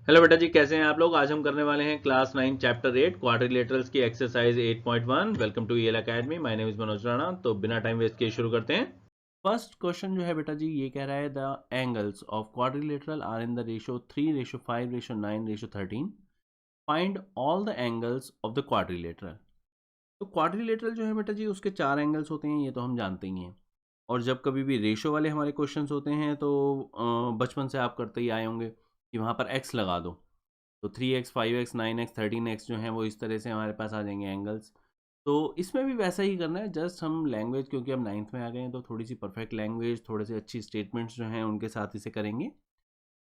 Hello बेटा जी, कैसे हैं आप लोग। आज हम करने वाले हैं क्लास 9 चैप्टर 8 क्वाड्रिलेटरल्स की exercise 8.1। Welcome to EL academy. My name is Manoj Rana. तो बिना टाइम वेस्ट किए शुरू करते हैं। फर्स्ट क्वेश्चन जो है बेटा जी ये कह रहा है the angles of quadrilateral are in the ratio 3:5:9:13। Find all the angles of the quadrilateral. तो क्वाड्रिलेटरल जो है बेटा जी उसके चार एंगल्स होते हैं, ये तो हम जानते ही हैं। और जब कभी भी रेशो वाले हमारे क्वेश्चंस होते हैं तो बचपन से आप करते ही आए होंगे कि वहाँ पर एक्स लगा दो। तो 3x 5x 9x 13x जो हैं वो इस तरह से हमारे पास आ जाएंगे एंगल्स। तो इसमें भी वैसा ही करना है, जस्ट हम लैंग्वेज क्योंकि हम 9th में आ गए हैं तो थोड़ी सी परफेक्ट लैंग्वेज, थोड़े से अच्छी स्टेटमेंट्स जो हैं उनके साथ इसे करेंगे।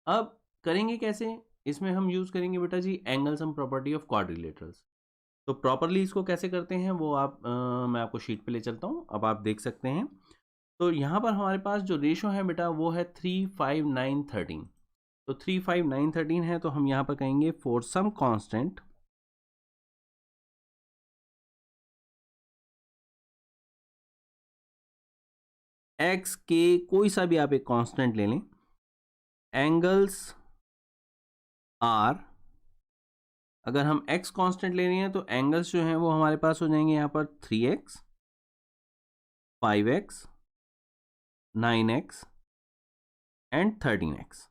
अब करेंगे कैसे, इसमें हम यूज़ करेंगे बेटा जी angle sum property of quadrilaterals. तो प्रॉपरली इसको कैसे करते हैं वो मैं आपको शीट पे ले चलता हूँ, अब आप देख सकते हैं। तो यहाँ पर हमारे पास जो रेशो है बेटा वो है 3:5:9:13। तो 3:5:9:13 है, तो हम यहाँ पर कहेंगे फॉर सम कांस्टेंट एक्स के, कोई सा भी आप एक कांस्टेंट ले लें, एंगल्स आर। अगर हम एक्स कांस्टेंट ले रहे हैं तो एंगल्स जो हैं वो हमारे पास हो जाएंगे यहाँ पर 3x 5x 9x and 13x।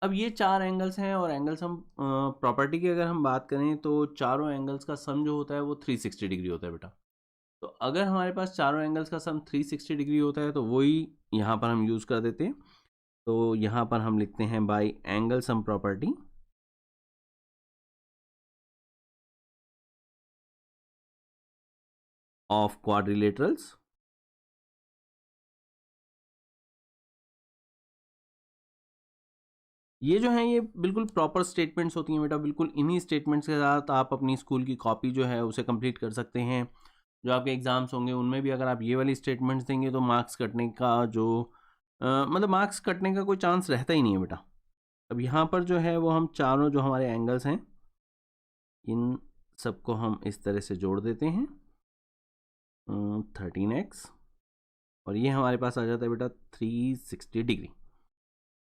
अब ये चार एंगल्स हैं और एंगल्स हम प्रॉपर्टी की अगर हम बात करें तो चारों एंगल्स का सम जो होता है वो 360 डिग्री होता है बेटा। तो अगर हमारे पास चारों एंगल्स का सम 360 डिग्री होता है तो वही यहाँ पर हम यूज़ कर देते हैं। तो यहाँ पर हम लिखते हैं bye angle sum property of quadrilaterals. ये जो है ये बिल्कुल प्रॉपर स्टेटमेंट्स होती हैं बेटा, बिल्कुल इन्हीं स्टेटमेंट्स के साथ आप अपनी स्कूल की कॉपी जो है उसे कंप्लीट कर सकते हैं। जो आपके एग्ज़ाम्स होंगे उनमें भी अगर आप ये वाली स्टेटमेंट्स देंगे तो मार्क्स कटने का जो मतलब मार्क्स कटने का कोई चांस रहता ही नहीं है बेटा। अब यहाँ पर जो है वो हम चारों जो हमारे एंगल्स हैं इन सबको हम इस तरह से जोड़ देते हैं 13x, और ये हमारे पास आ जाता है बेटा 360 डिग्री।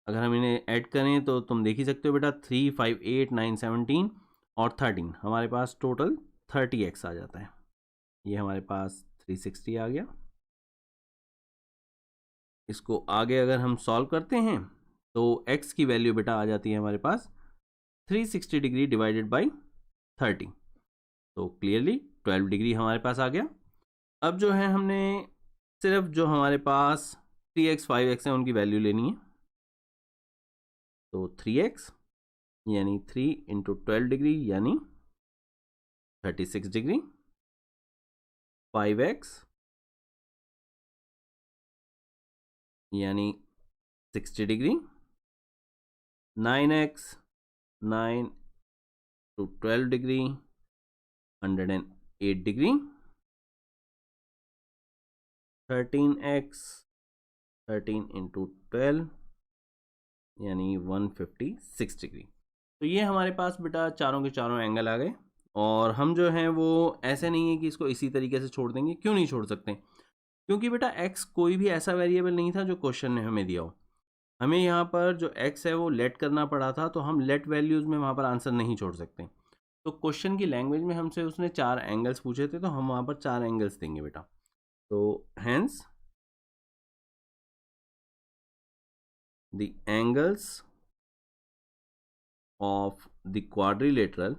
अगर हम इन्हें ऐड करें तो तुम देख ही सकते हो बेटा 3 5 8 9 17 और 13 हमारे पास टोटल 30x आ जाता है। ये हमारे पास 360 आ गया। इसको आगे अगर हम सॉल्व करते हैं तो x की वैल्यू बेटा आ जाती है हमारे पास 360 डिग्री डिवाइडेड बाई 30। तो क्लियरली 12 डिग्री हमारे पास आ गया। अब जो है हमने सिर्फ जो हमारे पास 3x 5x है उनकी वैल्यू लेनी है। तो 3x यानी 3 इंटू 12 डिग्री यानी 36 डिग्री, 5x यानी 60 degree, 9x 9 to 12 degree 108 degree, 13x 13 into 12 यानी 156 डिग्री। तो ये हमारे पास बेटा चारों के चारों एंगल आ गए। और हम जो हैं वो ऐसे नहीं है कि इसको इसी तरीके से छोड़ देंगे। क्यों नहीं छोड़ सकते, क्योंकि बेटा x कोई भी ऐसा वेरिएबल नहीं था जो क्वेश्चन ने हमें दिया हो। हमें यहाँ पर जो x है वो लेट करना पड़ा था, तो हम लेट वैल्यूज़ में वहाँ पर आंसर नहीं छोड़ सकते। तो क्वेश्चन की लैंग्वेज में हमसे उसने चार एंगल्स पूछे थे तो हम वहाँ पर चार एंगल्स देंगे बेटा। तो hence the angles of the quadrilateral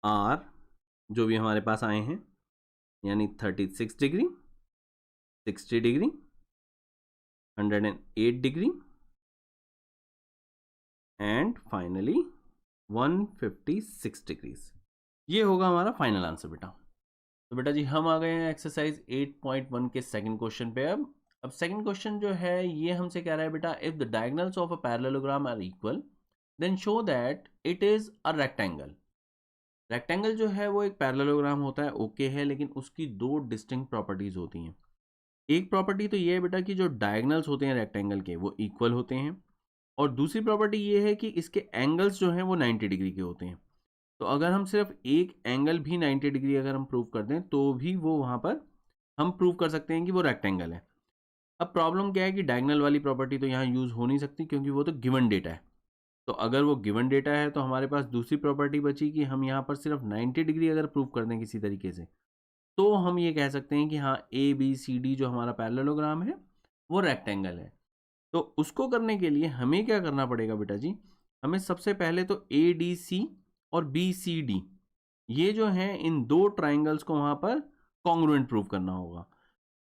are, जो भी हमारे पास आए हैं, यानी 36 degree 60 degree 108 degree and finally 156 degrees. ये होगा हमारा फाइनल आंसर बेटा। तो बेटा जी हम आ गए हैं एक्सरसाइज 8.1 के सेकंड क्वेश्चन पे। अब सेकंड क्वेश्चन जो है ये हमसे कह रहा है बेटा if the diagonals of a parallelogram are equal then show that it is a rectangle. Rectangle जो है वो एक पैरेललोग्राम होता है, ओके है, लेकिन उसकी दो डिस्टिंक्ट प्रॉपर्टीज होती हैं। एक प्रॉपर्टी तो ये है बेटा कि जो डायगोनल्स होते हैं रेक्टेंगल के वो इक्वल होते हैं, और दूसरी प्रॉपर्टी ये है कि इसके एंगल्स जो हैं वो 90 डिग्री के होते हैं। तो अगर हम सिर्फ एक एंगल भी 90 डिग्री अगर हम प्रूव कर दें तो भी वो वहाँ पर हम प्रूव कर सकते हैं कि वो रेक्टेंगल है। अब प्रॉब्लम क्या है कि डायगोनल वाली प्रॉपर्टी तो यहाँ यूज़ हो नहीं सकती क्योंकि वो तो गिवन डेटा है। तो अगर वो गिवन डेटा है तो हमारे पास दूसरी प्रॉपर्टी बची कि हम यहाँ पर सिर्फ 90 डिग्री अगर प्रूव कर दें किसी तरीके से, तो हम ये कह सकते हैं कि हाँ ए बी सी डी जो हमारा पैरेललोग्राम है वो रेक्टेंगल है। तो उसको करने के लिए हमें क्या करना पड़ेगा बेटा जी, हमें सबसे पहले तो ए डी सी और बी सी डी ये जो है इन दो ट्राइंगल्स को वहाँ पर कॉन्ग्रुएंट प्रूव करना होगा।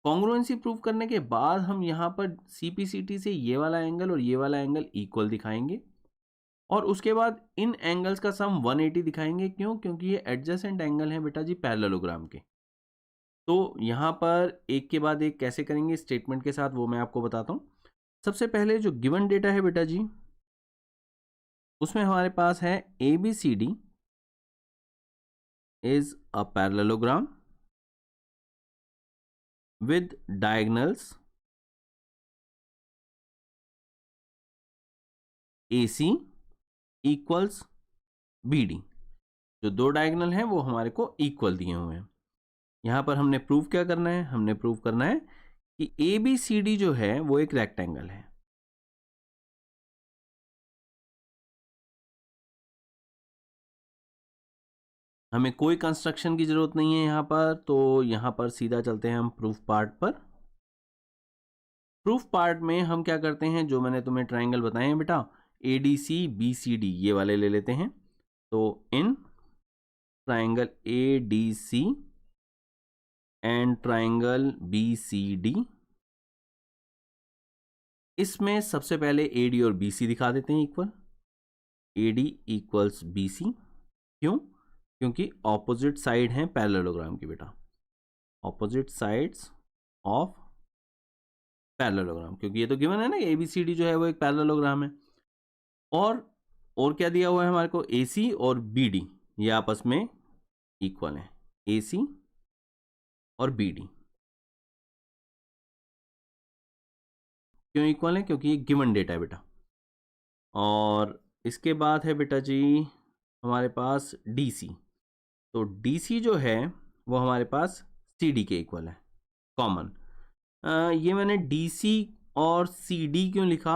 कॉन्ग्रुएंसी प्रूव करने के बाद हम यहाँ पर सी पी सी टी से ये वाला एंगल और ये वाला एंगल इक्वल दिखाएंगे और उसके बाद इन एंगल्स का सम 180 दिखाएंगे। क्यों? क्योंकि ये एडजेसेंट एंगल है बेटा जी पैरेललोग्राम के। तो यहाँ पर एक के बाद एक कैसे करेंगे स्टेटमेंट के साथ वो मैं आपको बताता हूँ। सबसे पहले जो गिवन डेटा है बेटा जी उसमें हमारे पास है A B C D is a parallelogram with diagonals AC equals BD। जो दो डायगोनल हैं वो हमारे को इक्वल दिए हुए हैं। यहाँ पर हमने प्रूव क्या करना है, हमने प्रूव करना है कि ABCD जो है वो एक रेक्टेंगल है। हमें कोई कंस्ट्रक्शन की जरूरत नहीं है यहाँ पर, तो यहाँ पर सीधा चलते हैं हम प्रूफ पार्ट पर। प्रूफ पार्ट में हम क्या करते हैं, जो मैंने तुम्हें ट्राइंगल बताए हैं बेटा ADC BCD ये वाले ले लेते हैं। तो in triangle ADC and triangle BCD इसमें सबसे पहले AD और BC दिखा देते हैं इक्वल। AD equals BC। क्यों? क्योंकि ऑपोजिट साइड हैं पैरेललोग्राम की बेटा, ऑपोजिट साइड्स ऑफ पैरेललोग्राम, क्योंकि ये तो गिवन है ना ABCD जो है वो एक पैरेललोग्राम है। और क्या दिया हुआ है हमारे को, AC और BD ये आपस में इक्वल है, AC और BD। क्यों इक्वल है? क्योंकि ये गिवन डेटा है बेटा। और इसके बाद है बेटा जी हमारे पास DC। तो DC जो है वो हमारे पास CD के इक्वल है, कॉमन। ये मैंने DC और CD क्यों लिखा,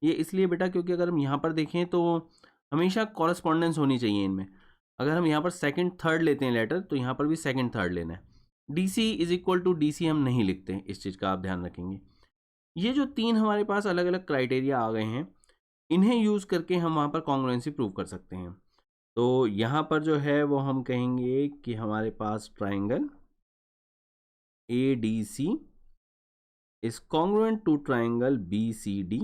ये इसलिए बेटा क्योंकि अगर हम यहाँ पर देखें तो हमेशा कॉरस्पॉन्डेंस होनी चाहिए इनमें। अगर हम यहाँ पर सेकंड थर्ड लेते हैं लेटर तो यहाँ पर भी सेकंड थर्ड लेना है। DC is equal to DC हम नहीं लिखते हैं, इस चीज़ का आप ध्यान रखेंगे। ये जो तीन हमारे पास अलग अलग क्राइटेरिया आ गए हैं इन्हें यूज़ करके हम वहाँ पर कॉन्ग्रुएंसी प्रूव कर सकते हैं। तो यहाँ पर जो है वो हम कहेंगे कि हमारे पास triangle ADC is congruent to triangle BCD।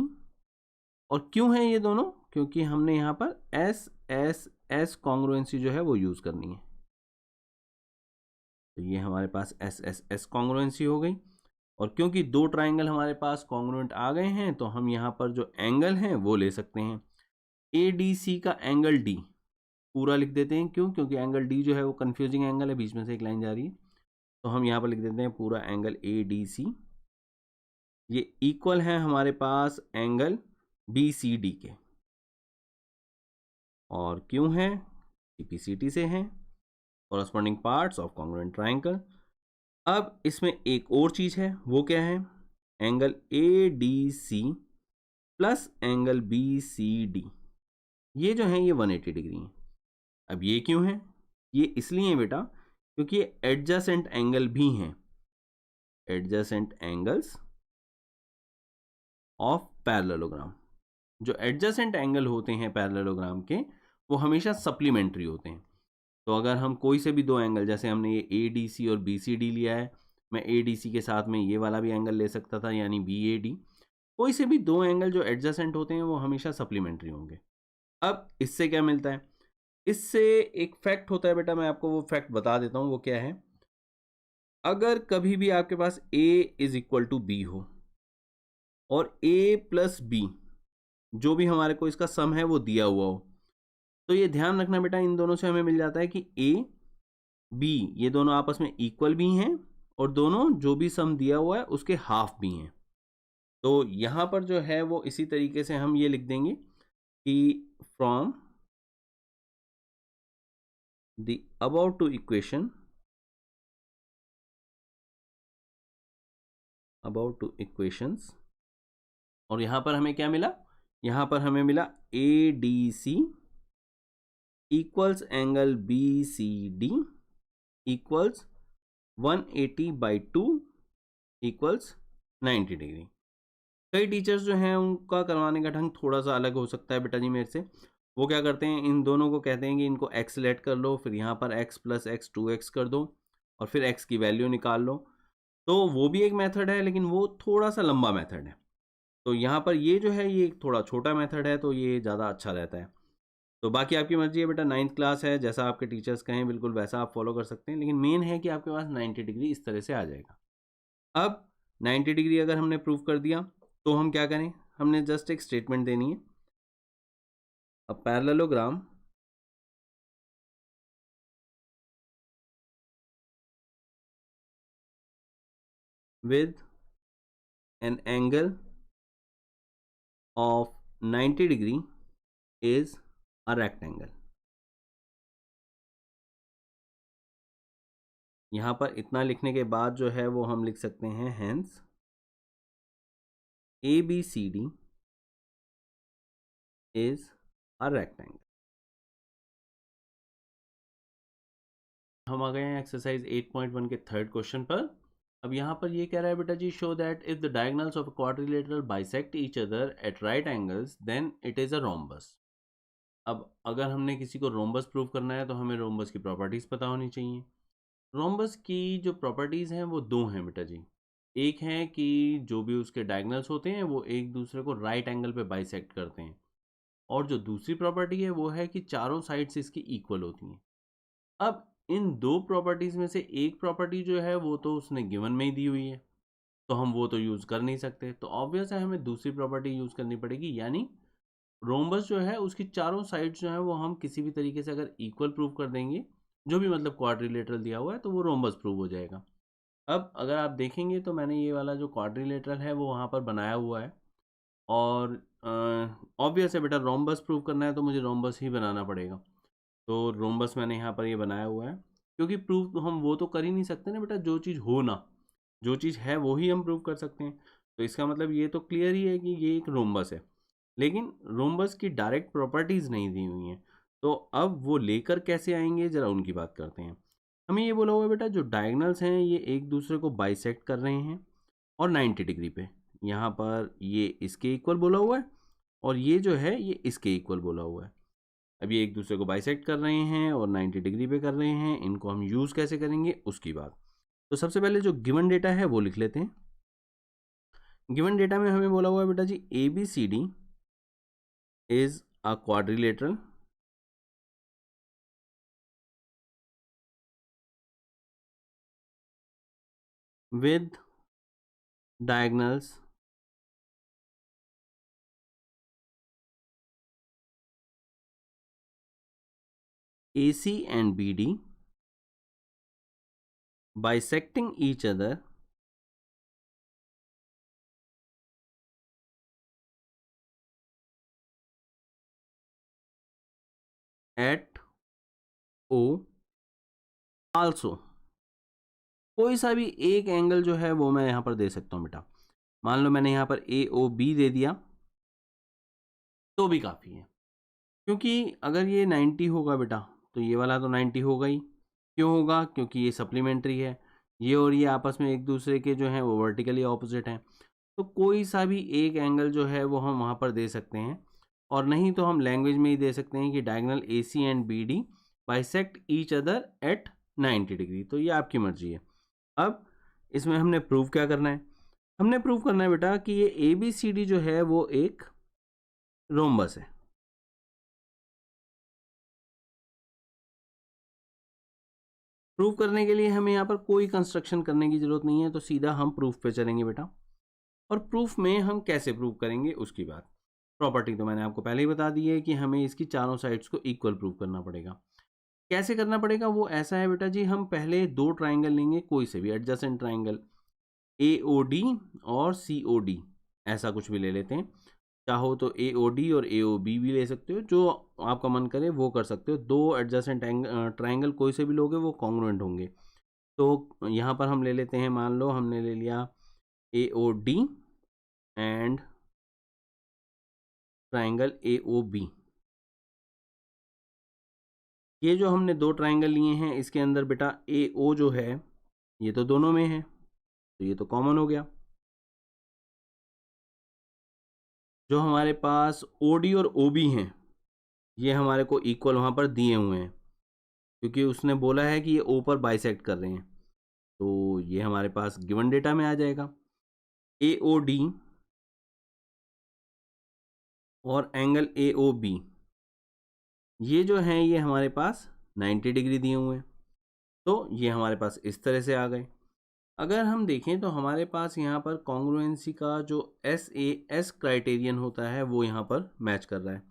और क्यों है ये दोनों? क्योंकि हमने यहाँ पर SSS कॉन्ग्रुएंसी जो है वो यूज़ करनी है। तो ये हमारे पास SSS कॉन्ग्रुएंसी हो गई। और क्योंकि दो ट्राइंगल हमारे पास कॉन्ग्रुएंट आ गए हैं तो हम यहाँ पर जो एंगल हैं वो ले सकते हैं। ADC का एंगल D पूरा लिख देते हैं। क्यों? क्योंकि एंगल D जो है वो कंफ्यूजिंग एंगल है, बीच में से एक लाइन जा रही है, तो हम यहाँ पर लिख देते हैं पूरा एंगल ADC। ये इक्वल है हमारे पास एंगल BCD के। और क्यों है? CPCT से हैं, corresponding parts of congruent triangle. अब इसमें एक और चीज़ है, वो क्या है? Angle ADC plus angle BCD ये जो है ये 180 डिग्री है। अब ये क्यों है? ये इसलिए है बेटा क्योंकि ये एडजेसेंट एंगल भी हैं, एडजेसेंट एंगल्स ऑफ पैरेललोग्राम। जो एडजेसेंट एंगल होते हैं पैरेललोग्राम के वो हमेशा सप्लीमेंट्री होते हैं। तो अगर हम कोई से भी दो एंगल, जैसे हमने ये ADC और BCD लिया है, मैं ADC के साथ में ये वाला भी एंगल ले सकता था यानी BAD। कोई से भी दो एंगल जो एडजेसेंट होते हैं वो हमेशा सप्लीमेंट्री होंगे। अब इससे क्या मिलता है? इससे एक फैक्ट होता है बेटा, मैं आपको वो फैक्ट बता देता हूँ वो क्या है। अगर कभी भी आपके पास A is equal to B हो और A प्लस B जो भी हमारे को इसका सम है वो दिया हुआ हो, तो ये ध्यान रखना बेटा इन दोनों से हमें मिल जाता है कि A B ये दोनों आपस में इक्वल भी हैं और दोनों जो भी सम दिया हुआ है उसके हाफ भी हैं। तो यहाँ पर जो है वो इसी तरीके से हम ये लिख देंगे कि from the above two equation about two equations, और यहाँ पर हमें क्या मिला, यहाँ पर हमें मिला ADC equals angle BCD equals 180/2 equals 90 degree. कई टीचर्स जो हैं उनका करवाने का ढंग थोड़ा सा अलग हो सकता है बेटा जी मेरे से। वो क्या करते हैं, इन दोनों को कहते हैं कि इनको x लेट कर लो, फिर यहाँ पर x + x 2x कर दो और फिर x की वैल्यू निकाल लो। तो वो भी एक मेथड है, लेकिन वो थोड़ा सा लंबा मेथड है। तो यहाँ पर ये जो है ये थोड़ा छोटा मेथड है, तो ये ज़्यादा अच्छा रहता है। तो बाकी आपकी मर्जी है बेटा, 9th क्लास है, जैसा आपके टीचर्स कहें बिल्कुल वैसा आप फॉलो कर सकते हैं, लेकिन मेन है कि आपके पास 90 डिग्री इस तरह से आ जाएगा। अब 90 डिग्री अगर हमने प्रूव कर दिया तो हम क्या करें, हमने जस्ट एक स्टेटमेंट देनी है, अ parallelogram with an angle of 90 degree is a rectangle। यहाँ पर इतना लिखने के बाद जो है वो हम लिख सकते हैं hence ABCD is a rectangle। हम आ गए हैं एक्सरसाइज 8.1 के थर्ड क्वेश्चन पर। अब यहाँ पर ये कह रहा है बेटा जी, show that if the diagonals of a quadrilateral bisect each other at right angles then it is a rhombus. अब अगर हमने किसी को रोम्बस प्रूव करना है तो हमें रोम्बस की प्रॉपर्टीज पता होनी चाहिए। रोम्बस की जो प्रॉपर्टीज हैं वो दो हैं बेटा जी। एक है कि जो भी उसके डायगोनल्स होते हैं वो एक दूसरे को राइट एंगल पे बाइसेक्ट करते हैं, और जो दूसरी प्रॉपर्टी है वो है कि चारों साइड्स इसकी इक्वल होती हैं। अब इन दो प्रॉपर्टीज में से एक प्रॉपर्टी जो है वो तो उसने गिवन में ही दी हुई है, तो हम वो तो यूज़ कर नहीं सकते, तो ऑब्वियस है हमें दूसरी प्रॉपर्टी यूज़ करनी पड़ेगी, यानी रोम्बस जो है उसकी चारों साइड्स जो है वो हम किसी भी तरीके से अगर इक्वल प्रूव कर देंगे, जो भी मतलब क्वाड्रिलेटरल दिया हुआ है, तो वो रोम्बस प्रूव हो जाएगा। अब अगर आप देखेंगे तो मैंने ये वाला जो क्वाड्रिलेटरल है वो वहाँ पर बनाया हुआ है, और ऑब्वियस है बेटा रोम्बस प्रूव करना है तो मुझे रोम्बस ही बनाना पड़ेगा। तो रोम्बस मैंने यहाँ पर ये बनाया हुआ है, क्योंकि प्रूव हम वो तो कर ही नहीं सकते ना बेटा, जो चीज़ हो ना, जो चीज़ है वो ही हम प्रूव कर सकते हैं। तो इसका मतलब ये तो क्लियर ही है कि ये एक रोम्बस है, लेकिन रोम्बस की डायरेक्ट प्रॉपर्टीज़ नहीं दी हुई हैं। तो अब वो लेकर कैसे आएंगे, ज़रा उनकी बात करते हैं। हमें ये बोला हुआ है बेटा, जो डायगोनल्स हैं ये एक दूसरे को बाइसेक्ट कर रहे हैं और 90 डिग्री पे, यहाँ पर ये इसके इक्वल बोला हुआ है और ये जो है ये इसके इक्वल बोला हुआ है। अब ये एक दूसरे को बाइसेक्ट कर रहे हैं और 90 डिग्री पे कर रहे हैं, इनको हम यूज़ कैसे करेंगे उसकी बात। तो सबसे पहले जो गिवन डेटा है वो लिख लेते हैं। गिवन डेटा में हमें बोला हुआ है बेटा जी, ABCD is a quadrilateral with diagonals AC and BD bisecting each other at O। also कोई सा भी एक एंगल जो है वो मैं यहाँ पर दे सकता हूँ बेटा। मान लो मैंने यहाँ पर AOB दे दिया तो भी काफ़ी है, क्योंकि अगर ये 90 होगा बेटा तो ये वाला तो 90 होगा ही। क्यों होगा, क्योंकि ये सप्लीमेंट्री है, ये और ये आपस में एक दूसरे के जो हैं वो वर्टिकली ऑपोजिट हैं। तो कोई सा भी एक एंगल जो है वो हम वहाँ पर दे सकते हैं, और नहीं तो हम लैंग्वेज में ही दे सकते हैं कि diagonal AC and BD bisect each other eight 90 degree. तो ये आपकी मर्जी है। अब इसमें हमने प्रूव क्या करना है, हमने प्रूव करना है बेटा कि ये ABCD जो है वो एक रोम्बस है। प्रूव करने के लिए हमें यहाँ पर कोई कंस्ट्रक्शन करने की ज़रूरत नहीं है, तो सीधा हम प्रूफ पे चलेंगे बेटा। और प्रूफ में हम कैसे प्रूव करेंगे उसकी बात। प्रॉपर्टी तो मैंने आपको पहले ही बता दी है कि हमें इसकी चारों साइड्स को इक्वल प्रूव करना पड़ेगा। कैसे करना पड़ेगा वो ऐसा है बेटा जी, हम पहले दो ट्राइंगल लेंगे, कोई से भी एडजेसेंट ट्राइंगल AOD और COD, ऐसा कुछ भी ले लेते हैं। चाहो तो AOD और AOB भी ले सकते हो, जो आपका मन करे वो कर सकते हो। दो एडजेसेंट ट्राइंगल कोई से भी लोगे वो कॉन्ग्रुएंट होंगे। तो यहाँ पर हम ले लेते हैं, मान लो हमने ले लिया AOD एंड ट्राइंगल AOB। ये जो हमने दो ट्राइंगल लिए हैं इसके अंदर बेटा AO जो है ये तो दोनों में है, तो ये तो कॉमन हो गया। जो हमारे पास OD और OB हैं ये हमारे को इक्वल वहाँ पर दिए हुए हैं, क्योंकि उसने बोला है कि ये O पर बाइसेक्ट कर रहे हैं, तो ये हमारे पास गिवन डेटा में आ जाएगा। AOD और एंगल AOB ये जो हैं ये हमारे पास 90 डिग्री दिए हुए हैं, तो ये हमारे पास इस तरह से आ गए। अगर हम देखें तो हमारे पास यहाँ पर कॉन्ग्रुएंसी का जो SAS क्राइटेरियन होता है वो यहाँ पर मैच कर रहा है,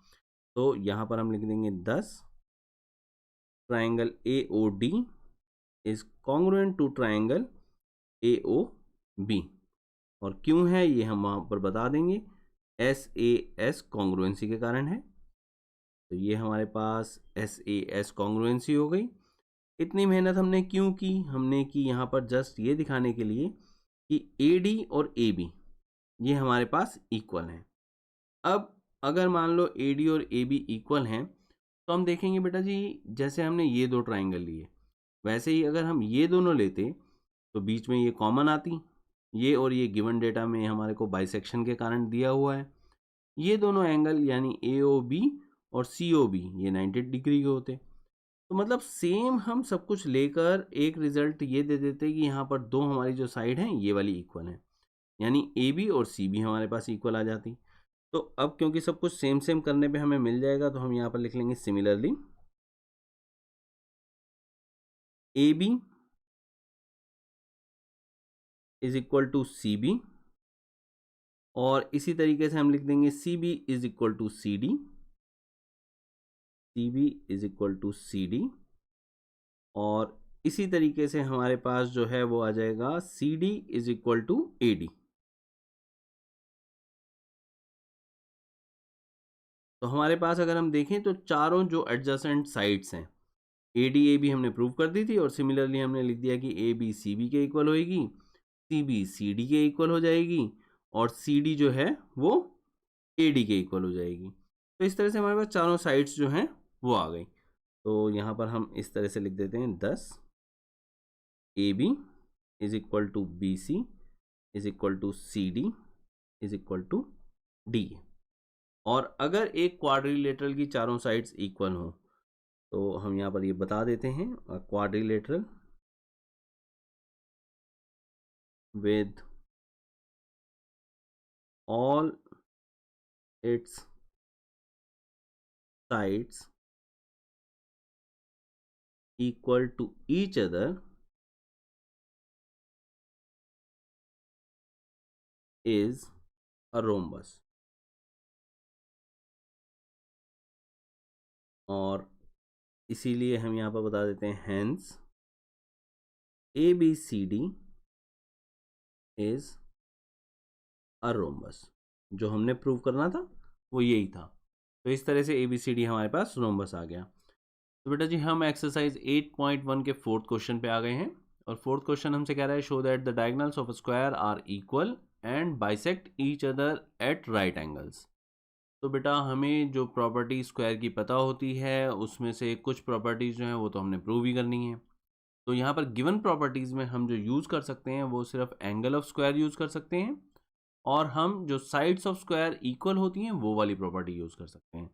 तो यहाँ पर हम लिख देंगे 10 triangle AOD is congruent to triangle AOB। और क्यों है ये हम वहाँ पर बता देंगे, SAS कॉन्ग्रुएंसी के कारण है। तो ये हमारे पास SAS कॉन्ग्रुएंसी हो गई। इतनी मेहनत हमने क्यों की, हमने की यहाँ पर जस्ट ये दिखाने के लिए कि AD और AB ये हमारे पास इक्वल हैं। अब अगर मान लो AD और AB इक्वल हैं तो हम देखेंगे बेटा जी जैसे हमने ये दो ट्राइंगल लिए वैसे ही अगर हम ये दोनों लेते तो बीच में ये कॉमन आती, ये और ये गिवन डेटा में हमारे को बाइसेक्शन के कारण दिया हुआ है। ये दोनों एंगल यानी AOB और COB ये 90 डिग्री के होते, तो मतलब सेम हम सब कुछ लेकर एक रिजल्ट ये दे देते कि यहाँ पर दो हमारी जो साइड हैं ये वाली इक्वल है, यानी AB और CB हमारे पास इक्वल आ जाती। तो अब क्योंकि सब कुछ सेम सेम करने पे हमें मिल जाएगा तो हम यहाँ पर लिख लेंगे similarly AB is equal to CB, और इसी तरीके से हम लिख देंगे CB is equal to CD, CB is equal to CD, और इसी तरीके से हमारे पास जो है वो आ जाएगा CD is equal to AD। तो हमारे पास अगर हम देखें तो चारों जो एडजेसेंट साइड्स हैं AD AB हमने प्रूव कर दी थी, और सिमिलरली हमने लिख दिया कि AB CB के इक्वल होएगी, CB CD के इक्वल हो जाएगी, और CD जो है वो AD के इक्वल हो जाएगी। तो इस तरह से हमारे पास चारों साइड्स जो हैं वो आ गई। तो यहाँ पर हम इस तरह से लिख देते हैं 10 AB is equal to BC is equal to CD is equal to D। और अगर एक क्वाड्रिलेटरल की चारों साइड्स इक्वल हो तो हम यहाँ पर ये बता देते हैं quadrilateral with all its sides equal to each other is a rhombus। और इसीलिए हम यहाँ पर बता देते हैं hence ABCD is a rhombus। जो हमने प्रूव करना था वो यही था, तो इस तरह से ABCD हमारे पास रोम्बस आ गया। तो बेटा जी हम एक्सरसाइज 8.1 के फोर्थ क्वेश्चन पे आ गए हैं, और फोर्थ क्वेश्चन हमसे कह रहा है show that the diagonals of a square are equal and bisect each other at right angles. तो बेटा हमें जो प्रॉपर्टी स्क्वायर की पता होती है उसमें से कुछ प्रॉपर्टीज़ जो हैं वो तो हमने प्रूव ही करनी है। तो यहाँ पर गिवन प्रॉपर्टीज़ में हम जो यूज़ कर सकते हैं वो सिर्फ एंगल ऑफ स्क्वायर यूज़ कर सकते हैं, और हम जो साइड्स ऑफ स्क्वायर इक्वल होती हैं वो वाली प्रॉपर्टी यूज़ कर सकते हैं।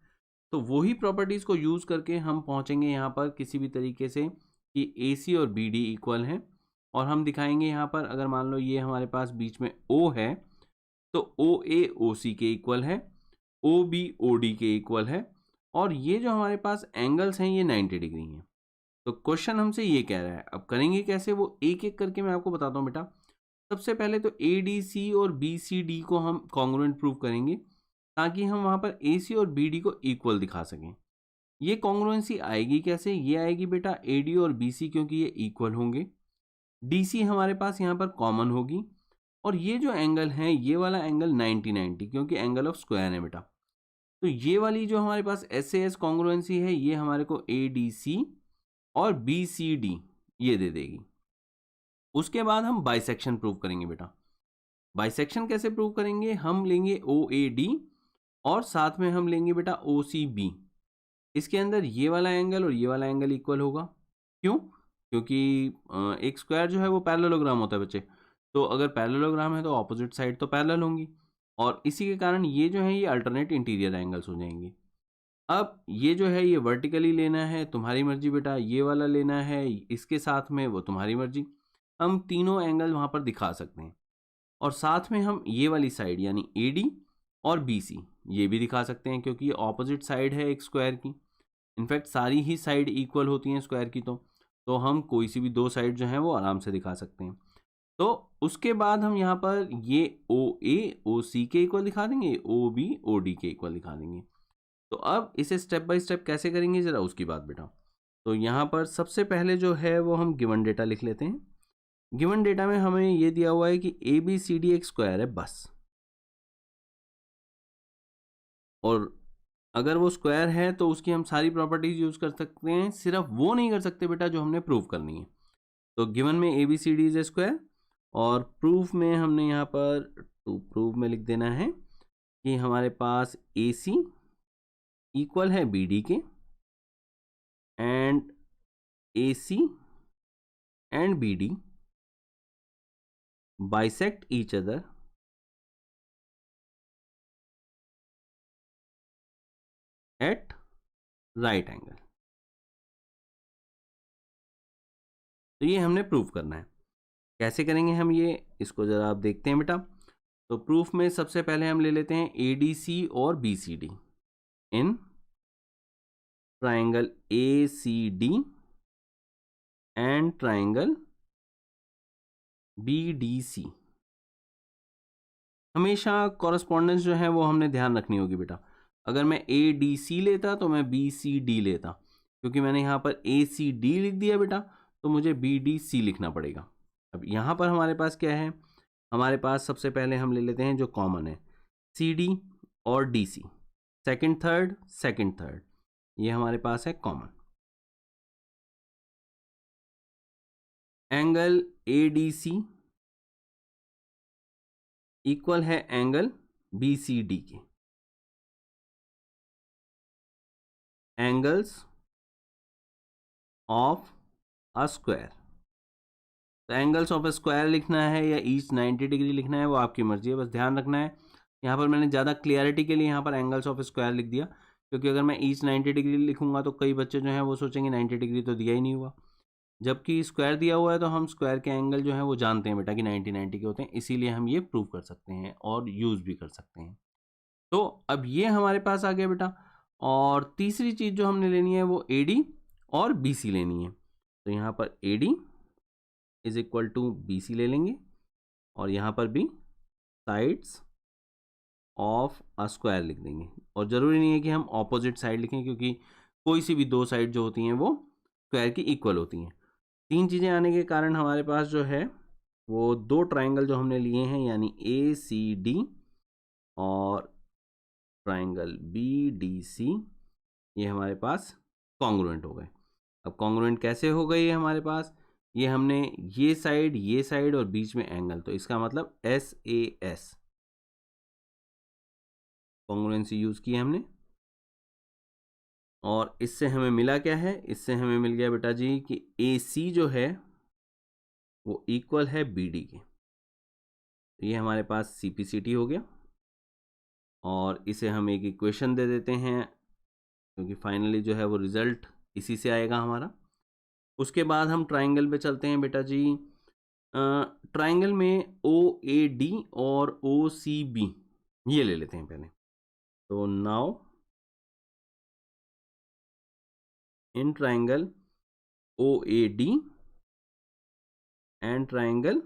तो वही प्रॉपर्टीज़ को यूज़ करके हम पहुँचेंगे यहाँ पर किसी भी तरीके से कि AC और BD इक्वल है, और हम दिखाएंगे यहाँ पर अगर मान लो ये हमारे पास बीच में O है तो OA OC के इक्वल है, OB OD के इक्वल है, और ये जो हमारे पास एंगल्स हैं ये 90 डिग्री हैं। तो क्वेश्चन हमसे ये कह रहा है, अब करेंगे कैसे वो एक एक करके मैं आपको बताता हूँ बेटा। सबसे पहले तो ADC और BCD को हम कॉन्ग्रुएंट प्रूव करेंगे ताकि हम वहाँ पर AC और BD को इक्वल दिखा सकें। ये कॉन्ग्रुएंसी आएगी कैसे, ये आएगी बेटा AD और BC क्योंकि ये इक्वल होंगे, DC हमारे पास यहाँ पर कॉमन होगी, और ये जो एंगल है ये वाला एंगल 90-90 क्योंकि एंगल ऑफ स्क्वायर है बेटा। तो ये वाली जो हमारे पास SAS कॉन्ग्रुएंसी है ये हमारे को ADC और BCD ये दे देगी। उसके बाद हम बाइसेक्शन प्रूव करेंगे बेटा। बाइसेक्शन कैसे प्रूव करेंगे? हम लेंगे OAD और साथ में हम लेंगे बेटा OCB। इसके अंदर ये वाला एंगल और ये वाला एंगल इक्वल होगा। क्यों? क्योंकि एक स्क्वायर जो है वो पैरेललोग्राम होता है बच्चे, तो अगर पैरेललोग्राम है तो ऑपोजिट साइड तो पैरेलल होंगी, और इसी के कारण ये जो है ये अल्टरनेट इंटीरियर एंगल्स हो जाएंगे। अब ये जो है ये वर्टिकली लेना है, तुम्हारी मर्जी बेटा, ये वाला लेना है इसके साथ में, वो तुम्हारी मर्जी। हम तीनों एंगल वहाँ पर दिखा सकते हैं, और साथ में हम ये वाली साइड यानी AD और BC ये भी दिखा सकते हैं, क्योंकि ये ऑपोजिट साइड है एक स्क्वायर की। इनफैक्ट सारी ही साइड इक्वल होती हैं स्क्वायर की, तो हम कोई सी भी दो साइड जो हैं वो आराम से दिखा सकते हैं। तो उसके बाद हम यहाँ पर ये OA OC के इक्वल दिखा देंगे, OB OD के इक्वल दिखा देंगे। तो अब इसे स्टेप बाय स्टेप कैसे करेंगे ज़रा उसकी बात बेटा। तो यहाँ पर सबसे पहले जो है वो हम गिवन डेटा लिख लेते हैं। गिवन डेटा में हमें ये दिया हुआ है कि ABCD एक स्क्वायर है बस, और अगर वो स्क्वायर है तो उसकी हम सारी प्रॉपर्टीज यूज कर सकते हैं, सिर्फ वो नहीं कर सकते बेटा जो हमने प्रूव करनी है। तो गिवन में ABCD इज ए स्क्वायर, और प्रूफ में हमने यहाँ पर टू प्रूफ में लिख देना है कि हमारे पास AC इक्वल है BD के, and AC and BD bisect each other at right angle. तो ये हमने प्रूफ करना है। कैसे करेंगे हम ये, इसको ज़रा आप देखते हैं बेटा। तो प्रूफ में सबसे पहले हम ले लेते हैं ADC और BCD in triangle ACD and triangle BDC। हमेशा कॉरस्पॉन्डेंस जो है वो हमने ध्यान रखनी होगी बेटा। अगर मैं ADC लेता तो मैं BCD लेता, क्योंकि मैंने यहाँ पर ACD लिख दिया बेटा, तो मुझे BDC लिखना पड़ेगा। अब यहाँ पर हमारे पास क्या है, हमारे पास सबसे पहले हम ले लेते हैं जो कॉमन है, CD और DC, सेकंड थर्ड, ये हमारे पास है कॉमन। एंगल ADC इक्वल है एंगल BCD के। एंगल्स ऑफ अ स्क्वायर, तो एंगल्स ऑफ अ स्क्वायर लिखना है या ईच 90 डिग्री लिखना है वो आपकी मर्जी है, बस ध्यान रखना है। यहाँ पर मैंने ज़्यादा क्लियरिटी के लिए यहाँ पर एंगल्स ऑफ स्क्वायर लिख दिया, क्योंकि अगर मैं ईच 90 डिग्री लिखूंगा तो कई बच्चे जो हैं वो सोचेंगे 90 डिग्री तो दिया ही नहीं हुआ, जबकि स्क्वायर दिया हुआ है तो हम स्क्वायर के एंगल जो है वो जानते हैं बेटा कि 90 के होते हैं, इसीलिए हम ये प्रूव कर सकते हैं और यूज़ भी कर सकते हैं। तो अब ये हमारे पास आ गया बेटा, और तीसरी चीज़ जो हमने लेनी है वो AD और BC लेनी है। तो यहाँ पर AD is equal to BC ले लेंगे, और यहाँ पर भी साइड्स ऑफ अ स्क्वायर लिख देंगे। और ज़रूरी नहीं है कि हम ऑपोजिट साइड लिखें, क्योंकि कोई सी भी दो साइड जो होती हैं वो स्क्वायर की इक्वल होती हैं। तीन चीज़ें आने के कारण हमारे पास जो है वो दो ट्राइंगल जो हमने लिए हैं, यानी ACD और ट्राइंगल BDC, ये हमारे पास कॉन्ग्रुएंट हो गए। अब कॉन्ग्रुएंट कैसे हो गई है हमारे पास, ये हमने ये साइड और बीच में एंगल, तो इसका मतलब SAS कॉन्ग्रुएंसी यूज़ की हमने। और इससे हमें मिला क्या है, इससे हमें मिल गया बेटा जी कि AC जो है वो इक्वल है BD के। तो ये हमारे पास CPCT हो गया, और इसे हम एक इक्वेशन दे देते हैं, क्योंकि फाइनली जो है वो रिजल्ट इसी से आएगा हमारा। उसके बाद हम ट्राइंगल पे चलते हैं बेटा जी। ट्राइंगल में OAD और OCB ये ले लेते हैं पहले। तो now in triangle OAD and triangle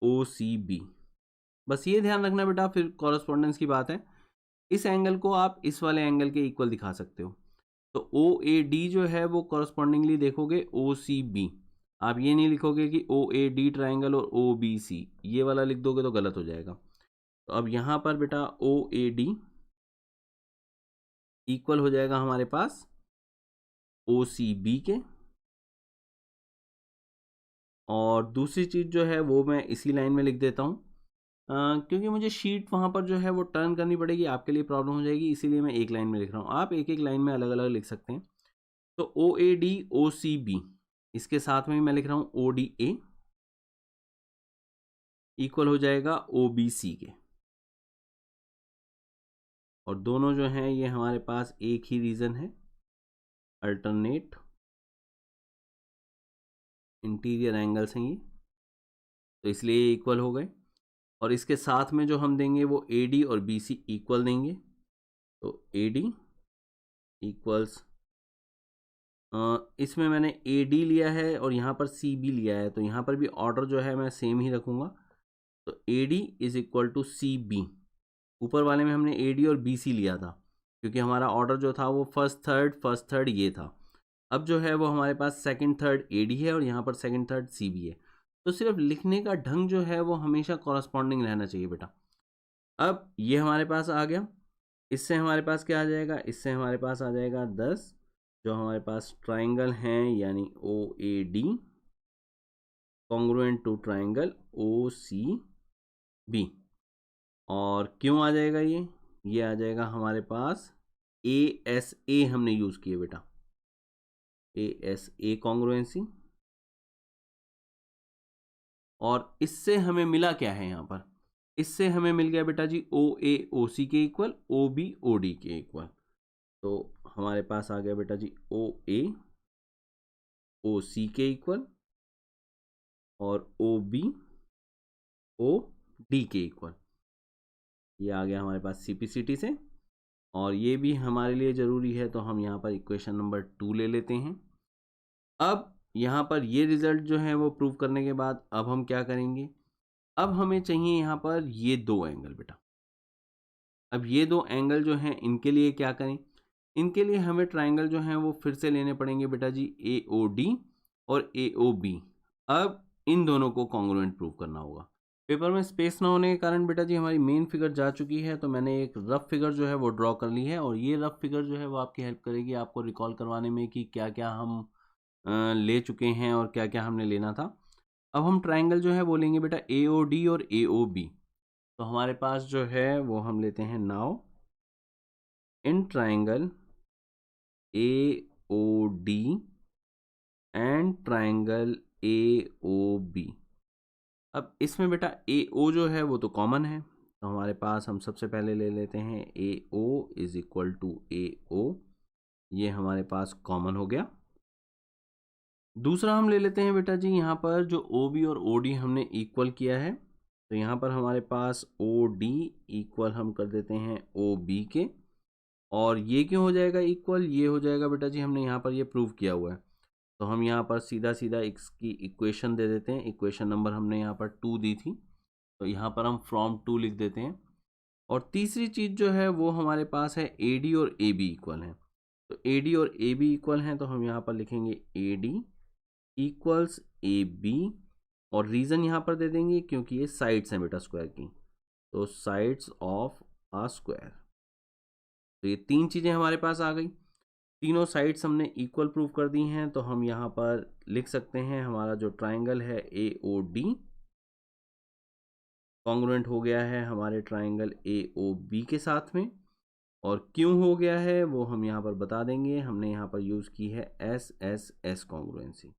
OCB, बस ये ध्यान रखना बेटा, फिर कॉरस्पॉन्डेंस की बात है, इस एंगल को आप इस वाले एंगल के इक्वल दिखा सकते हो। तो OAD जो है वो कॉरस्पॉन्डिंगली देखोगे OCB, आप ये नहीं लिखोगे कि OAD ट्राइंगल और OBC, ये वाला लिख दोगे तो गलत हो जाएगा। तो अब यहाँ पर बेटा OAD इक्वल हो जाएगा हमारे पास OCB के, और दूसरी चीज़ जो है वो मैं इसी लाइन में लिख देता हूँ क्योंकि मुझे शीट वहाँ पर जो है वो टर्न करनी पड़ेगी, आपके लिए प्रॉब्लम हो जाएगी, इसीलिए मैं एक लाइन में लिख रहा हूँ। आप एक एक लाइन में अलग अलग लिख सकते हैं। तो OAD OCB, इसके साथ में मैं लिख रहा हूँ ODA इक्वल हो जाएगा OBC के, और दोनों जो हैं ये हमारे पास एक ही रीजन है, अल्टरनेट इंटीरियर एंगल्स हैं ये, तो इसलिए ये इक्वल हो गए। और इसके साथ में जो हम देंगे वो AD और BC इक्वल देंगे, तो AD इक्वल्स, इसमें मैंने AD लिया है और यहाँ पर CB लिया है, तो यहाँ पर भी ऑर्डर जो है मैं सेम ही रखूँगा। तो AD is equal to CB, ऊपर वाले में हमने AD और BC लिया था क्योंकि हमारा ऑर्डर जो था वो फर्स्ट थर्ड ये था। अब जो है वो हमारे पास सेकंड थर्ड AD है और यहाँ पर सेकंड थर्ड CB है। तो सिर्फ लिखने का ढंग जो है वो हमेशा कॉरस्पॉन्डिंग रहना चाहिए बेटा। अब ये हमारे पास आ गया, इससे हमारे पास क्या आ जाएगा, इससे हमारे पास आ जाएगा 10, जो हमारे पास ट्राइंगल हैं यानी OAD congruent to triangle OCB। और क्यों आ जाएगा ये आ जाएगा हमारे पास ASA हमने यूज किए बेटा, ASA कॉन्ग्रुएंसी। और इससे हमें मिला क्या है यहाँ पर, इससे हमें मिल गया बेटा जी OA OC के इक्वल, OB OD के इक्वल। तो हमारे पास आ गया बेटा जी OA OC के इक्वल और OB OD के इक्वल। ये आ गया हमारे पास CPCT से, और ये भी हमारे लिए ज़रूरी है, तो हम यहाँ पर इक्वेशन नंबर 2 ले लेते हैं। अब यहाँ पर ये रिजल्ट जो है वो प्रूव करने के बाद अब हम क्या करेंगे, अब हमें चाहिए यहाँ पर ये दो एंगल बेटा। अब ये दो एंगल जो हैं इनके लिए क्या करें, इनके लिए हमें ट्राइंगल जो हैं वो फिर से लेने पड़ेंगे बेटा जी AOD और AOB। अब इन दोनों को कॉन्ग्रुएंट प्रूव करना होगा। पेपर में स्पेस ना होने के कारण बेटा जी हमारी मेन फिगर जा चुकी है, तो मैंने एक रफ फिगर जो है वो ड्रॉ कर ली है, और ये रफ फिगर जो है वो आपकी हेल्प करेगी आपको रिकॉल करवाने में कि क्या क्या हम ले चुके हैं और क्या क्या हमने लेना था। अब हम ट्राइंगल जो है वो लेंगे बेटा AOD और AOB। तो हमारे पास जो है वो हम लेते हैं now in triangle AOD and triangle AOB। अब इसमें बेटा AO जो है वो तो कॉमन है, तो हमारे पास हम सबसे पहले ले लेते हैं AO is equal to AO, ये हमारे पास कॉमन हो गया। दूसरा हम ले लेते हैं बेटा जी यहाँ पर जो OB और OD हमने इक्वल किया है, तो यहाँ पर हमारे पास OD इक्वल हम कर देते हैं OB के, और ये क्यों हो जाएगा इक्वल, ये हो जाएगा बेटा जी हमने यहाँ पर ये प्रूव किया हुआ है, तो हम यहाँ पर सीधा सीधा इसकी इक्वेशन दे देते हैं। इक्वेशन नंबर हमने यहाँ पर 2 दी थी, तो यहाँ पर हम फ्रॉम 2 लिख देते हैं। और तीसरी चीज़ जो है वो हमारे पास है AD और AB इक्वल हैं, तो AD और AB इक्वल हैं, तो हम यहाँ पर लिखेंगे AD इक्वल्स AB, और रीज़न यहाँ पर दे देंगे क्योंकि ये साइड्स हैं बेटा स्क्वायर की, तो साइड्स ऑफ अ स्क्वायर। तो ये तीन चीज़ें हमारे पास आ गई, तीनों साइड्स हमने इक्वल प्रूव कर दी हैं, तो हम यहाँ पर लिख सकते हैं हमारा जो ट्राइंगल है AOD कॉन्ग्रुएंट हो गया है हमारे ट्राइंगल AOB के साथ में। और क्यों हो गया है वो हम यहाँ पर बता देंगे, हमने यहाँ पर यूज़ की है SSS कॉन्ग्रुएंसी।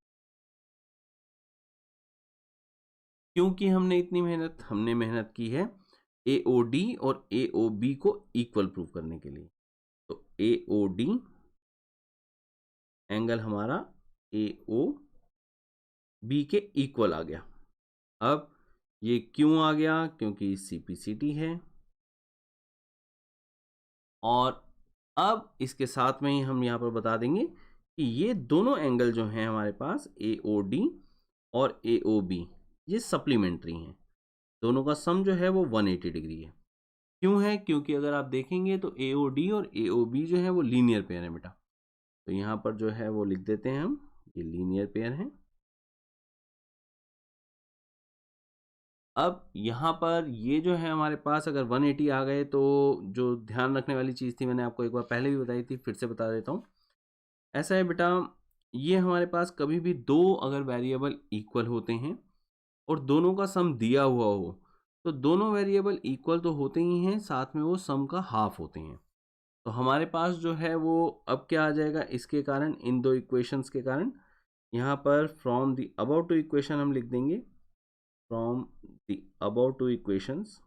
क्योंकि हमने मेहनत की है AOD और AOB को इक्वल प्रूव करने के लिए, तो AOD एंगल हमारा AOB के इक्वल आ गया। अब ये क्यों आ गया, क्योंकि CPCT है। और अब इसके साथ में ही हम यहाँ पर बता देंगे कि ये दोनों एंगल जो हैं हमारे पास AOD और AOB ये सप्लीमेंट्री हैं, दोनों का सम जो है वो 180 डिग्री है। क्यों है, क्योंकि अगर आप देखेंगे तो AOD और AOB जो है वो लीनियर पेयर है बेटा, तो यहाँ पर जो है वो लिख देते हैं हम, ये लीनियर पेयर है। अब यहाँ पर ये जो है हमारे पास अगर 180 आ गए, तो जो ध्यान रखने वाली चीज़ थी मैंने आपको एक बार पहले भी बताई थी, फिर से बता देता हूँ। ऐसा है बेटा, ये हमारे पास कभी भी दो अगर वेरिएबल इक्वल होते हैं और दोनों का सम दिया हुआ हो, तो दोनों वेरिएबल इक्वल तो होते ही हैं, साथ में वो सम का हाफ होते हैं। तो हमारे पास जो है वो अब क्या आ जाएगा, इसके कारण, इन दो इक्वेशंस के कारण, यहाँ पर from the above two equation हम लिख देंगे, from the above two equations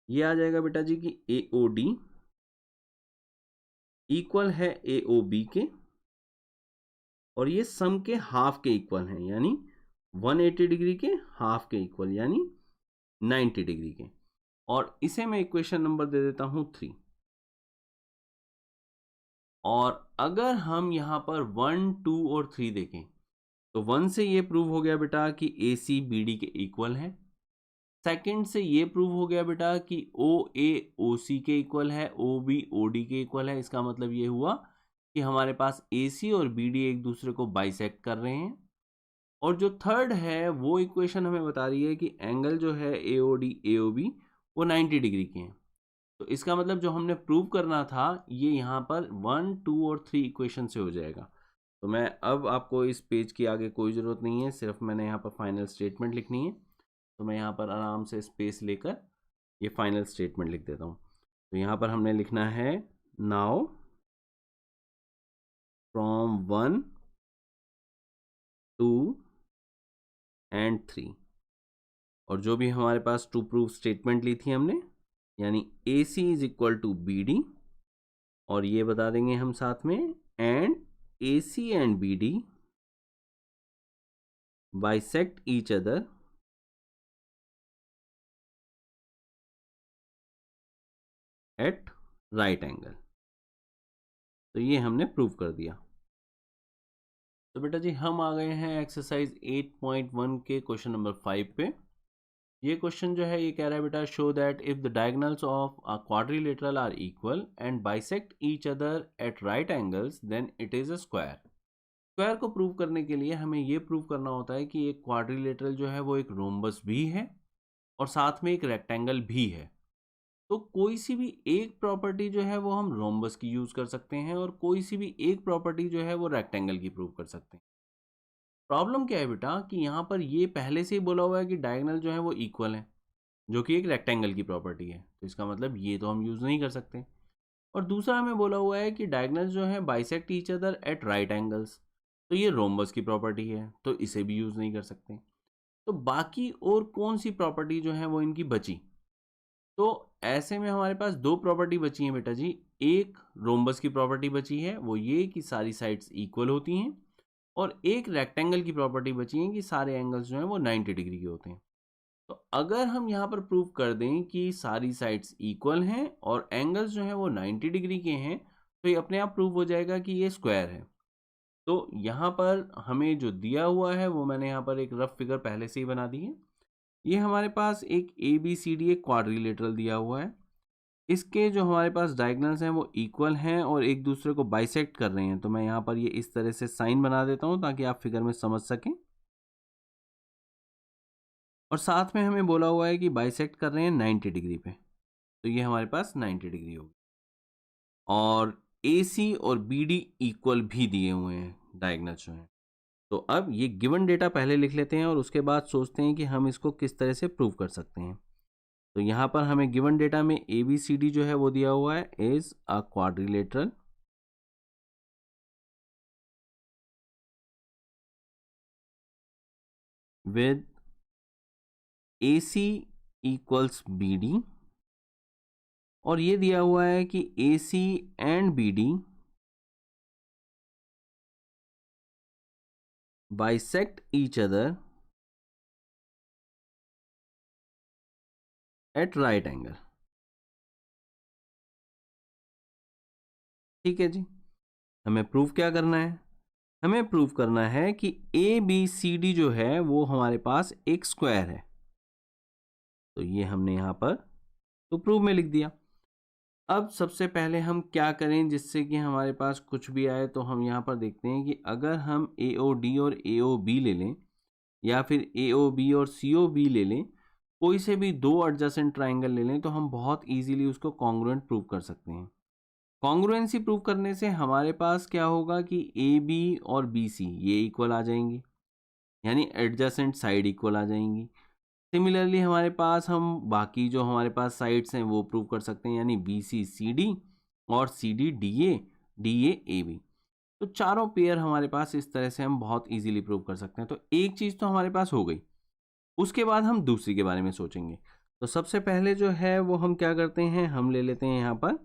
ये आ जाएगा बेटा जी कि AOD इक्वल है AOB के, और ये सम के हाफ के इक्वल हैं, यानी 180 डिग्री के हाफ के इक्वल, यानी 90 डिग्री के। और इसे मैं इक्वेशन नंबर दे देता हूं 3। और अगर हम यहां पर 1, 2 और 3 देखें तो 1 से ये प्रूव हो गया बेटा कि AC BD के इक्वल है। सेकंड से ये प्रूव हो गया बेटा कि OA OC के इक्वल है, OB OD के इक्वल है। इसका मतलब ये हुआ कि हमारे पास AC और BD एक दूसरे को बाइसेक्ट कर रहे हैं। और जो थर्ड है वो इक्वेशन हमें बता रही है कि एंगल जो है AOD AOB वो 90 डिग्री के हैं। तो इसका मतलब जो हमने प्रूव करना था ये यहाँ पर 1, 2 और 3 इक्वेशन से हो जाएगा। तो मैं अब आपको इस पेज की आगे कोई ज़रूरत नहीं है, सिर्फ मैंने यहाँ पर फाइनल स्टेटमेंट लिखनी है। तो मैं यहाँ पर आराम से स्पेस लेकर ये फाइनल स्टेटमेंट लिख देता हूँ। तो यहाँ पर हमने लिखना है नाउ फ्रॉम 1, 2 एंड 3, और जो भी हमारे पास टू प्रूफ स्टेटमेंट ली थी हमने, यानी AC is equal to BD, और ये बता देंगे हम साथ में, and AC and BD bisect each other at right angle. तो ये हमने प्रूव कर दिया। तो बेटा जी हम आ गए हैं एक्सरसाइज 8.1 के क्वेश्चन नंबर 5 पे। ये क्वेश्चन जो है ये कह रहा है बेटा, show that if the diagonals of a quadrilateral are equal and bisect each other at right angles then it is a square. Square को प्रूव करने के लिए हमें ये प्रूव करना होता है कि एक क्वाड्रिलेटरल जो है वो एक रोम्बस भी है और साथ में एक रेक्टेंगल भी है। तो कोई सी भी एक प्रॉपर्टी जो है वो हम रोम्बस की यूज कर सकते हैं और कोई सी भी एक प्रॉपर्टी जो है वो रेक्टेंगल की प्रूव कर सकते हैं। प्रॉब्लम क्या है बेटा कि यहाँ पर ये पहले से ही बोला हुआ है कि डायगोनल जो है वो इक्वल है, जो कि एक रेक्टेंगल की प्रॉपर्टी है। तो इसका मतलब ये तो हम यूज नहीं कर सकते। और दूसरा हमें बोला हुआ है कि डायगोनल्स जो है bisect each other at right angles, तो ये रोम्बस की प्रॉपर्टी है, तो इसे भी यूज नहीं कर सकते। तो बाकी और कौन सी प्रॉपर्टी जो है वो इनकी बची? तो ऐसे में हमारे पास दो प्रॉपर्टी बची हैं बेटा जी। एक रोम्बस की प्रॉपर्टी बची है, वो ये कि सारी साइड्स इक्वल होती हैं, और एक रेक्टेंगल की प्रॉपर्टी बची है कि सारे एंगल्स जो हैं वो 90 डिग्री के होते हैं। तो अगर हम यहाँ पर प्रूव कर दें कि सारी साइड्स इक्वल हैं और एंगल्स जो हैं वो 90 डिग्री के हैं, तो ये अपने आप प्रूव हो जाएगा कि ये स्क्वायर है। तो यहाँ पर हमें जो दिया हुआ है वो मैंने यहाँ पर एक रफ फिगर पहले से ही बना दी है। ये हमारे पास एक ABCD एक क्वाड्रिलेटरल दिया हुआ है। इसके जो हमारे पास डायगोनल्स हैं वो इक्वल हैं और एक दूसरे को बाइसेक्ट कर रहे हैं। तो मैं यहाँ पर ये इस तरह से साइन बना देता हूँ ताकि आप फिगर में समझ सकें। और साथ में हमें बोला हुआ है कि बाइसेक्ट कर रहे हैं 90 डिग्री पे, तो ये हमारे पास 90 डिग्री होगी। और AC और BD इक्वल भी दिए हुए हैं डायगोनल्स जो हैं। तो अब ये गिवन डेटा पहले लिख लेते हैं और उसके बाद सोचते हैं कि हम इसको किस तरह से प्रूव कर सकते हैं। तो यहाँ पर हमें गिवन डेटा में ABCD जो है वो दिया हुआ है is a quadrilateral with AC equals BD, और ये दिया हुआ है कि AC and BD bisect each other at right angle। ठीक है जी, हमें प्रूव क्या करना है? हमें प्रूव करना है कि ABCD जो है वो हमारे पास एक स्क्वायर है। तो ये हमने यहाँ पर तो प्रूव में लिख दिया। अब सबसे पहले हम क्या करें जिससे कि हमारे पास कुछ भी आए? तो हम यहाँ पर देखते हैं कि अगर हम AOD और AOB ले लें या फिर AOB और COB ले लें, कोई से भी दो एडजेसेंट ट्राइंगल ले लें, तो हम बहुत इजीली उसको कॉन्ग्रुएंट प्रूव कर सकते हैं। कॉन्ग्रुएंसी प्रूव करने से हमारे पास क्या होगा कि ए बी और बी सी ये इक्वल आ जाएंगी, यानी एडजेसेंट साइड इक्वल आ जाएंगी। सिमिलरली हमारे पास हम बाकी जो हमारे पास साइड्स हैं वो प्रूव कर सकते हैं, यानी बी सी सी डी और C D D A B. तो चारों पेयर हमारे पास इस तरह से हम बहुत इजीली प्रूव कर सकते हैं। तो एक चीज़ तो हमारे पास हो गई, उसके बाद हम दूसरी के बारे में सोचेंगे। तो सबसे पहले जो है वो हम क्या करते हैं, हम ले लेते हैं यहाँ पर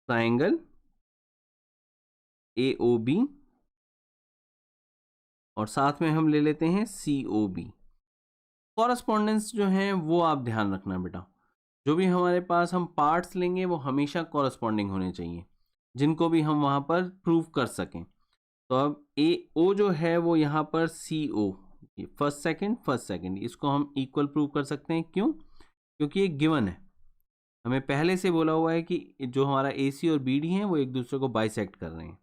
ट्राइंगल ए ओ बी और साथ में हम ले लेते हैं सी ओ बी। कॉरस्पॉन्डेंस जो है वो आप ध्यान रखना बेटा, जो भी हमारे पास हम पार्ट्स लेंगे वो हमेशा कॉरस्पॉन्डिंग होने चाहिए, जिनको भी हम वहाँ पर प्रूव कर सकें। तो अब ए ओ जो है वो यहाँ पर सी ओ, फर्स्ट सेकंड इसको हम इक्वल प्रूव कर सकते हैं। क्यों? क्योंकि ये गिवन है, हमें पहले से बोला हुआ है कि जो हमारा ए सी और बी डी है वो एक दूसरे को बाइसेक्ट कर रहे हैं।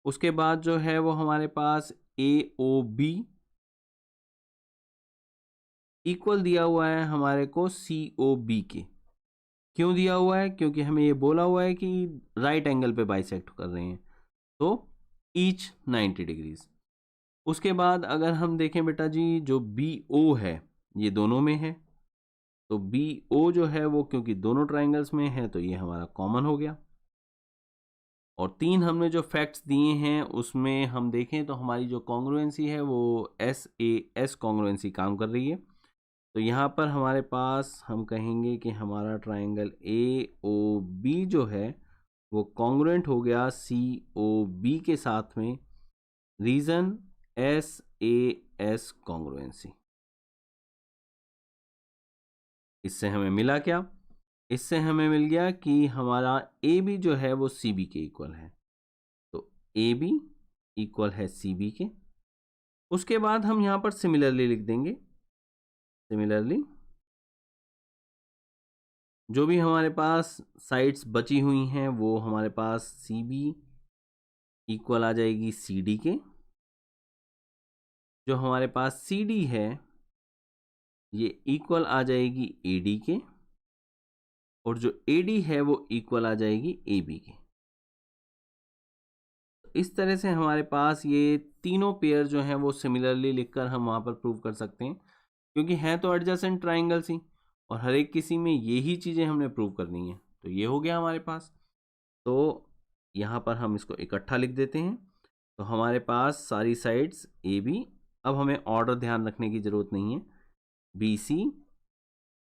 उसके बाद जो है वो हमारे पास ए ओ बी इक्वल दिया हुआ है हमारे को सी ओ बी के। क्यों दिया हुआ है? क्योंकि हमें ये बोला हुआ है कि राइट एंगल पे बाइसेक्ट कर रहे हैं, तो ईच 90 डिग्रीज। उसके बाद अगर हम देखें बेटा जी, जो बी ओ है ये दोनों में है, तो बी ओ जो है वो क्योंकि दोनों ट्राइंगल्स में है तो ये हमारा कॉमन हो गया। और तीन हमने जो फैक्ट्स दिए हैं उसमें हम देखें तो हमारी जो कॉन्ग्रुएंसी है वो एस ए एस कॉन्ग्रुएंसी काम कर रही है। तो यहाँ पर हमारे पास हम कहेंगे कि हमारा ट्राइंगल ए ओ बी जो है वो कॉन्ग्रुएंट हो गया सी ओ बी के साथ में, reason S A S congruency. इससे हमें मिला क्या? इससे हमें मिल गया कि हमारा ए बी जो है वो सी बी के इक्वल है, तो ए बी इक्वल है सी बी के। उसके बाद हम यहाँ पर सिमिलरली लिख देंगे, सिमिलरली जो भी हमारे पास साइड्स बची हुई हैं वो हमारे पास सी बी इक्वल आ जाएगी सी डी के। जो हमारे पास सी डी है ये इक्वल आ जाएगी ए डी के, और जो ए डी है वो इक्वल आ जाएगी ए बी के। इस तरह से हमारे पास ये तीनों पेयर जो हैं वो सिमिलरली लिखकर हम वहाँ पर प्रूव कर सकते हैं, क्योंकि हैं तो एडजेसेंट ट्राइंगल्स ही और हर एक किसी में यही चीज़ें हमने प्रूव करनी है। तो ये हो गया हमारे पास। तो यहाँ पर हम इसको इकट्ठा लिख देते हैं। तो हमारे पास सारी साइड्स ए बी, अब हमें ऑर्डर ध्यान रखने की ज़रूरत नहीं है, बी सी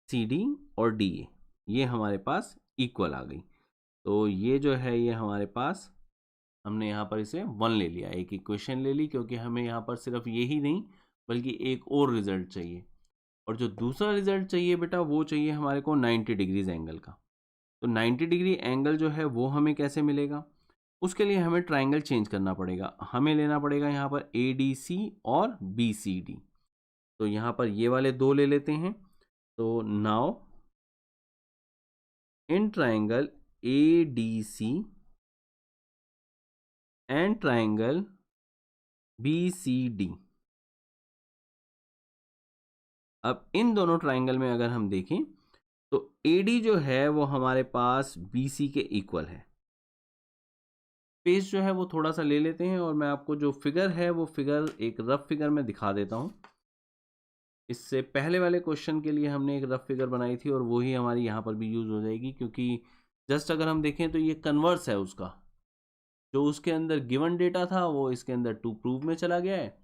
सी डी और डी ए ये हमारे पास इक्वल आ गई। तो ये जो है ये हमारे पास हमने यहाँ पर इसे 1 ले लिया, एक इक्वेशन ले ली, क्योंकि हमें यहाँ पर सिर्फ यही नहीं बल्कि एक और रिजल्ट चाहिए। और जो दूसरा रिजल्ट चाहिए बेटा वो चाहिए हमारे को 90 डिग्रीज एंगल का। तो 90 डिग्री एंगल जो है वो हमें कैसे मिलेगा? उसके लिए हमें ट्राइंगल चेंज करना पड़ेगा, हमें लेना पड़ेगा यहाँ पर ए डी सी और बी सी डी। तो यहाँ पर ये वाले दो ले लेते हैं। तो now in triangle A D C and triangle B C D, अब इन दोनों ट्राइंगल में अगर हम देखें तो AD जो है वो हमारे पास BC के इक्वल है। पेज जो है वो थोड़ा सा ले लेते हैं और मैं आपको जो फिगर है वो फिगर एक रफ फिगर में दिखा देता हूँ। इससे पहले वाले क्वेश्चन के लिए हमने एक रफ फिगर बनाई थी और वही हमारी यहाँ पर भी यूज हो जाएगी, क्योंकि जस्ट अगर हम देखें तो ये कन्वर्स है उसका, जो उसके अंदर गिवन डेटा था वो इसके अंदर टू प्रूव में चला गया है,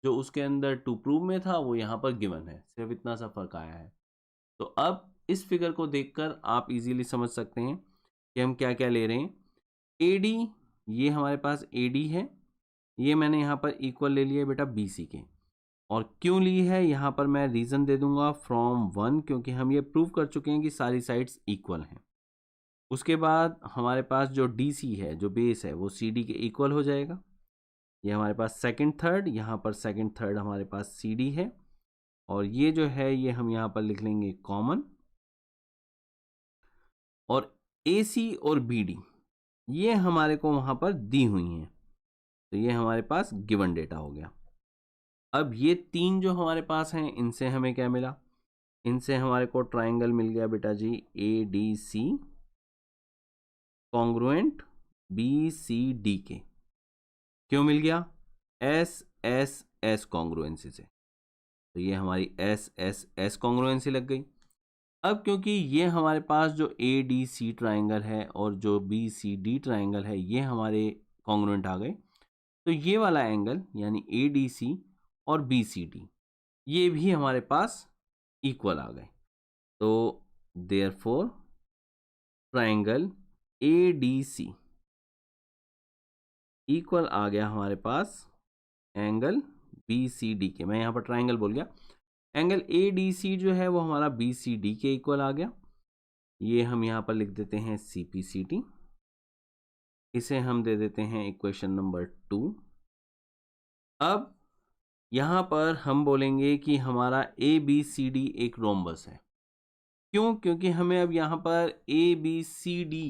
जो उसके अंदर टू प्रूव में था वो यहाँ पर गिवन है, सिर्फ इतना सा फर्क आया है। तो अब इस फिगर को देखकर आप इजीली समझ सकते हैं कि हम क्या क्या ले रहे हैं। AD ये हमारे पास AD है, ये मैंने यहाँ पर इक्वल ले लिया बेटा BC के, और क्यों ली है यहाँ पर मैं रीज़न दे दूंगा फ्रॉम 1, क्योंकि हम ये प्रूव कर चुके हैं कि सारी साइड्स इक्वल हैं। उसके बाद हमारे पास जो DC है, जो बेस है, वो CD के इक्वल हो जाएगा। ये हमारे पास सेकंड थर्ड, यहाँ पर सेकंड थर्ड हमारे पास CD है, और ये जो है ये हम यहाँ पर लिख लेंगे कॉमन। और AC और BD ये हमारे को वहाँ पर दी हुई हैं, तो ये हमारे पास गिवन डेटा हो गया। अब ये तीन जो हमारे पास हैं इनसे हमें क्या मिला? इनसे हमारे को ट्राइंगल मिल गया बेटा जी ADC कॉन्ग्रुएंट BCD के। क्यों मिल गया? SSS कॉन्ग्रुएंसी से। तो ये हमारी SSS कॉन्ग्रुएंसी लग गई। अब क्योंकि ये हमारे पास जो ADC ट्राइंगल है और जो BCD ट्राइंगल है ये हमारे कॉन्ग्रुएंट आ गए, तो ये वाला एंगल यानी ADC और BCD ये भी हमारे पास इक्वल आ गए। तो देयरफॉर ट्राइंगल ADC इक्वल आ गया हमारे पास एंगल BCD के। मैं यहाँ पर ट्राइंगल बोल गया। एंगल ADC जो है वो हमारा BCD के इक्वल आ गया। ये हम यहाँ पर लिख देते हैं CPCT। इसे हम दे देते हैं इक्वेशन नंबर 2। अब यहाँ पर हम बोलेंगे कि हमारा ABCD एक रोम्बस है। क्यों? क्योंकि हमें अब यहाँ पर ABCD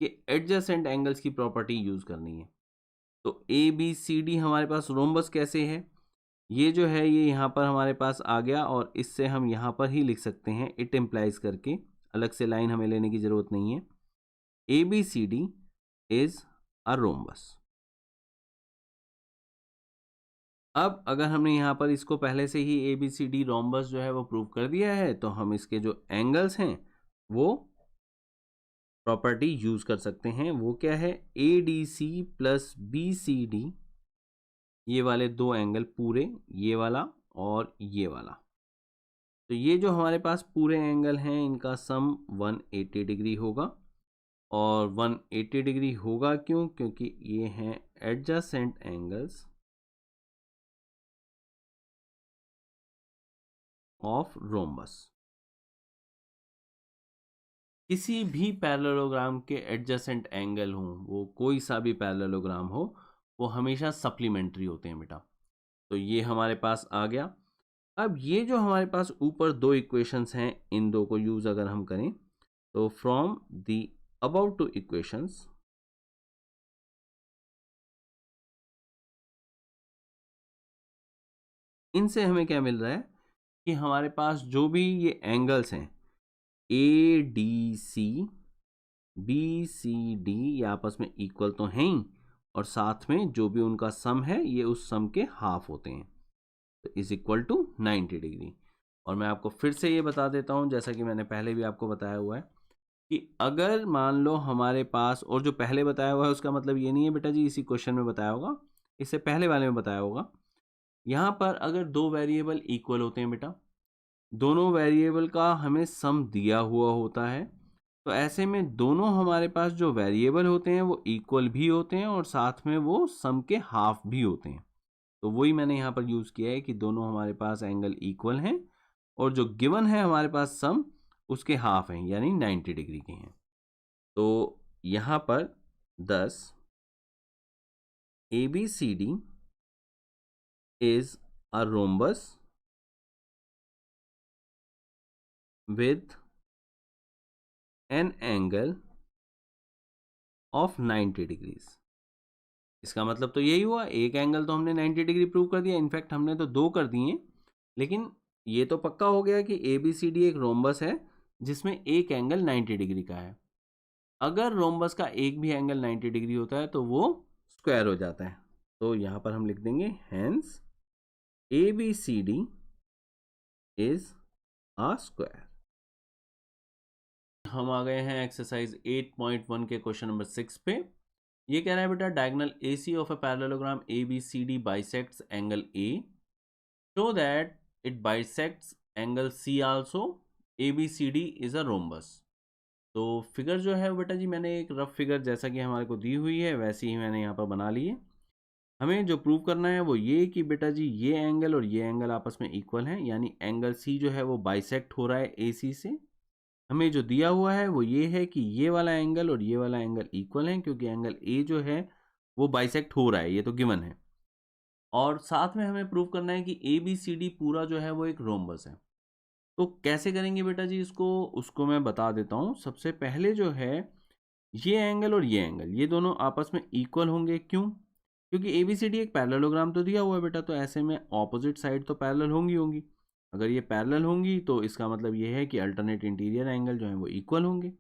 के एडजेसेंट एंगल्स की प्रॉपर्टी यूज करनी है। तो ABCD हमारे पास रोम्बस कैसे है? ये जो है ये यहाँ पर हमारे पास आ गया और इससे हम यहाँ पर ही लिख सकते हैं इट इम्प्लाइज करके, अलग से लाइन हमें लेने की जरूरत नहीं है। ABCD is a rhombus. अब अगर हमने यहाँ पर इसको पहले से ही ABCD रोम्बस जो है वो प्रूव कर दिया है, तो हम इसके जो एंगल्स हैं वो प्रॉपर्टी यूज कर सकते हैं। वो क्या है? ADC प्लस BCD, ये वाले दो एंगल पूरे, ये वाला और ये वाला। तो ये जो हमारे पास पूरे एंगल हैं इनका सम 180 डिग्री होगा। और 180 डिग्री होगा क्यों? क्योंकि ये हैं एडजेसेंट एंगल्स ऑफ रोम्बस। किसी भी पैरेललोग्राम के एडजेसेंट एंगल हों, वो कोई सा भी पैरेललोग्राम हो, वो हमेशा सप्लीमेंट्री होते हैं बेटा। तो ये हमारे पास आ गया। अब ये जो हमारे पास ऊपर दो इक्वेशंस हैं, इन दो को यूज अगर हम करें तो from the above two equations इनसे हमें क्या मिल रहा है कि हमारे पास जो भी ये एंगल्स हैं ADC BCD ये आपस में इक्वल तो हैं ही, और साथ में जो भी उनका सम है ये उस सम के हाफ होते हैं। तो इज इक्वल टू 90 डिग्री। और मैं आपको फिर से ये बता देता हूँ, जैसा कि मैंने पहले भी आपको बताया हुआ है, कि अगर मान लो हमारे पास, और जो पहले बताया हुआ है उसका मतलब ये नहीं है बेटा जी इसी क्वेश्चन में बताया होगा, इससे पहले वाले में बताया होगा। यहाँ पर अगर दो वेरिएबल इक्वल होते हैं बेटा, दोनों वेरिएबल का हमें सम दिया हुआ होता है, तो ऐसे में दोनों हमारे पास जो वेरिएबल होते हैं वो इक्वल भी होते हैं और साथ में वो सम के हाफ भी होते हैं। तो वही मैंने यहाँ पर यूज़ किया है कि दोनों हमारे पास एंगल इक्वल हैं और जो गिवन है हमारे पास सम उसके हाफ हैं यानी 90 डिग्री के हैं। तो यहाँ पर 10 ABCD is a rhombus with an angle of 90 degrees। इसका मतलब तो यही हुआ, एक एंगल तो हमने 90 डिग्री प्रूव कर दिया, इनफैक्ट हमने तो दो कर दिए, लेकिन ये तो पक्का हो गया कि ABCD एक रोम्बस है जिसमें एक एंगल 90 डिग्री का है। अगर रोम्बस का एक भी एंगल 90 डिग्री होता है तो वो स्क्वायर हो जाता है। तो यहाँ पर हम लिख देंगे hence ABCD is a square. हम आ गए हैं एक्सरसाइज 8.1 के क्वेश्चन नंबर 6 पे। ये कह रहा है बेटा diagonal AC of a parallelogram ABCD bisects angle A, show that it bisects angle C also, ABCD is a rhombus. तो फिगर जो है बेटा जी मैंने एक रफ फिगर जैसा कि हमारे को दी हुई है वैसे ही मैंने यहाँ पर बना ली है। हमें जो प्रूव करना है वो ये कि बेटा जी ये एंगल और ये एंगल आपस में इक्वल हैं, यानी एंगल C जो है वो बाइसेक्ट हो रहा है AC से। हमें जो दिया हुआ है वो ये है कि ये वाला एंगल और ये वाला एंगल इक्वल हैं क्योंकि एंगल A जो है वो बाइसेक्ट हो रहा है, ये तो गिवन है। और साथ में हमें प्रूव करना है कि ABCD पूरा जो है वो एक रोम्बस है। तो कैसे करेंगे बेटा जी इसको, उसको मैं बता देता हूँ। सबसे पहले जो है ये एंगल और ये एंगल ये दोनों आपस में इक्वल होंगे। क्यों? क्योंकि ABCD एक पैरेललोग्राम तो दिया हुआ है बेटा, तो ऐसे में ऑपोजिट साइड तो पैरेलल होंगी। अगर ये पैरेलल होंगी तो इसका मतलब ये है कि अल्टरनेट इंटीरियर एंगल जो है वो इक्वल होंगे।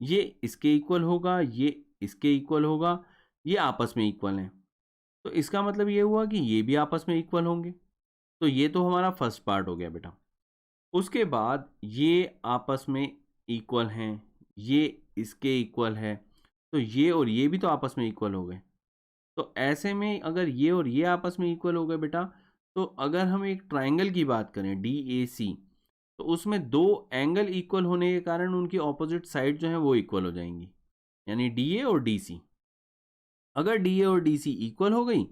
ये इसके इक्वल होगा, ये इसके इक्वल होगा, ये आपस में इक्वल हैं। तो इसका मतलब ये हुआ कि ये भी आपस में इक्वल होंगे। तो ये तो हमारा फर्स्ट पार्ट हो गया बेटा। उसके बाद ये आपस में इक्वल हैं, ये इसके इक्वल है, तो ये और ये भी तो आपस में इक्वल हो गए। तो ऐसे में अगर ये और ये आपस में इक्वल हो गए बेटा, तो अगर हम एक ट्राइंगल की बात करें डी ए सी, तो उसमें दो एंगल इक्वल होने के कारण उनकी ऑपोजिट साइड जो है वो इक्वल हो जाएंगी, यानी डी ए और डी सी। अगर डी ए और डी सी इक्वल हो गई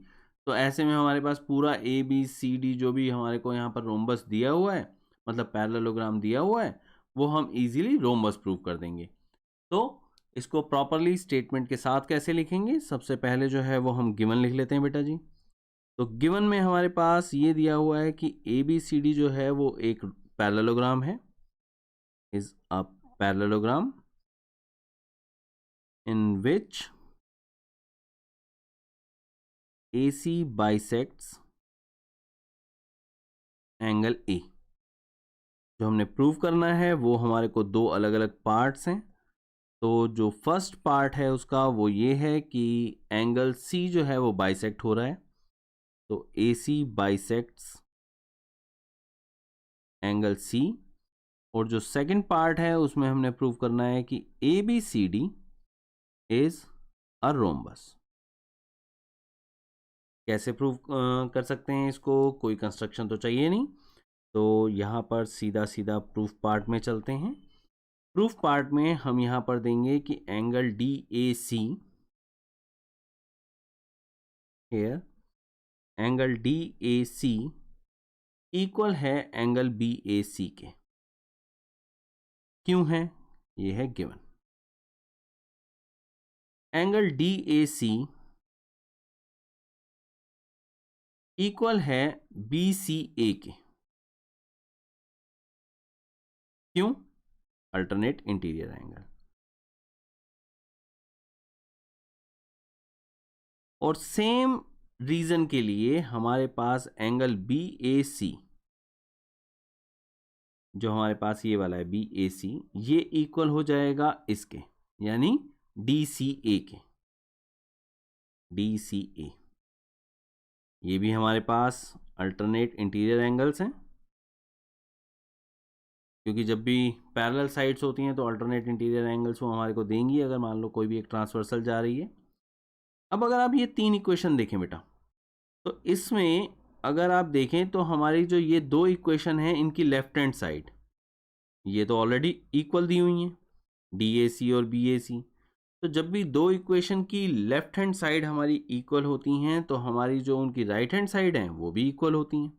तो ऐसे में हमारे पास पूरा ए बी सी डी जो भी हमारे को यहाँ पर रोम्बस दिया हुआ है, मतलब पैरेललोग्राम दिया हुआ है, वो हम इजीली रोम्बस प्रूव कर देंगे। तो इसको प्रॉपरली स्टेटमेंट के साथ कैसे लिखेंगे, सबसे पहले जो है वो हम गिवन लिख लेते हैं बेटा जी। तो गिवन में हमारे पास ये दिया हुआ है कि ए बी सी डी जो है वो एक पैरेललोग्राम है, is a parallelogram in which AC bisects angle A। जो हमने प्रूव करना है वो हमारे को दो अलग अलग पार्ट्स हैं। तो जो फर्स्ट पार्ट है उसका वो ये है कि एंगल C जो है वो बाइसेक्ट हो रहा है, तो AC बाइसेक्ट्स एंगल C। और जो सेकंड पार्ट है उसमें हमने प्रूव करना है कि ABCD इज अ रोम्बस। कैसे प्रूव कर सकते हैं इसको, कोई कंस्ट्रक्शन तो चाहिए नहीं, तो यहाँ पर सीधा सीधा प्रूफ पार्ट में चलते हैं। प्रूफ पार्ट में हम यहाँ पर देंगे कि angle D A C, here angle D A C equal है एंगल बी ए सी के। क्यों है, ये है given. Angle D A C equal है बी सी ए के। क्यों, अल्टरनेट इंटीरियर एंगल। और सेम रीजन के लिए हमारे पास एंगल बी ए सी, जो हमारे पास ये वाला है बी ए सी, ये इक्वल हो जाएगा इसके, यानी डी सी ए के। डी सी ए, ये भी हमारे पास अल्टरनेट इंटीरियर एंगल्स हैं, क्योंकि जब भी पैरेलल साइड्स होती हैं तो अल्टरनेट इंटीरियर एंगल्स वो हमारे को देंगी, अगर मान लो कोई भी एक ट्रांसवर्सल जा रही है। अब अगर आप ये तीन इक्वेशन देखें बेटा, तो इसमें अगर आप देखें तो हमारी जो ये दो इक्वेशन हैं इनकी लेफ्ट हैंड साइड ये तो ऑलरेडी इक्वल दी हुई हैं, डी ए सी और बी ए सी। तो जब भी दो इक्वेशन की लेफ्ट हैंड साइड हमारी इक्वल होती हैं तो हमारी जो उनकी राइट हैंड साइड हैं वो भी इक्वल होती हैं।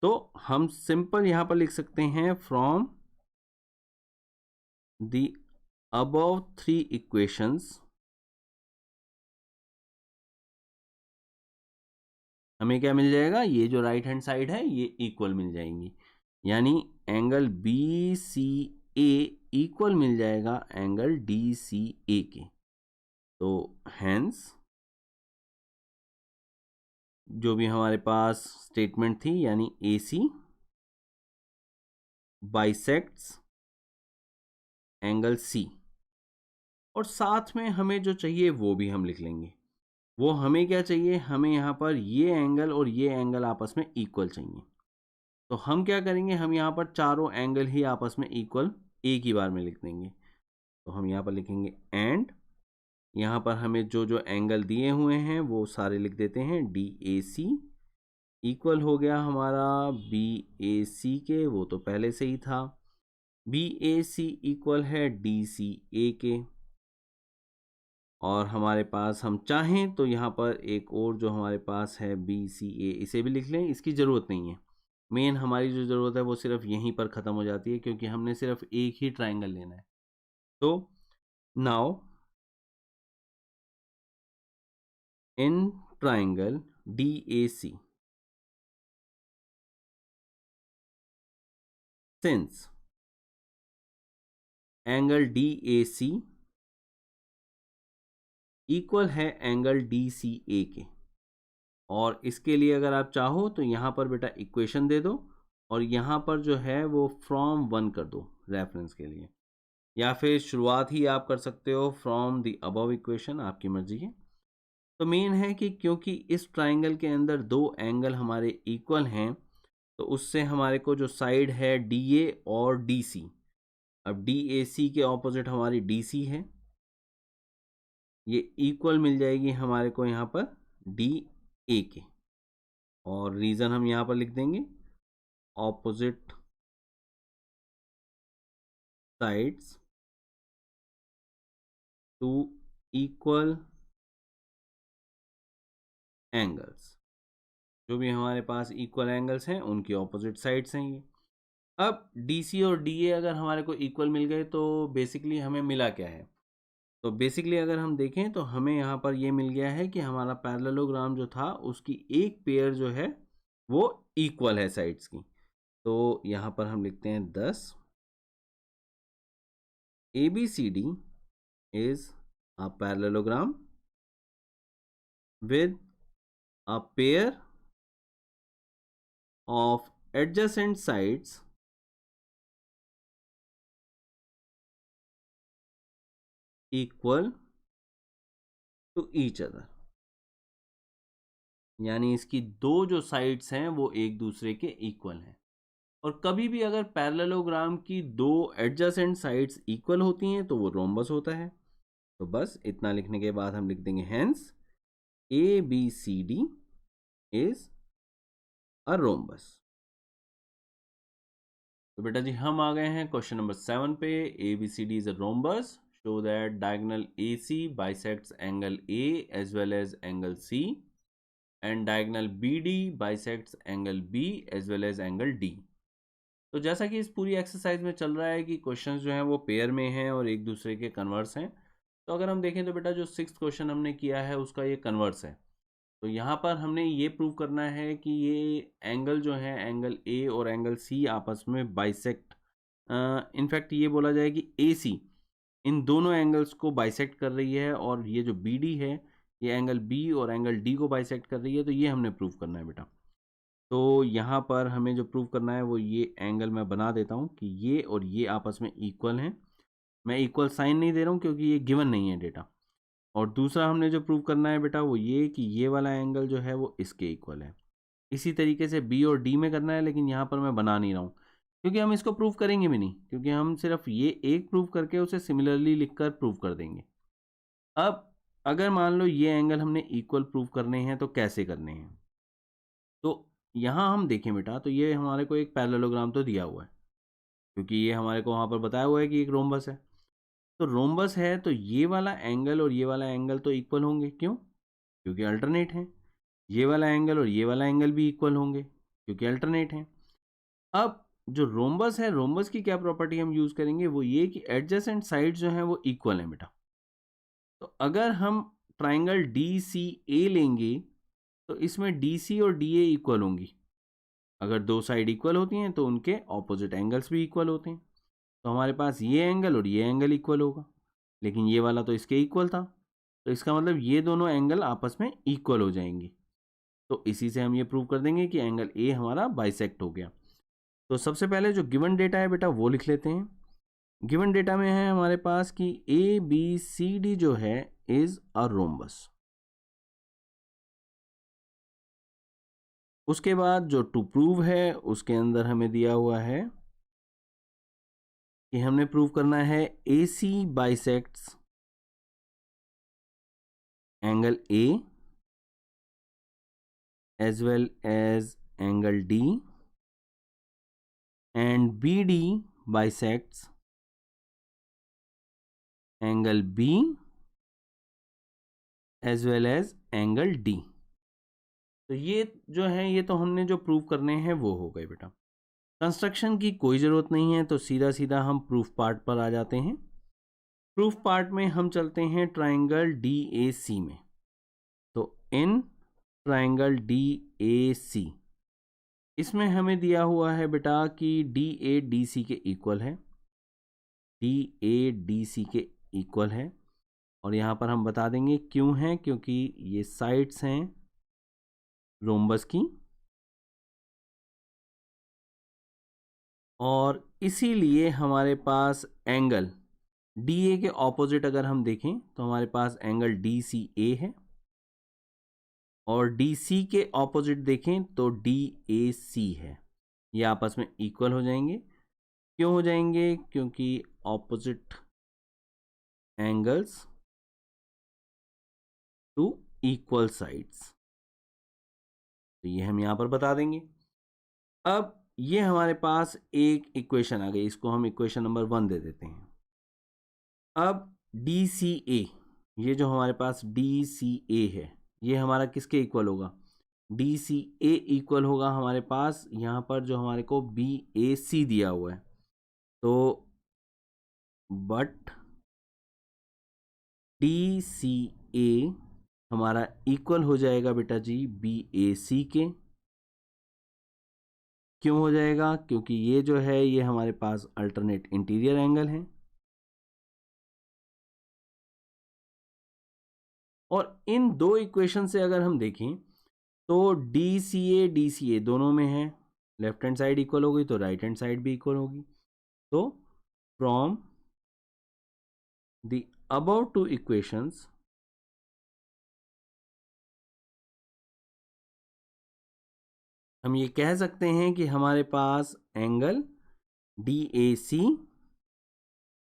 तो हम सिंपल यहां पर लिख सकते हैं from the above three equations हमें क्या मिल जाएगा, ये जो राइट हैंड साइड है ये इक्वल मिल जाएंगी, यानी एंगल बी सी ए इक्वल मिल जाएगा एंगल डी सी ए के। तो हेंस जो भी हमारे पास स्टेटमेंट थी, यानी ए सी बाइसेक्ट्स एंगल सी, और साथ में हमें जो चाहिए वो भी हम लिख लेंगे। वो हमें क्या चाहिए, हमें यहाँ पर ये एंगल और ये एंगल आपस में इक्वल चाहिए। तो हम क्या करेंगे, हम यहाँ पर चारों एंगल ही आपस में इक्वल एक ही बार में लिख देंगे। तो हम यहाँ पर लिखेंगे एंड, यहाँ पर हमें जो जो एंगल दिए हुए हैं वो सारे लिख देते हैं। डी ए सी इक्वल हो गया हमारा बी ए सी के, वो तो पहले से ही था। बी ए सी इक्वल है डी सी ए के। और हमारे पास हम चाहें तो यहाँ पर एक और जो हमारे पास है बी सी ए, इसे भी लिख लें, इसकी ज़रूरत नहीं है। मेन हमारी जो ज़रूरत है वो सिर्फ यहीं पर ख़त्म हो जाती है, क्योंकि हमने सिर्फ एक ही ट्राइंगल लेना है। तो now in triangle D A C, since angle D A C equal है एंगल डी सी ए के, और इसके लिए अगर आप चाहो तो यहाँ पर बेटा इक्वेशन दे दो और यहाँ पर जो है वो फ्रॉम वन कर दो रेफरेंस के लिए। या फिर शुरुआत ही आप कर सकते हो फ्रॉम द अबव इक्वेशन, आपकी मर्जी है। तो मेन है कि क्योंकि इस ट्राइंगल के अंदर दो एंगल हमारे इक्वल हैं, तो उससे हमारे को जो साइड है डी ए और डी सी, अब डी ए सी के ऑपोजिट हमारी डी सी है, ये इक्वल मिल जाएगी हमारे को यहाँ पर डी ए के। और रीज़न हम यहाँ पर लिख देंगे, opposite sides to equal angles, जो भी हमारे पास इक्वल एंगल्स हैं उनकी ऑपोजिट साइड्स हैं ये। अब डी सी और डी ए अगर हमारे को इक्वल मिल गए तो बेसिकली हमें मिला क्या है, तो बेसिकली अगर हम देखें तो हमें यहाँ पर ये मिल गया है कि हमारा पैरेललोग्राम जो था उसकी एक पेयर जो है वो इक्वल है साइड्स की। तो यहाँ पर हम लिखते हैं 10 ABCD is a parallelogram with a pair of adjacent sides equal to each other। यानी इसकी दो जो साइड्स हैं वो एक दूसरे के इक्वल हैं। और कभी भी अगर पैरेललोग्राम की दो एडजेसेंट साइड्स इक्वल होती हैं तो वो रोम्बस होता है। तो बस इतना लिखने के बाद हम लिख देंगे hence ABCD is a rhombus. तो बेटा जी हम आ गए हैं क्वेश्चन नंबर 7 पे। ABCD is a rhombus, show that diagonal AC bisects angle A as well as angle C, and diagonal BD bisects angle B as well as angle D। तो जैसा कि इस पूरी एक्सरसाइज में चल रहा है कि क्वेश्चंस जो हैं वो पेयर में हैं और एक दूसरे के कन्वर्स हैं। तो अगर हम देखें तो बेटा जो 6th क्वेश्चन हमने किया है उसका ये कन्वर्स है। तो यहाँ पर हमने ये प्रूव करना है कि ये एंगल जो है एंगल ए और एंगल सी आपस में बाइसेक्ट, इनफैक्ट ये बोला जाए कि ए सी इन दोनों एंगल्स को बाइसेक्ट कर रही है, और ये जो बी डी है ये एंगल बी और एंगल डी को बाइसेक्ट कर रही है। तो ये हमने प्रूव करना है बेटा। तो यहाँ पर हमें जो प्रूव करना है वो ये एंगल मैं बना देता हूँ कि ये और ये आपस में इक्वल हैं। मैं इक्वल साइन नहीं दे रहा हूँ क्योंकि ये गिवन नहीं है डेटा। और दूसरा हमने जो प्रूव करना है बेटा वो ये कि ये वाला एंगल जो है वो इसके इक्वल है। इसी तरीके से बी और डी में करना है, लेकिन यहाँ पर मैं बना नहीं रहा हूँ क्योंकि हम इसको प्रूव करेंगे भी नहीं, क्योंकि हम सिर्फ ये एक प्रूव करके उसे सिमिलरली लिखकर प्रूव कर देंगे। अब अगर मान लो ये एंगल हमने इक्वल प्रूव करने हैं तो कैसे करने हैं, तो यहाँ हम देखें बेटा तो ये हमारे को एक पैरेललोग्राम तो दिया हुआ है, क्योंकि ये हमारे को वहाँ पर बताया हुआ है कि एक रोम्बस है। तो रोम्बस है तो ये वाला एंगल और ये वाला एंगल तो इक्वल होंगे, क्यों? क्योंकि अल्टरनेट है। ये वाला एंगल और ये वाला एंगल भी इक्वल होंगे क्योंकि अल्टरनेट है। अब जो रोम्बस है, रोम्बस की क्या प्रॉपर्टी हम यूज करेंगे, वो ये कि एडजेसेंट साइड जो है वो इक्वल है बेटा। तो अगर हम ट्राइंगल डी सी ए लेंगे तो इसमें डी सी और डी ए इक्वल होंगी। अगर दो साइड इक्वल होती हैं तो उनके ऑपोजिट एंगल्स भी इक्वल होते हैं। तो हमारे पास ये एंगल और ये एंगल इक्वल होगा, लेकिन ये वाला तो इसके इक्वल था, तो इसका मतलब ये दोनों एंगल आपस में इक्वल हो जाएंगे। तो इसी से हम ये प्रूव कर देंगे कि एंगल ए हमारा बाइसेक्ट हो गया। तो सबसे पहले जो गिवन डेटा है बेटा वो लिख लेते हैं। गिवन डेटा में है हमारे पास कि ABCD जो है इज अ रोम्बस। उसके बाद जो टू प्रूव है उसके अंदर हमें दिया हुआ है कि हमने प्रूव करना है AC bisects angle A as well as angle D, and BD bisects angle B as well as angle D। तो ये जो है ये तो हमने जो प्रूव करने हैं वो हो गए बेटा। कंस्ट्रक्शन की कोई ज़रूरत नहीं है, तो सीधा सीधा हम प्रूफ पार्ट पर आ जाते हैं। प्रूफ पार्ट में हम चलते हैं ट्राइंगल DAC में। तो इन ट्राइंगल DAC इसमें हमें दिया हुआ है बेटा कि DA DC के इक्वल है, DA DC के इक्वल है। और यहाँ पर हम बता देंगे क्यों है, क्योंकि ये साइड्स हैं रोम्बस की, और इसीलिए हमारे पास एंगल DA के ऑपोजिट अगर हम देखें तो हमारे पास एंगल DCA है, और DC के ऑपोजिट देखें तो DAC है। ये आपस में इक्वल हो जाएंगे। क्यों हो जाएंगे? क्योंकि opposite angles to equal sides. तो ये हम यहां पर बता देंगे। अब ये हमारे पास एक इक्वेशन आ गई, इसको हम इक्वेशन नंबर 1 दे देते हैं। अब DCA, ये जो हमारे पास DCA है, ये हमारा किसके इक्वल होगा? DCA इक्वल होगा हमारे पास यहाँ पर जो हमारे को BAC दिया हुआ है। तो बट DCA हमारा इक्वल हो जाएगा बेटा जी BAC के। क्यों हो जाएगा? क्योंकि ये जो है ये हमारे पास अल्टरनेट इंटीरियर एंगल है, और इन दो इक्वेशन से अगर हम देखें तो DCA दोनों में है, लेफ्ट हैंड साइड इक्वल होगी तो राइट हैंड साइड भी इक्वल होगी। तो from the above two equations हम ये कह सकते हैं कि हमारे पास एंगल DAC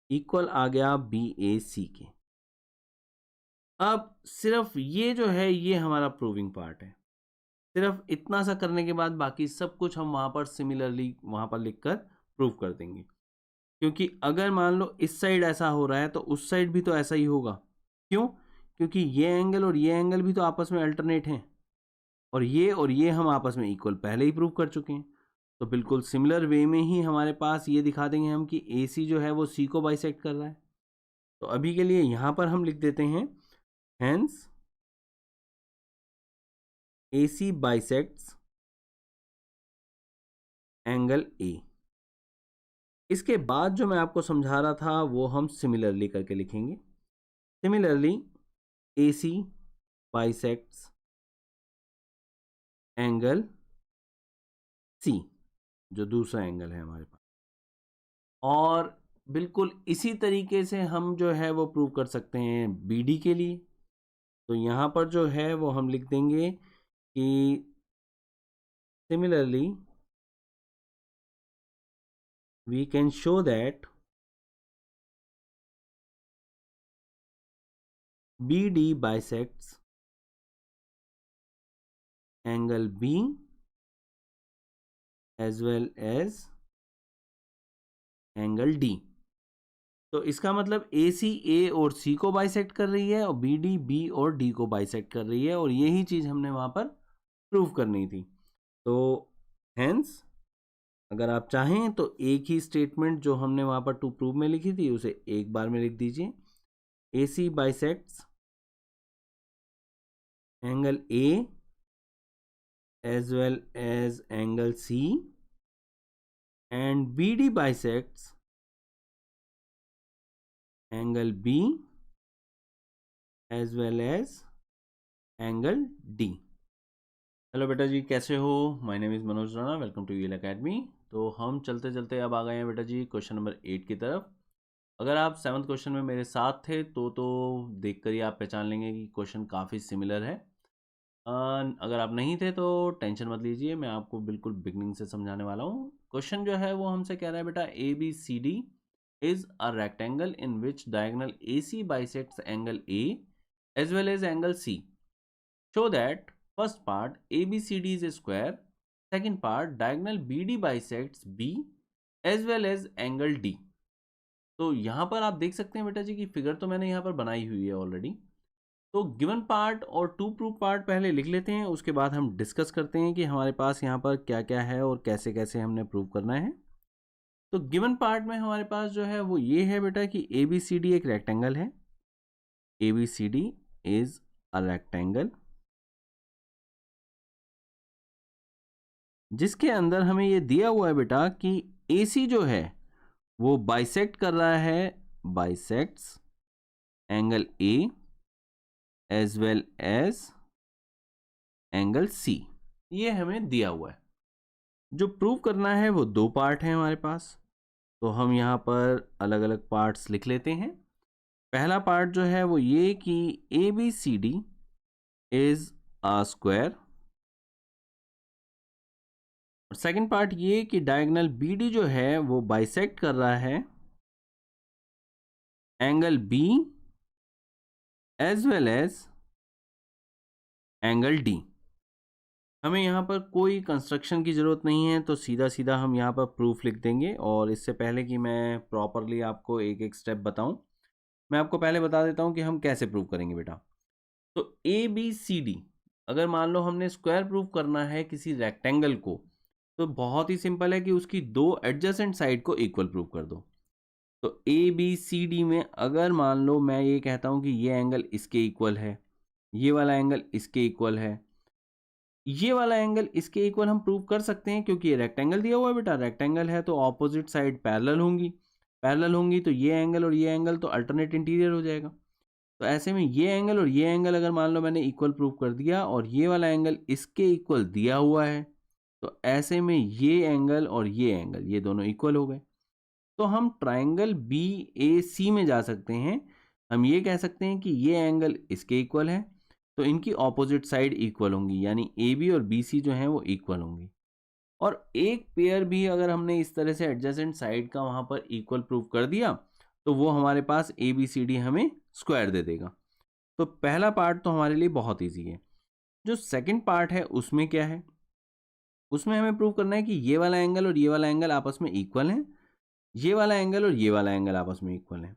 इक्वल आ गया BAC के। अब सिर्फ ये जो है ये हमारा प्रूविंग पार्ट है। सिर्फ इतना सा करने के बाद बाकी सब कुछ हम वहां पर सिमिलरली वहां पर लिखकर प्रूव कर देंगे। क्योंकि अगर मान लो इस साइड ऐसा हो रहा है तो उस साइड भी तो ऐसा ही होगा। क्यों? क्योंकि ये एंगल और ये एंगल भी तो आपस में अल्टरनेट हैं, और ये हम आपस में इक्वल पहले ही प्रूव कर चुके हैं। तो बिल्कुल सिमिलर वे में ही हमारे पास ये दिखा देंगे हम कि AC जो है वो C को बाइसेक्ट कर रहा है। तो अभी के लिए यहाँ पर हम लिख देते हैं hence AC bisects angle A। इसके बाद जो मैं आपको समझा रहा था वो हम सिमिलरली करके लिखेंगे। Similarly AC bisects angle C, जो दूसरा एंगल है हमारे पास। और बिल्कुल इसी तरीके से हम जो है वो प्रूव कर सकते हैं BD के लिए। तो यहाँ पर जो है वो हम लिख देंगे कि similarly we can show that BD bisects angle B as well as angle D। तो इसका मतलब AC A और C को बाइसेक्ट कर रही है और BD B और D को बाइसेक्ट कर रही है, और यही चीज़ हमने वहाँ पर प्रूव करनी थी। तो हेंस अगर आप चाहें तो एक ही स्टेटमेंट जो हमने वहाँ पर टू प्रूव में लिखी थी उसे एक बार में लिख दीजिए। AC bisects angle A as well as angle C and BD bisects angle B as well as angle D। Hello बेटा जी, कैसे हो? My name is Manoj Rana, welcome to UL Academy. तो हम चलते चलते अब आ गए हैं बेटा जी क्वेश्चन नंबर 8 की तरफ। अगर आप 7th क्वेश्चन में मेरे साथ थे तो देख कर ही आप पहचान लेंगे कि क्वेश्चन काफ़ी सिमिलर है। अगर आप नहीं थे तो टेंशन मत लीजिए, मैं आपको बिल्कुल बिगनिंग से समझाने वाला हूँ। क्वेश्चन जो है वो हमसे कह रहा है बेटा ABCD is a rectangle in which diagonal AC bisects angle A as well as angle C. Show that first part ABCD is a square, second part diagonal BD bisects B as well as angle D। तो यहाँ पर आप देख सकते हैं बेटा जी की figure तो मैंने यहाँ पर बनाई हुई है ऑलरेडी। तो गिवन पार्ट और टू प्रूव पार्ट पहले लिख लेते हैं, उसके बाद हम डिस्कस करते हैं कि हमारे पास यहाँ पर क्या क्या है और कैसे कैसे हमने प्रूव करना है। तो गिवन पार्ट में हमारे पास जो है वो ये है बेटा कि ABCD एक रेक्टेंगल है। ABCD इज अ रेक्टेंगल जिसके अंदर हमें ये दिया हुआ है बेटा कि AC जो है वो बाइसेक्ट कर रहा है, bisects angle A as well as angle C। ये हमें दिया हुआ है। जो प्रूव करना है वो दो पार्ट है हमारे पास। तो हम यहाँ पर अलग अलग पार्ट्स लिख लेते हैं। पहला पार्ट जो है वो ये कि ABCD इज अ स्क्वायर, और सेकंड पार्ट ये कि डायगोनल BD जो है वो बाइसेक्ट कर रहा है angle B as well as angle D। हमें यहाँ पर कोई कंस्ट्रक्शन की ज़रूरत नहीं है, तो सीधा सीधा हम यहाँ पर प्रूफ लिख देंगे। और इससे पहले कि मैं प्रॉपरली आपको एक एक स्टेप बताऊँ, मैं आपको पहले बता देता हूँ कि हम कैसे प्रूव करेंगे बेटा। तो ABCD अगर मान लो हमने स्क्वायर प्रूव करना है किसी रेक्टेंगल को, तो बहुत ही सिंपल है कि उसकी दो एडजेसेंट साइड को इक्वल प्रूव कर दो। तो ABCD में अगर मान लो मैं ये कहता हूँ कि ये एंगल इसके इक्वल है, ये वाला एंगल इसके इक्वल है, ये वाला एंगल इसके इक्वल हम प्रूव कर सकते हैं क्योंकि ये रेक्टेंगल दिया हुआ है बेटा। रेक्टेंगल है तो ऑपोजिट साइड पैरेलल होंगी, पैरेलल होंगी तो ये एंगल और ये एंगल तो अल्टरनेट इंटीरियर हो जाएगा। तो ऐसे में ये एंगल और ये एंगल अगर मान लो मैंने इक्वल प्रूव कर दिया और ये वाला एंगल इसके इक्वल दिया हुआ है, तो ऐसे में ये एंगल और ये एंगल ये दोनों इक्वल हो गए। तो हम ट्राइंगल BAC में जा सकते हैं। हम ये कह सकते हैं कि ये एंगल इसके इक्वल है, तो इनकी ऑपोजिट साइड इक्वल होंगी, यानी AB और BC जो हैं वो इक्वल होंगी। और एक पेयर भी अगर हमने इस तरह से एडजेसेंट साइड का वहाँ पर इक्वल प्रूव कर दिया, तो वो हमारे पास ABCD हमें स्क्वायर दे देगा। तो पहला पार्ट तो हमारे लिए बहुत ईजी है। जो सेकंड पार्ट है उसमें क्या है, उसमें हमें प्रूव करना है कि ये वाला एंगल और ये वाला एंगल आपस में इक्वल हैं, ये वाला एंगल और ये वाला एंगल आपस में इक्वल है।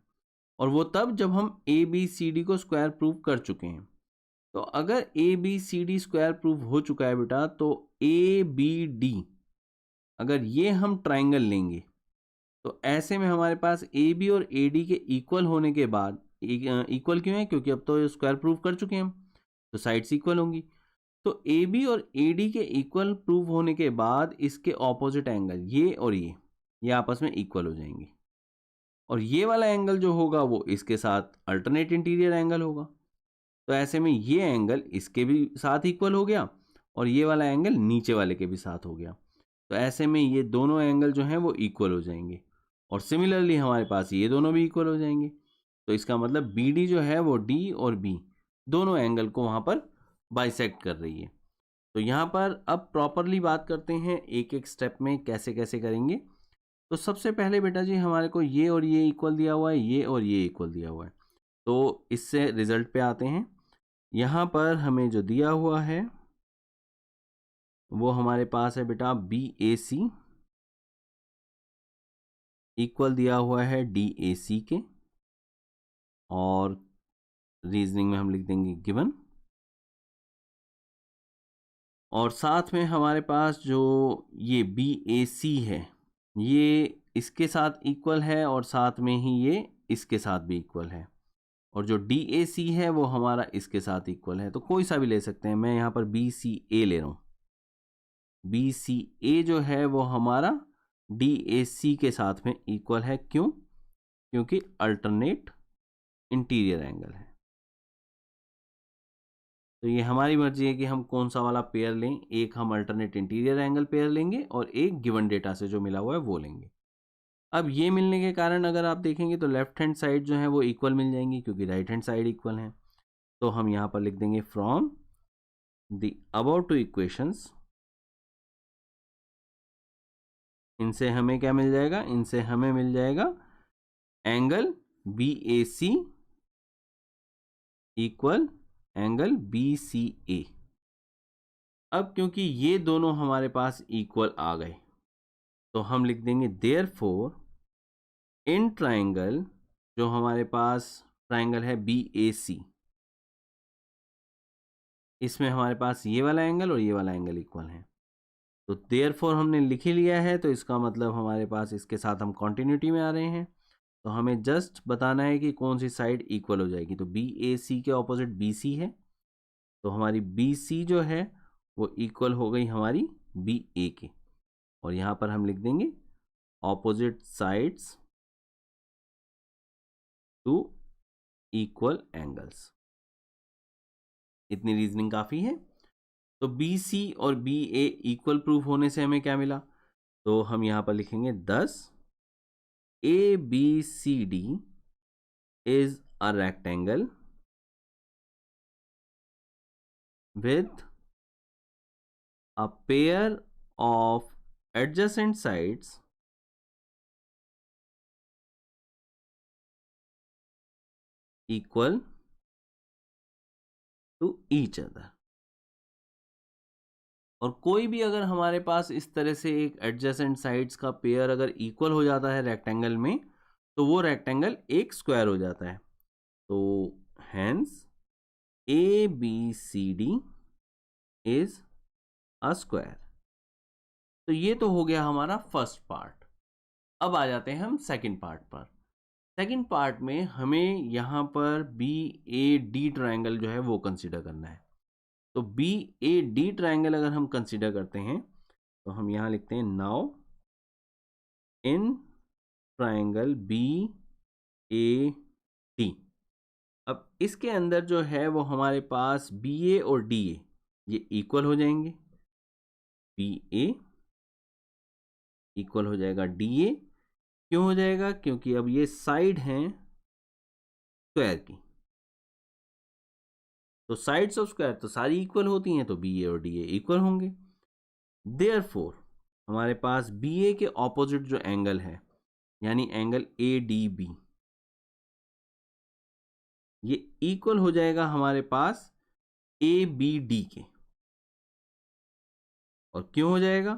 और वो तब जब हम ABCD को स्क्वायर प्रूव कर चुके हैं। तो अगर ABCD स्क्वायर प्रूव हो चुका है बेटा, तो ABD अगर ये हम ट्राइंगल लेंगे, तो ऐसे में हमारे पास AB और AD के इक्वल होने के बाद, इक्वल क्यों है क्योंकि अब तो स्क्वायर प्रूव कर चुके हैं हम, तो साइड्स इक्वल होंगी। तो AB और AD के इक्वल प्रूव होने के बाद इसके ऑपोजिट एंगल ये और ये आपस में इक्वल हो जाएंगे, और ये वाला एंगल जो होगा वो इसके साथ अल्टरनेट इंटीरियर एंगल होगा। तो ऐसे में ये एंगल इसके भी साथ इक्वल हो गया और ये वाला एंगल नीचे वाले के भी साथ हो गया। तो ऐसे में ये दोनों एंगल जो हैं वो इक्वल हो जाएंगे, और सिमिलरली हमारे पास ये दोनों भी इक्वल हो जाएंगे। तो इसका मतलब BD जो है वो D और B दोनों एंगल को वहाँ पर बाइसेक्ट कर रही है। तो यहाँ पर अब प्रॉपरली बात करते हैं एक एक स्टेप में कैसे कैसे करेंगे। तो सबसे पहले बेटा जी हमारे को ये और ये इक्वल दिया हुआ है, ये और ये इक्वल दिया हुआ है। तो इससे रिजल्ट पे आते हैं। यहाँ पर हमें जो दिया हुआ है वो हमारे पास है बेटा BAC इक्वल दिया हुआ है DAC के, और रीजनिंग में हम लिख देंगे गिवन। और साथ में हमारे पास जो ये BAC है ये इसके साथ इक्वल है, और साथ में ही ये इसके साथ भी इक्वल है। और जो DAC है वो हमारा इसके साथ इक्वल है, तो कोई सा भी ले सकते हैं। मैं यहाँ पर BCA ले रहा हूँ। BCA जो है वो हमारा DAC के साथ में इक्वल है। क्यों? क्योंकि अल्टरनेट इंटीरियर एंगल है। तो ये हमारी मर्जी है कि हम कौन सा वाला पेयर लें। एक हम अल्टरनेट इंटीरियर एंगल पेयर लेंगे और एक गिवन डेटा से जो मिला हुआ है वो लेंगे। अब ये मिलने के कारण अगर आप देखेंगे तो लेफ्ट हैंड साइड जो है वो इक्वल मिल जाएंगी क्योंकि राइट हैंड साइड इक्वल है। तो हम यहाँ पर लिख देंगे from the above two equations, इनसे हमें क्या मिल जाएगा, इनसे हमें मिल जाएगा angle BAC equal angle BCA। अब क्योंकि ये दोनों हमारे पास इक्वल आ गए, तो हम लिख देंगे देयरफॉर इन ट्राइंगल, जो हमारे पास ट्राइंगल है BAC, इसमें हमारे पास ये वाला एंगल और ये वाला एंगल इक्वल है। तो देयरफॉर हमने लिख ही लिया है, तो इसका मतलब हमारे पास इसके साथ हम कॉन्टिन्यूटी में आ रहे हैं। तो हमें जस्ट बताना है कि कौन सी साइड इक्वल हो जाएगी। तो BAC के ऑपोजिट BC है, तो हमारी BC जो है वो इक्वल हो गई हमारी BA के। और यहाँ पर हम लिख देंगे opposite sides to equal angles. इतनी रीजनिंग काफ़ी है। तो BC और BA इक्वल प्रूफ होने से हमें क्या मिला, तो हम यहाँ पर लिखेंगे 10 ABCD is a rectangle with a pair of adjacent sides equal to each other। और कोई भी अगर हमारे पास इस तरह से एक एडजेसेंट साइड्स का पेयर अगर इक्वल हो जाता है रेक्टेंगल में, तो वो रेक्टेंगल एक स्क्वायर हो जाता है। तो hence ABCD is a square. तो ये तो हो गया हमारा फर्स्ट पार्ट। अब आ जाते हैं हम सेकंड पार्ट पर। सेकंड पार्ट में हमें यहाँ पर BAD ट्रायंगल जो है वो कंसीडर करना है। तो BAD ट्रायंगल अगर हम कंसीडर करते हैं तो हम यहाँ लिखते हैं नाउ इन ट्रायंगल BAD। अब इसके अंदर जो है वो हमारे पास BA और DA ये इक्वल हो जाएंगे। BA इक्वल हो जाएगा DA। क्यों हो जाएगा? क्योंकि अब ये साइड हैं स्क्वायर की। तो साइड्स ऑफ स्क्वायर तो सारी इक्वल होती हैं, तो BA और DA इक्वल होंगे। देयरफॉर हमारे पास BA के ऑपोजिट जो एंगल है यानी एंगल ADB ये इक्वल हो जाएगा हमारे पास ABD के। और क्यों हो जाएगा?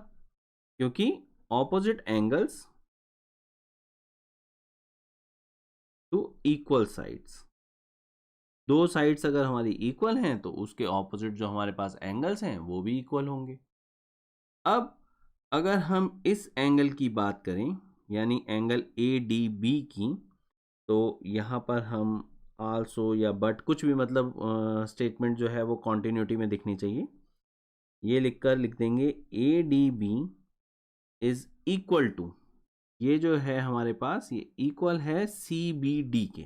क्योंकि opposite angles to equal sides. दो साइड्स अगर हमारी इक्वल हैं तो उसके ऑपोजिट जो हमारे पास एंगल्स हैं वो भी इक्वल होंगे। अब अगर हम इस एंगल की बात करें यानी एंगल ADB की, तो यहाँ पर हम आल्सो या बट कुछ भी मतलब स्टेटमेंट जो है वो कॉन्टिन्यूटी में दिखनी चाहिए। ये लिख देंगे ADB इज इक्वल टू, ये जो है हमारे पास ये इक्वल है CBD के।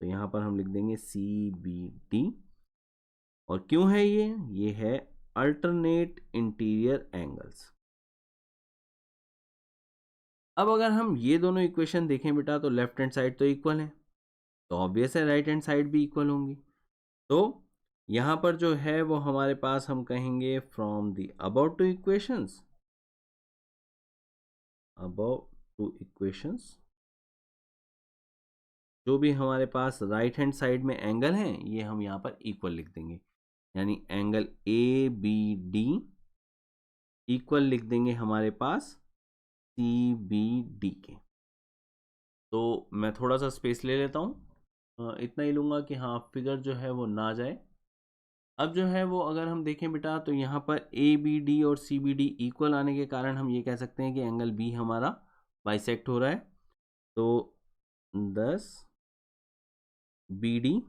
तो यहाँ पर हम लिख देंगे CBD। और क्यों है ये है अल्टरनेट इंटीरियर एंगल्स। अब अगर हम ये दोनों इक्वेशन देखें बेटा तो लेफ्ट हैंड साइड तो इक्वल है, तो ऑब्वियस है राइट हैंड साइड भी इक्वल होंगी। तो यहाँ पर जो है वो हमारे पास हम कहेंगे from the above two equations, जो भी हमारे पास राइट हैंड साइड में एंगल हैं ये हम यहाँ पर इक्वल लिख देंगे। यानी एंगल ABD इक्वल लिख देंगे हमारे पास CBD के। तो मैं थोड़ा सा स्पेस ले लेता हूँ, इतना ही लूँगा कि हाँ फिगर जो है वो ना जाए। अब जो है वो अगर हम देखें बेटा तो यहाँ पर ABD और CBD इक्वल आने के कारण हम ये कह सकते हैं कि एंगल B हमारा बाइसेक्ट हो रहा है। तो 10 BD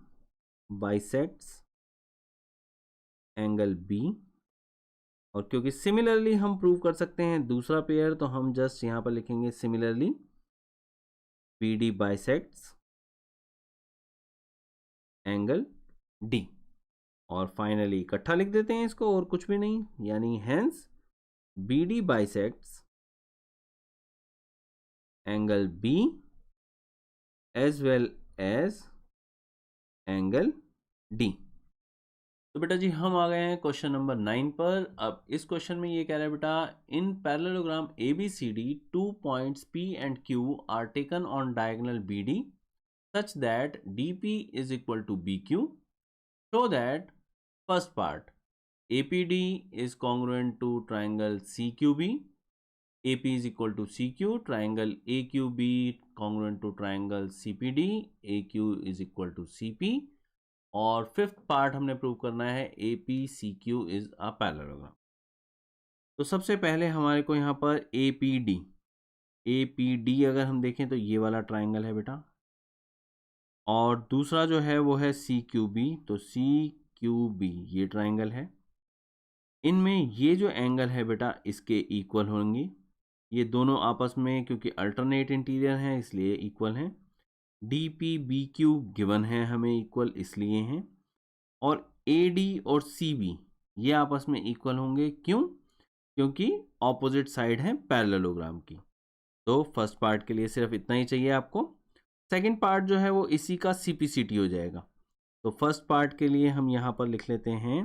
बाइसेक्ट्स एंगल B। और क्योंकि सिमिलरली हम प्रूव कर सकते हैं दूसरा पेयर, तो हम जस्ट यहाँ पर लिखेंगे similarly BD bisects angle D। और फाइनली इकट्ठा लिख देते हैं इसको, और कुछ भी नहीं, यानी hence BD bisects angle B as well as angle D। तो बेटा जी हम आ गए हैं क्वेश्चन नंबर 9 पर। अब इस क्वेश्चन में ये कह रहा है बेटा in parallelogram ABCD 2 points P and Q are taken on diagonal BD such that DP is equal to BQ। Show that first part APD is congruent to triangle CQB, AP is equal to CQ, triangle AQB congruent to triangle CPD, AQ is equal to CP। और fifth part हमने prove करना है APCQ is a parallelogram. तो सबसे पहले हमारे को यहाँ पर APD अगर हम देखें तो ये वाला ट्राइंगल है बेटा, और दूसरा जो है वो है CQB। तो CQB ये ट्राइंगल है। इनमें ये जो एंगल है बेटा इसके इक्वल होंगे। ये दोनों आपस में क्योंकि अल्टरनेट इंटीरियर हैं इसलिए इक्वल हैं। DPBQ गिवन है हमें इक्वल इसलिए हैं। और AD और CB ये आपस में इक्वल होंगे। क्यों? क्योंकि ऑपोजिट साइड है पैरेललोग्राम की। तो फर्स्ट पार्ट के लिए सिर्फ इतना ही चाहिए आपको। सेकंड पार्ट जो है वो इसी का CPCT हो जाएगा। तो फर्स्ट पार्ट के लिए हम यहाँ पर लिख लेते हैं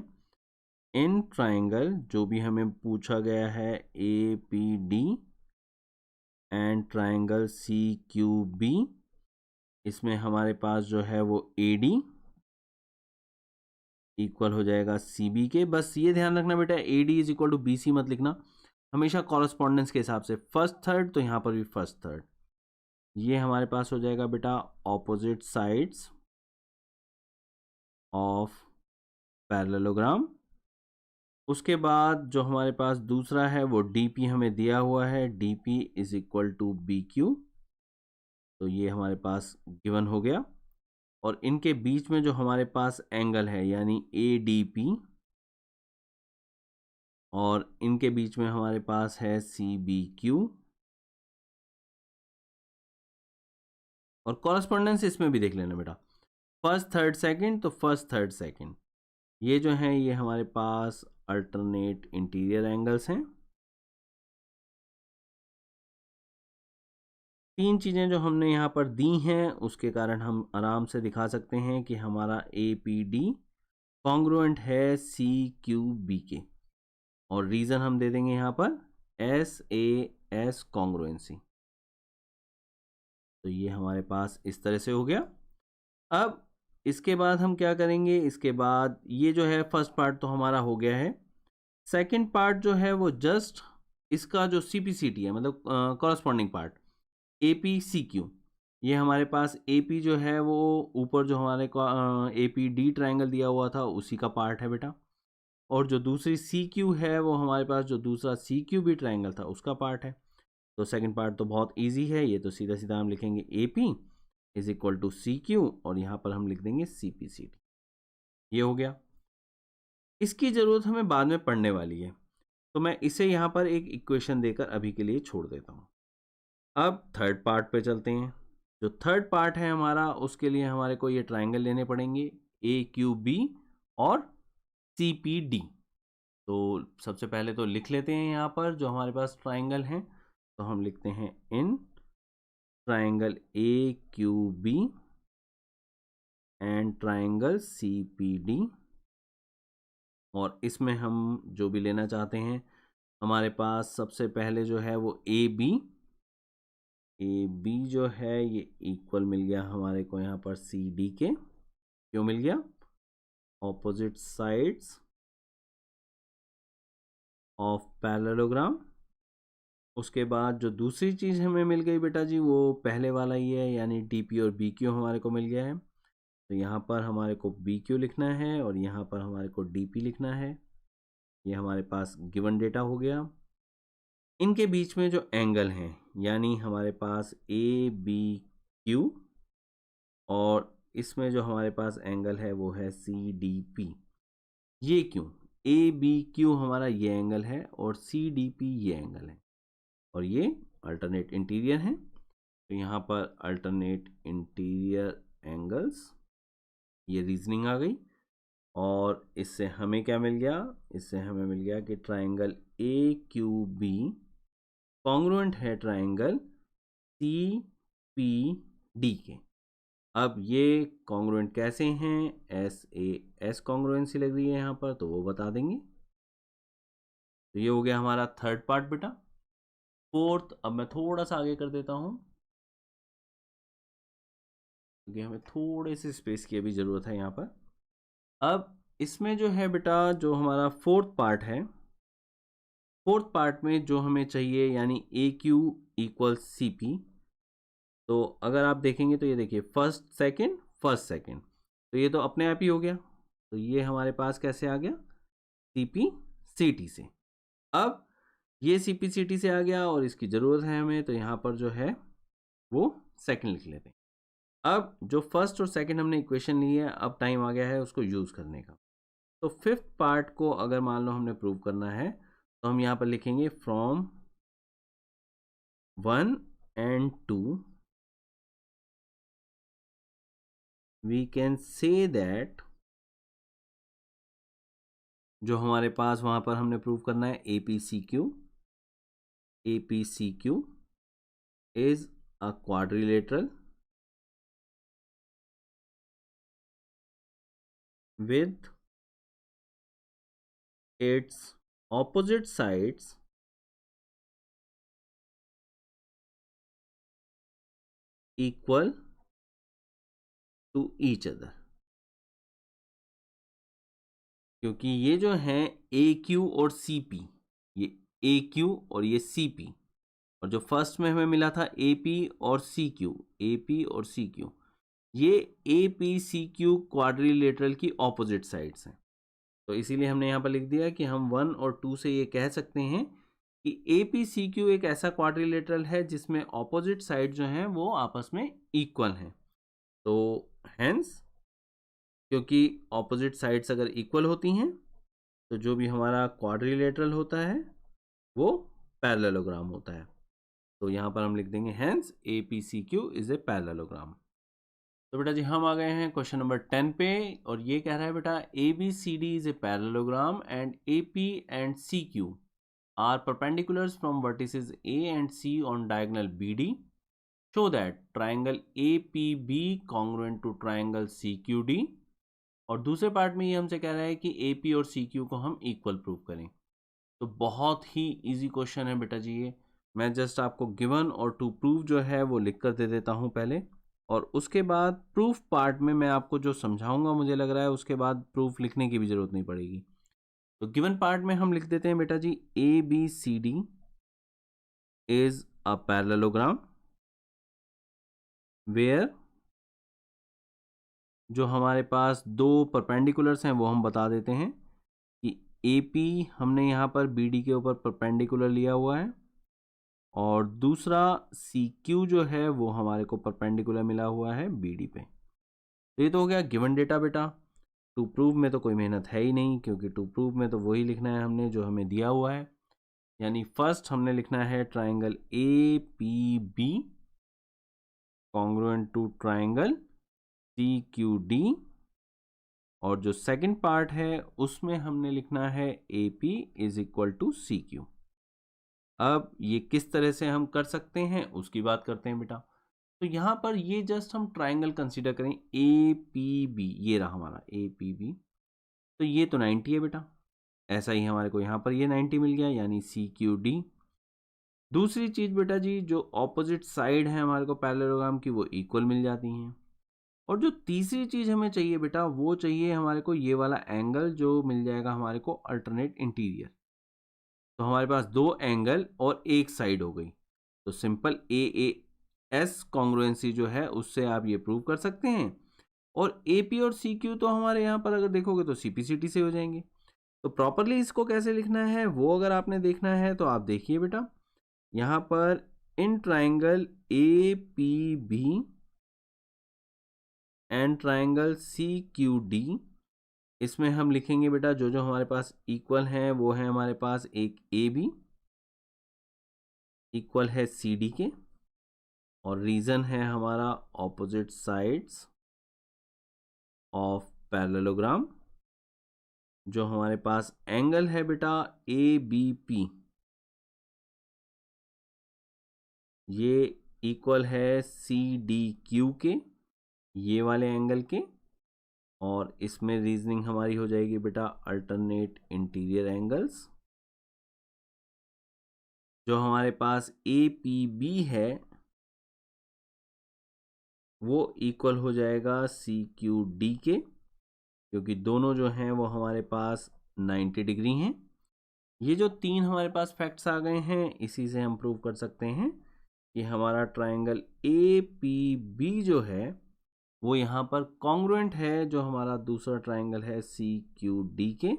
इन ट्राइंगल, जो भी हमें पूछा गया है, APD एंड ट्राइंगल CQB, इसमें हमारे पास जो है वो AD इक्वल हो जाएगा CB के। बस ये ध्यान रखना बेटा, AD is equal to BC मत लिखना, हमेशा कॉरस्पॉन्डेंस के हिसाब से फर्स्ट थर्ड, तो यहाँ पर भी फर्स्ट थर्ड। ये हमारे पास हो जाएगा बेटा ऑपोजिट साइड्स ऑफ पैरेललोग्राम। उसके बाद जो हमारे पास दूसरा है वो DP हमें दिया हुआ है, DP is equal to BQ, तो ये हमारे पास गिवन हो गया। और इनके बीच में जो हमारे पास एंगल है यानी ADP, और इनके बीच में हमारे पास है CBQ, और कॉरस्पॉन्डेंस इसमें भी देख लेना बेटा, फर्स्ट थर्ड सेकंड, तो फर्स्ट थर्ड सेकंड ये जो हैं ये हमारे पास अल्टरनेट इंटीरियर एंगल्स हैं। तीन चीज़ें जो हमने यहाँ पर दी हैं उसके कारण हम आराम से दिखा सकते हैं कि हमारा APD कॉन्ग्रुएंट है CQB के, और रीज़न हम दे देंगे यहाँ पर SAS कॉन्ग्रुएंसी। तो ये हमारे पास इस तरह से हो गया। अब इसके बाद हम क्या करेंगे, इसके बाद ये जो है फर्स्ट पार्ट तो हमारा हो गया है। सेकंड पार्ट जो है वो जस्ट इसका जो CPCT है, मतलब कॉरस्पॉन्डिंग पार्ट APCQ, ये हमारे पास AP जो है वो ऊपर जो हमारे को APD ट्रायंगल दिया हुआ था उसी का पार्ट है बेटा, और जो दूसरी CQ है वो हमारे पास जो दूसरा CQB ट्रायंगल था उसका पार्ट है। तो सेकंड पार्ट तो बहुत इजी है, ये तो सीधा सीधा हम लिखेंगे AP is equal to CQ, और यहाँ पर हम लिख देंगे CPCT। ये हो गया। इसकी ज़रूरत हमें बाद में पढ़ने वाली है, तो मैं इसे यहाँ पर एक इक्वेशन देकर अभी के लिए छोड़ देता हूँ। अब थर्ड पार्ट पे चलते हैं। जो थर्ड पार्ट है हमारा, उसके लिए हमारे को ये ट्रायंगल लेने पड़ेंगे AQB और CPD। तो सबसे पहले तो लिख लेते हैं यहाँ पर जो हमारे पास ट्रायंगल हैं, तो हम लिखते हैं in triangle AQB and triangle CPD, और इसमें हम जो भी लेना चाहते हैं, हमारे पास सबसे पहले जो है वो AB जो है ये इक्वल मिल गया हमारे को यहाँ पर CD के। क्यों मिल गया? Opposite sides of parallelogram. उसके बाद जो दूसरी चीज़ हमें मिल गई बेटा जी वो पहले वाला ही है, यानी DP और BQ हमारे को मिल गया है। तो यहाँ पर हमारे को BQ लिखना है और यहाँ पर हमारे को DP लिखना है। ये हमारे पास गिवन डेटा हो गया। इनके बीच में जो एंगल हैं यानी हमारे पास ABQ, और इसमें जो हमारे पास एंगल है वो है CDP। ये क्यों? ABQ हमारा ये एंगल है और CDP ये एंगल है, और ये अल्टरनेट इंटीरियर हैं। तो यहाँ पर अल्टरनेट इंटीरियर एंगल्स, ये रीजनिंग आ गई। और इससे हमें क्या मिल गया? इससे हमें मिल गया कि ट्रायंगल AQB कॉन्ग्रुएंट है ट्रायंगल CPD के। अब ये कॉन्ग्रुएंट कैसे हैं? SAS कॉन्ग्रुएंसी लग रही है यहाँ पर, तो वो बता देंगे। तो ये हो गया हमारा थर्ड पार्ट बेटा। फोर्थ अब मैं थोड़ा सा आगे कर देता हूँ क्योंकि हमें थोड़े से स्पेस की अभी ज़रूरत है यहाँ पर। अब इसमें जो है बेटा, जो हमारा फोर्थ पार्ट है, फोर्थ पार्ट में जो हमें चाहिए यानी AQ इक्वल CP, तो अगर आप देखेंगे तो ये देखिए फर्स्ट सेकंड फर्स्ट सेकंड, तो ये तो अपने आप ही हो गया। तो ये हमारे पास कैसे आ गया? CPCT से। अब ये CPCT से आ गया और इसकी ज़रूरत है हमें, तो यहाँ पर जो है वो सेकंड लिख लेते हैं। अब जो फर्स्ट और सेकंड हमने इक्वेशन ली है, अब टाइम आ गया है उसको यूज़ करने का। तो फिफ्थ पार्ट को अगर मान लो हमने प्रूव करना है, तो हम यहाँ पर लिखेंगे from 1 and 2 we can say that, जो हमारे पास वहाँ पर हमने प्रूव करना है APCQ is a quadrilateral with its opposite sides equal to each other। क्योंकि ये जो है ए क्यू और सी पी, ये ए क्यू और ये सी पी, और जो फर्स्ट में हमें मिला था ए पी और सी क्यू, ए पी और सी क्यू, ये A P C Q quadrilateral की ऑपोजिट साइड्स हैं। तो इसीलिए हमने यहाँ पर लिख दिया कि हम 1 और 2 से ये कह सकते हैं कि ए पी सी क्यू एक ऐसा क्वाड्रिलेटरल है जिसमें ऑपोजिट साइड जो हैं वो आपस में इक्वल हैं। तो हेंस, क्योंकि ऑपोजिट साइड्स अगर इक्वल होती हैं तो जो भी हमारा क्वाड्रिलेटरल होता है वो पैरेललोग्राम होता है। तो यहाँ पर हम लिख देंगे hence A P C Q is a parallelogram. तो बेटा जी हम आ गए हैं क्वेश्चन नंबर 10 पे, और ये कह रहा है बेटा A B C D is a parallelogram and A P and C Q are perpendiculars from vertices A and C on diagonal B D. Show that triangle A P B congruent to triangle C Q D. और दूसरे part में ये हमसे कह रहा है कि A P और सी क्यू को हम इक्वल प्रूव करें। तो बहुत ही इजी क्वेश्चन है बेटा जी ये। मैं जस्ट आपको गिवन और टू प्रूव जो है वो लिख कर दे देता हूँ पहले, और उसके बाद प्रूफ पार्ट में मैं आपको जो समझाऊंगा मुझे लग रहा है उसके बाद प्रूफ लिखने की भी ज़रूरत नहीं पड़ेगी। तो गिवन पार्ट में हम लिख देते हैं बेटा जी A B C D is a parallelogram where, जो हमारे पास दो परपेंडिकुलर्स हैं वो हम बता देते हैं कि ए पी हमने यहाँ पर बी डी के ऊपर परपेंडिकुलर लिया हुआ है, और दूसरा सी क्यू जो है वो हमारे को परपेंडिकुलर मिला हुआ है बी डी पे। तो ये तो हो गया गिवन डेटा बेटा। टू प्रूव में तो कोई मेहनत है ही नहीं, क्योंकि टू प्रूव में तो वही लिखना है हमने जो हमें दिया हुआ है। यानी फर्स्ट हमने लिखना है triangle A P B congruent to triangle C Q D, और जो सेकंड पार्ट है उसमें हमने लिखना है A P is equal to C Q. अब ये किस तरह से हम कर सकते हैं उसकी बात करते हैं बेटा। तो यहाँ पर ये जस्ट हम ट्राइंगल कंसीडर करें ए पी बी, ये रहा हमारा ए पी बी, तो ये तो 90 है बेटा। ऐसा ही हमारे को यहाँ पर ये 90 मिल गया, यानी सी क्यू डी। दूसरी चीज़ बेटा जी, जो ऑपोजिट साइड है हमारे को पैरेललोग्राम की वो इक्वल मिल जाती हैं। और जो तीसरी चीज़ हमें चाहिए बेटा वो चाहिए हमारे को ये वाला एंगल जो मिल जाएगा हमारे को अल्टरनेट इंटीरियर। तो हमारे पास दो एंगल और एक साइड हो गई, तो सिंपल ए एस कॉन्ग्रुएंसी जो है उससे आप ये प्रूव कर सकते हैं। और ए पी और सी क्यू तो हमारे यहाँ पर अगर देखोगे तो सी पी सी टी से हो जाएंगे। तो प्रॉपरली इसको कैसे लिखना है वो अगर आपने देखना है तो आप देखिए बेटा, यहाँ पर in triangle A P B and triangle C Q D, इसमें हम लिखेंगे बेटा जो जो हमारे पास इक्वल हैं वो है हमारे पास एक ए बी इक्वल है सी डी के, और रीजन है हमारा ऑपोजिट साइड्स ऑफ पैरेललोग्राम। जो हमारे पास एंगल है बेटा ए बी पी, ये इक्वल है सी डी क्यू के, ये वाले एंगल के, और इसमें रीजनिंग हमारी हो जाएगी बेटा अल्टरनेट इंटीरियर एंगल्स। जो हमारे पास ए पी बी है वो इक्वल हो जाएगा सी क्यू डी के, क्योंकि दोनों जो हैं वो हमारे पास 90 डिग्री हैं। ये जो तीन हमारे पास फैक्ट्स आ गए हैं इसी से हम प्रूव कर सकते हैं कि हमारा ट्राइंगल ए पी बी जो है वो यहाँ पर कॉन्ग्रुएंट है जो हमारा दूसरा ट्राइंगल है सी क्यू डी के,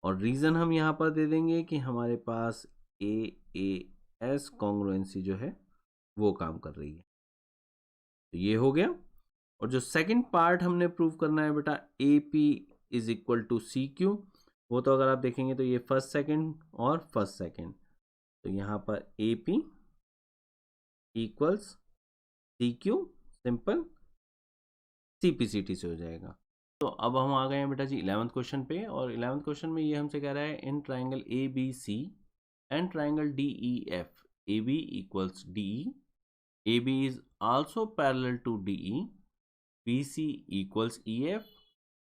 और रीज़न हम यहाँ पर दे देंगे कि हमारे पास ए एस कॉन्ग्रुएंसी जो है वो काम कर रही है। तो ये हो गया। और जो सेकंड पार्ट हमने प्रूव करना है बेटा A P is equal to C Q, वो तो अगर आप देखेंगे तो ये फर्स्ट सेकंड और फर्स्ट सेकंड, तो यहाँ पर A P equals C Q, simple C P C T से हो जाएगा। तो अब हम आ गए हैं बेटा जी 11th क्वेश्चन पे, और 11th क्वेश्चन में ये हमसे कह रहा है in triangle A B C and triangle D E F A B equals D E, AB is also parallel to DE, BC equals EF,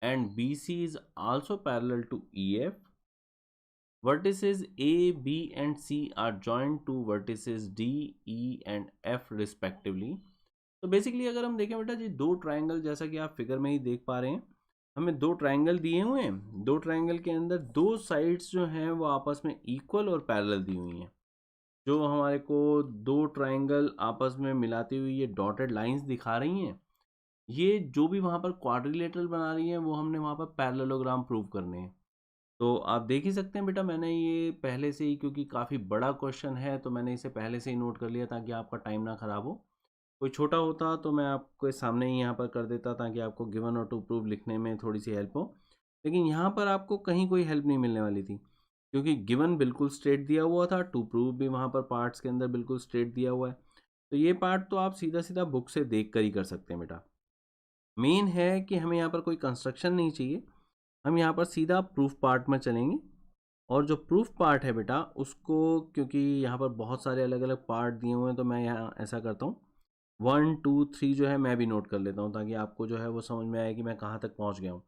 and BC is also parallel to EF. Vertices A, B and C are joined to vertices D, E and F respectively. तो basically अगर हम देखें बेटा जी, दो triangle, जैसा कि आप figure में ही देख पा रहे हैं, हमें दो ट्रायंगल दिए हुए हैं। दो ट्रायंगल के अंदर दो साइड्स जो हैं वो आपस में इक्वल और पैरेलल दी हुई हैं। जो हमारे को दो ट्रायंगल आपस में मिलाती हुई ये डॉटेड लाइंस दिखा रही हैं, ये जो भी वहाँ पर क्वाड्रिलेटरल बना रही हैं वो हमने वहाँ पर पैरेललोग्राम प्रूव करने हैं। तो आप देख ही सकते हैं बेटा, मैंने ये पहले से ही, क्योंकि काफ़ी बड़ा क्वेश्चन है तो मैंने इसे पहले से ही नोट कर लिया ताकि आपका टाइम ना ख़राब हो। कोई छोटा होता तो मैं आपके सामने ही यहाँ पर कर देता ताकि आपको गिवन और टू प्रूव लिखने में थोड़ी सी हेल्प हो, लेकिन यहाँ पर आपको कहीं कोई हेल्प नहीं मिलने वाली थी, क्योंकि गिवन बिल्कुल स्ट्रेट दिया हुआ था, टू प्रूव भी वहाँ पर पार्ट्स के अंदर बिल्कुल स्ट्रेट दिया हुआ है। तो ये पार्ट तो आप सीधा सीधा बुक से देख कर ही कर सकते हैं बेटा। मेन है कि हमें यहाँ पर कोई कंस्ट्रक्शन नहीं चाहिए, हम यहाँ पर सीधा प्रूफ पार्ट में चलेंगे। और जो प्रूफ पार्ट है बेटा उसको, क्योंकि यहाँ पर बहुत सारे अलग अलग पार्ट दिए हुए हैं, तो मैं यहाँ ऐसा करता हूँ 1 2 3 जो है मैं भी नोट कर लेता हूँ ताकि आपको जो है वो समझ में आए कि मैं कहाँ तक पहुँच गया हूँ।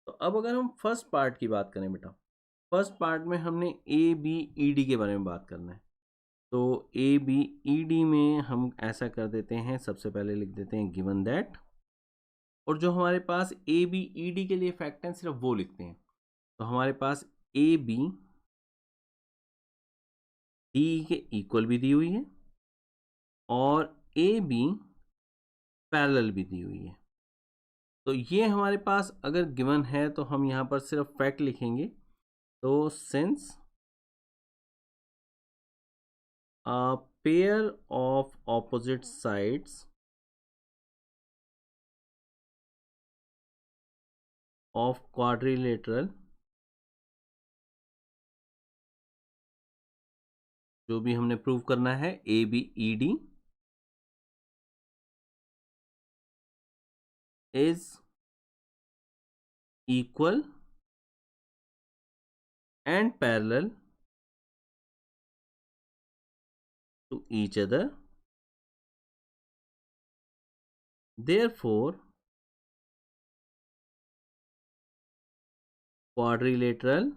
तो अब अगर हम फर्स्ट पार्ट की बात करें बेटा, फर्स्ट पार्ट में हमने ए बी ई डी के बारे में बात करना है। तो ए बी ई डी में हम ऐसा कर देते हैं, सबसे पहले लिख देते हैं गिवन दैट, और जो हमारे पास ए बी ई डी के लिए फैक्ट हैं सिर्फ वो लिखते हैं। तो हमारे पास ए बी डी के इक्वल भी दी हुई है और ए बी पैरेलल भी दी हुई है। तो ये हमारे पास अगर गिवन है तो हम यहाँ पर सिर्फ फैक्ट लिखेंगे। तो since a pair of opposite sides of quadrilateral, जो भी हमने प्रूव करना है, A B E D is equal and parallel to each other, therefore quadrilateral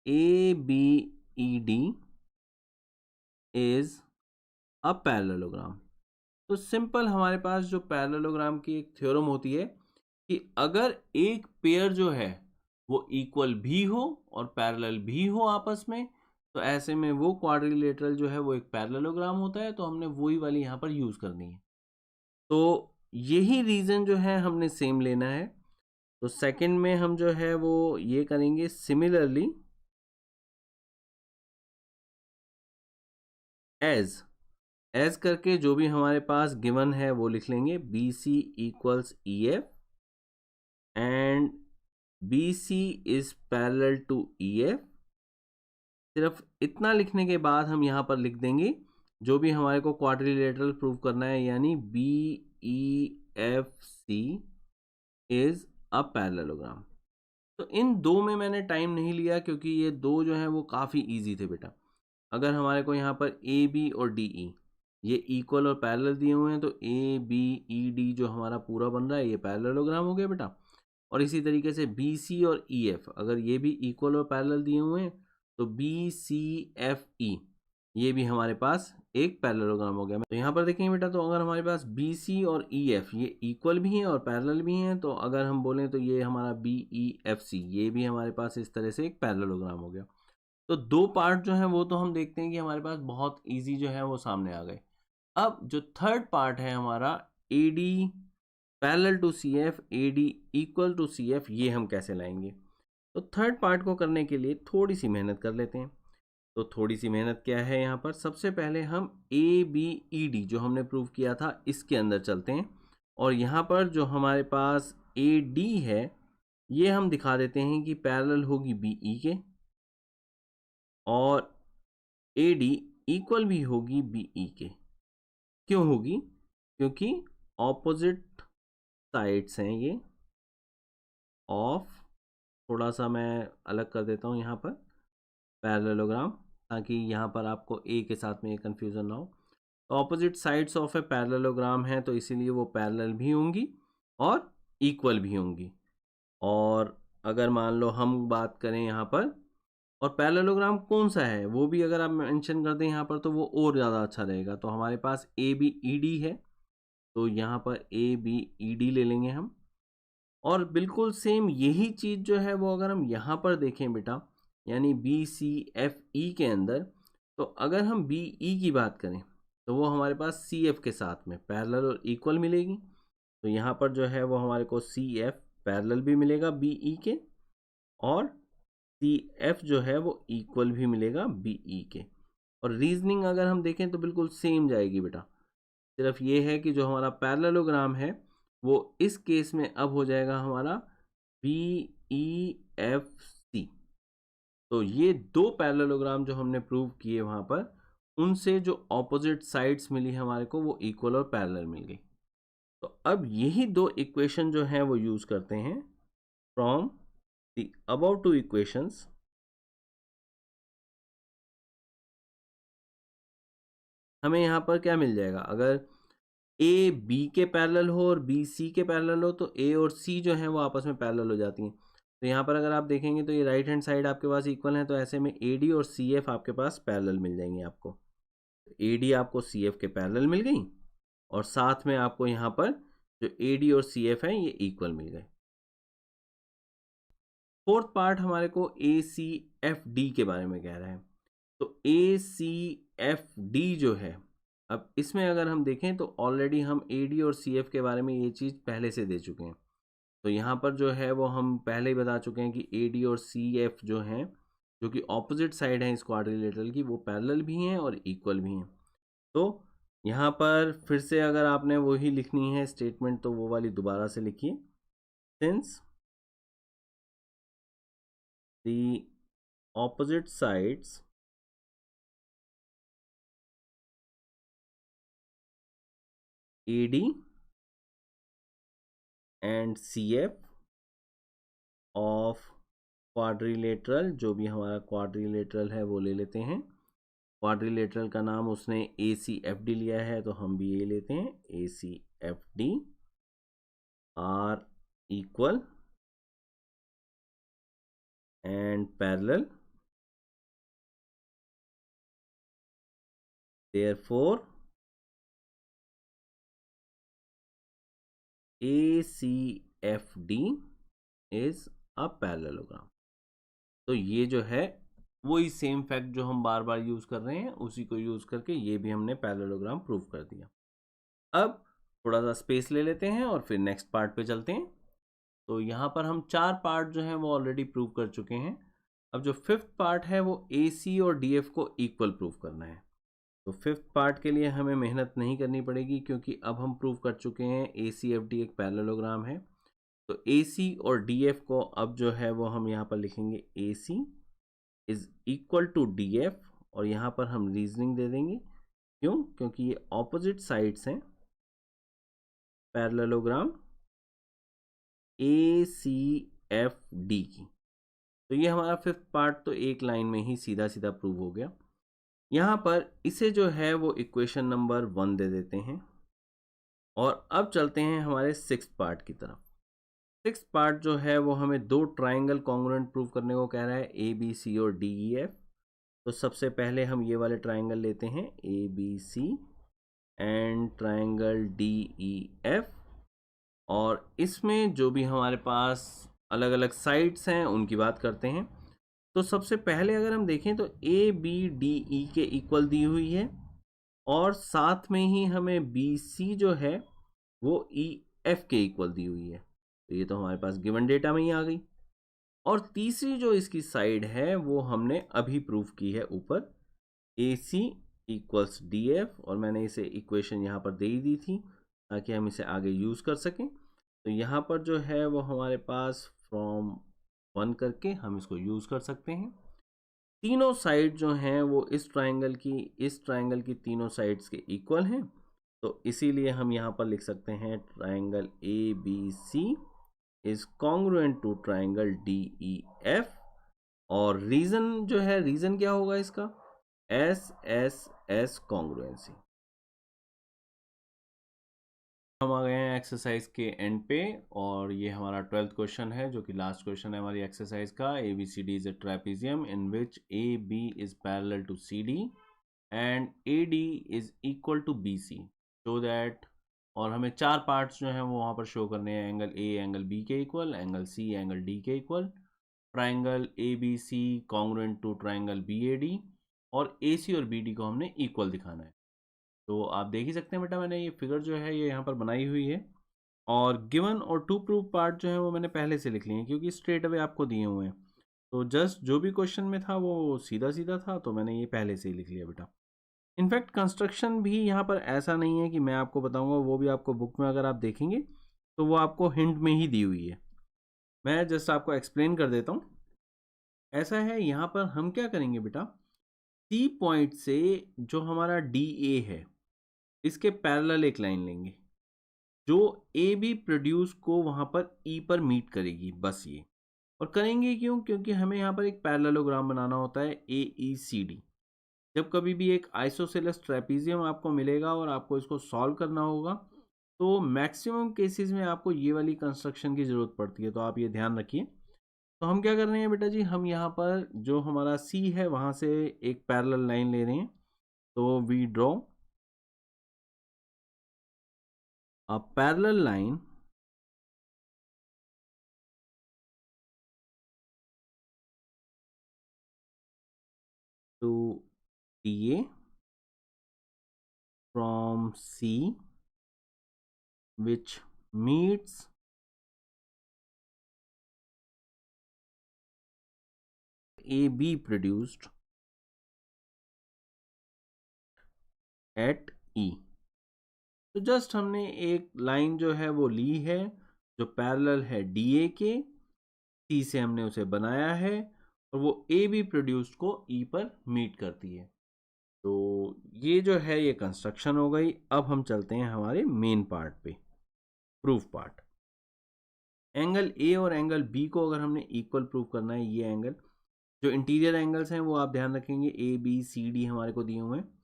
ABED is a parallelogram। तो सिंपल हमारे पास जो पैरेललोग्राम की एक थ्योरम होती है कि अगर एक पेयर जो है वो इक्वल भी हो और पैरेलल भी हो आपस में, तो ऐसे में वो क्वाड्रिलेटरल जो है वो एक पैरेललोग्राम होता है। तो हमने वही वाली यहाँ पर यूज़ करनी है। तो यही रीज़न जो है हमने सेम लेना है। तो सेकंड में हम जो है वो ये करेंगे, सिमिलरली एज करके जो भी हमारे पास गिवन है वो लिख लेंगे, B C equals E F and B C is parallel to E F. सिर्फ इतना लिखने के बाद हम यहाँ पर लिख देंगे जो भी हमारे को क्वाड्रिलेटरल प्रूव करना है, यानी B E F C is a parallelogram. तो इन दो में मैंने टाइम नहीं लिया क्योंकि ये दो जो हैं वो काफ़ी इजी थे बेटा। अगर हमारे को यहाँ पर ए बी और डी ई ये इक्वल और पैरेलल दिए हुए हैं, तो ए बी ई डी जो हमारा पूरा बन रहा है ये पैरेललोग्राम हो गया बेटा। और इसी तरीके से बी सी और ई एफ अगर ये भी इक्वल और पैरेलल दिए हुए हैं, तो बी सी एफ ई ये भी हमारे पास एक पैरेललोग्राम हो गया। तो यहाँ पर देखेंगे बेटा, तो अगर हमारे पास बी सी और ई एफ ये इक्वल भी हैं और पैरेलल भी हैं, तो अगर हम बोलें तो ये हमारा बी ई एफ सी ये भी हमारे पास इस तरह से एक पैरेललोग्राम हो गया। तो दो पार्ट जो हैं वो तो हम देखते हैं कि हमारे पास बहुत इजी जो है वो सामने आ गए। अब जो थर्ड पार्ट है हमारा, A D parallel to C F, A D equal to C F, ये हम कैसे लाएंगे? तो थर्ड पार्ट को करने के लिए थोड़ी सी मेहनत कर लेते हैं। तो थोड़ी सी मेहनत क्या है यहाँ पर, सबसे पहले हम ए बी ई डी जो हमने प्रूव किया था इसके अंदर चलते हैं, और यहाँ पर जो हमारे पास ए डी है ये हम दिखा देते हैं कि पैरेलल होगी बी ई के, और ए डी इक्वल भी होगी बी ई के। क्यों होगी? क्योंकि ऑपोजिट साइड्स हैं ये ऑफ, थोड़ा सा मैं अलग कर देता हूँ यहाँ पर पैरेललोग्राम ताकि यहाँ पर आपको ए के साथ में कन्फ्यूज़न ना हो। Opposite sides of a parallelogram है तो इसीलिए वो पैरेलल भी होंगी और इक्वल भी होंगी। और अगर मान लो हम बात करें यहाँ पर, और पैरेललोग्राम कौन सा है वो भी अगर आप मेंशन कर दें यहाँ पर तो वो और ज़्यादा अच्छा रहेगा। तो हमारे पास ए बी ई डी है, तो यहाँ पर ए बी ई डी ले लेंगे हम। और बिल्कुल सेम यही चीज़ जो है वो अगर हम यहाँ पर देखें बेटा, यानी बी सी एफ ई के अंदर, तो अगर हम बी ई की बात करें तो वो हमारे पास सी एफ के साथ में पैरेलल और इक्वल मिलेगी। तो यहाँ पर जो है वो हमारे को सी एफ पैरेलल भी मिलेगा बी ई के, और सी एफ जो है वो इक्वल भी मिलेगा बी ई के। और रीजनिंग अगर हम देखें तो बिल्कुल सेम जाएगी बेटा, सिर्फ ये है कि जो हमारा पैरेललोग्राम है वो इस केस में अब हो जाएगा हमारा बी ई एफ सी। तो ये दो पैरेललोग्राम जो हमने प्रूव किए वहाँ पर, उनसे जो ऑपोजिट साइड्स मिली हमारे को वो इक्वल और पैरेलल मिल गई। तो अब यही दो इक्वेशन जो हैं वो यूज़ करते हैं from the above two equations. हमें यहाँ पर क्या मिल जाएगा, अगर ए बी के पैरेलल हो और बी सी के पैरेलल हो तो ए और सी जो है वो आपस में पैरेलल हो जाती हैं। तो यहाँ पर अगर आप देखेंगे तो ये राइट हैंड साइड आपके पास इक्वल है, तो ऐसे में ए डी और सी एफ आपके पास पैरेलल मिल जाएंगे आपको। ए डी आपको सी एफ के पैरेलल मिल गई, और साथ में आपको यहाँ पर जो ए डी और सी एफ है ये इक्वल मिल गए। फोर्थ पार्ट हमारे को ए सी एफ डी के बारे में कह रहा है। तो ए सी एफ डी जो है, अब इसमें अगर हम देखें तो ऑलरेडी हम ए डी और सी एफ के बारे में ये चीज़ पहले से दे चुके हैं। तो यहाँ पर जो है वो हम पहले ही बता चुके हैं कि ए डी और सी एफ जो हैं, जो कि ऑपोजिट साइड हैं इस क्वाड्रिलेटरल की, वो पैरेलल भी हैं और इक्वल भी हैं। तो यहाँ पर फिर से अगर आपने वही लिखनी है स्टेटमेंट तो वो वाली दोबारा से लिखिए। Since the opposite sides AD and CF of quadrilateral, जो भी हमारा क्वाड्रिलेटरल है वो ले लेते हैं। क्वाड्रिलेटरल का नाम उसने ACFD लिया है तो हम भी ये लेते हैं ACFD are equal and parallel, therefore ACFD is a parallelogram। तो ये जो है वही सेम फैक्ट जो हम बार बार यूज़ कर रहे हैं उसी को यूज़ करके ये भी हमने पैरेललोग्राम प्रूव कर दिया। अब थोड़ा सा स्पेस ले लेते हैं और फिर नेक्स्ट पार्ट पे चलते हैं। तो यहाँ पर हम 4 पार्ट जो हैं वो ऑलरेडी प्रूव कर चुके हैं। अब जो फिफ्थ पार्ट है वो ए सी और डी एफ को इक्वल प्रूव करना है। तो फिफ्थ पार्ट के लिए हमें मेहनत नहीं करनी पड़ेगी क्योंकि अब हम प्रूव कर चुके हैं ए सी एफ डी एक पैरेललोग्राम है। तो ए सी और डी एफ को अब जो है वो हम यहाँ पर लिखेंगे A C is equal to D F, और यहाँ पर हम रीजनिंग दे देंगे। क्यों? क्योंकि ये ऑपोजिट साइड्स हैं parallelogram A C F D की। तो ये हमारा फिफ्थ पार्ट तो एक लाइन में ही सीधा सीधा प्रूव हो गया। यहाँ पर इसे जो है वो इक्वेशन नंबर 1 दे देते हैं, और अब चलते हैं हमारे सिक्स्थ पार्ट की तरफ। सिक्स्थ पार्ट जो है वो हमें दो ट्राइंगल कॉन्ग्रुएंट प्रूव करने को कह रहा है, ए बी सी और डी ई एफ। तो सबसे पहले हम ये वाले ट्राइंगल लेते हैं A B C and triangle D E F, और इसमें जो भी हमारे पास अलग अलग साइड्स हैं उनकी बात करते हैं। तो सबसे पहले अगर हम देखें तो ए बी डी ई के इक्वल दी हुई है, और साथ में ही हमें बी सी जो है वो ई एफ के इक्वल दी हुई है। तो ये तो हमारे पास गिवन डेटा में ही आ गई। और तीसरी जो इसकी साइड है वो हमने अभी प्रूव की है ऊपर, ए सी इक्वल्स डी एफ, और मैंने इसे इक्वेशन यहाँ पर दे ही दी थी ताकि हम इसे आगे यूज़ कर सकें। तो यहाँ पर जो है वो हमारे पास फ्रॉम 1 करके हम इसको यूज़ कर सकते हैं। तीनों साइड जो हैं वो इस ट्राइंगल की तीनों साइड्स के इक्वल हैं। तो इसीलिए हम यहाँ पर लिख सकते हैं triangle A B C is congruent to triangle D E F, और रीजन जो है, रीजन क्या होगा इसका, एस एस एस कॉन्ग्रुएंसी। हम आ गए हैं एक्सरसाइज के एंड पे और ये हमारा 12th क्वेश्चन है जो कि लास्ट क्वेश्चन है हमारी एक्सरसाइज का। ABCD is a trapezium in which AB is parallel to CD and AD is equal to BC so that, और हमें चार पार्ट्स जो हैं वो वहाँ पर शो करने हैं। एंगल A एंगल B के इक्वल, एंगल C एंगल D के इक्वल, triangle ABC congruent to triangle BAD, और AC और BD को हमने इक्वल दिखाना है। तो आप देख ही सकते हैं बेटा, मैंने ये फिगर जो है ये यहाँ पर बनाई हुई है, और गिवन और टू प्रूफ पार्ट जो है वो मैंने पहले से लिख लिए हैं क्योंकि स्ट्रेट अवे आपको दिए हुए हैं। तो जस्ट जो भी क्वेश्चन में था वो सीधा सीधा था, तो मैंने ये पहले से ही लिख लिया बेटा। इनफैक्ट कंस्ट्रक्शन भी यहाँ पर ऐसा नहीं है कि मैं आपको बताऊंगा, वो भी आपको बुक में अगर आप देखेंगे तो वो आपको हिंट में ही दी हुई है। मैं जस्ट आपको एक्सप्लेन कर देता हूँ। ऐसा है, यहाँ पर हम क्या करेंगे बेटा, सी पॉइंट से जो हमारा DA है इसके पैरेलल एक लाइन लेंगे जो AB प्रोड्यूस को वहां पर E पर मीट करेगी, बस ये। और करेंगे क्यों? क्योंकि हमें यहाँ पर एक पैरेललोग्राम बनाना होता है AECD। जब कभी भी एक आइसोसेलेस ट्रेपेजियम आपको मिलेगा और आपको इसको सॉल्व करना होगा तो मैक्सिमम केसेस में आपको ये वाली कंस्ट्रक्शन की ज़रूरत पड़ती है, तो आप ये ध्यान रखिए। तो हम क्या कर रहे हैं बेटा जी, हम यहाँ पर जो हमारा C है वहाँ से एक पैरेलल लाइन ले रहे हैं। तो we draw a parallel line to DA from C which meets AB produced at E। तो जस्ट हमने एक लाइन जो है वो ली है जो पैरेलल है DA के, C से हमने उसे बनाया है और वो AB प्रोड्यूस्ड को E पर मीट करती है। तो ये जो है ये कंस्ट्रक्शन हो गई। अब हम चलते हैं हमारे मेन पार्ट पे, प्रूफ पार्ट। एंगल A और एंगल B को अगर हमने इक्वल प्रूफ करना है, ये एंगल जो इंटीरियर एंगल्स हैं वो आप ध्यान रखेंगे ABCD हमारे को दिए हुए हैं।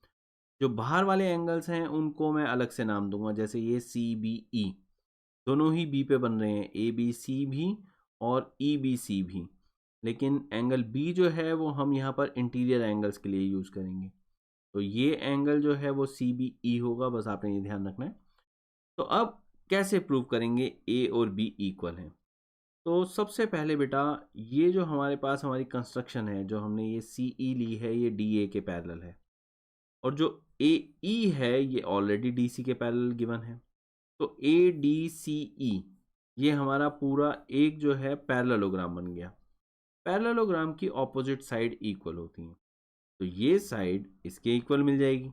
जो बाहर वाले एंगल्स हैं उनको मैं अलग से नाम दूंगा, जैसे ये CBE, दोनों ही B पे बन रहे हैं, ABC भी और EBC भी। लेकिन एंगल B जो है वो हम यहाँ पर इंटीरियर एंगल्स के लिए यूज़ करेंगे। तो ये एंगल जो है वो CBE होगा, बस आपने ये ध्यान रखना है। तो अब कैसे प्रूव करेंगे A और B इक्वल हैं? तो सबसे पहले बेटा, ये जो हमारे पास हमारी कंस्ट्रक्शन है, जो हमने ये CE ली है, ये DA के पैरेलल है, और जो AE है ये ऑलरेडी DC के पैरेलल गिवन है। तो ADCE ये हमारा पूरा एक जो है पैरेललोग्राम बन गया। पैरेललोग्राम की ऑपोजिट साइड इक्वल होती हैं, तो ये साइड इसके इक्वल मिल जाएगी।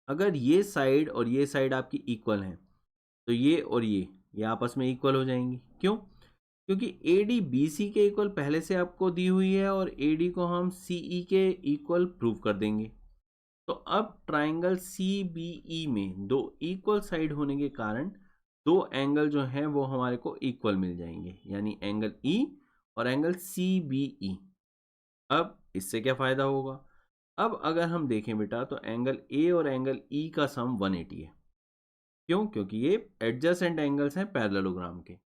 अगर ये साइड और ये साइड आपकी इक्वल हैं तो ये और ये आपस में इक्वल हो जाएंगी। क्यों? क्योंकि AD BC के इक्वल पहले से आपको दी हुई है और AD को हम CE के इक्वल प्रूव कर देंगे। तो अब ट्राइंगल CBE में दो इक्वल साइड होने के कारण दो एंगल जो हैं वो हमारे को इक्वल मिल जाएंगे, यानी एंगल E और एंगल CBE। अब इससे क्या फ़ायदा होगा? अब अगर हम देखें बेटा तो एंगल A और एंगल E का सम 180 है। क्यों? क्योंकि ये एडजेसेंट एंगल्स हैं पैरेललोग्राम के।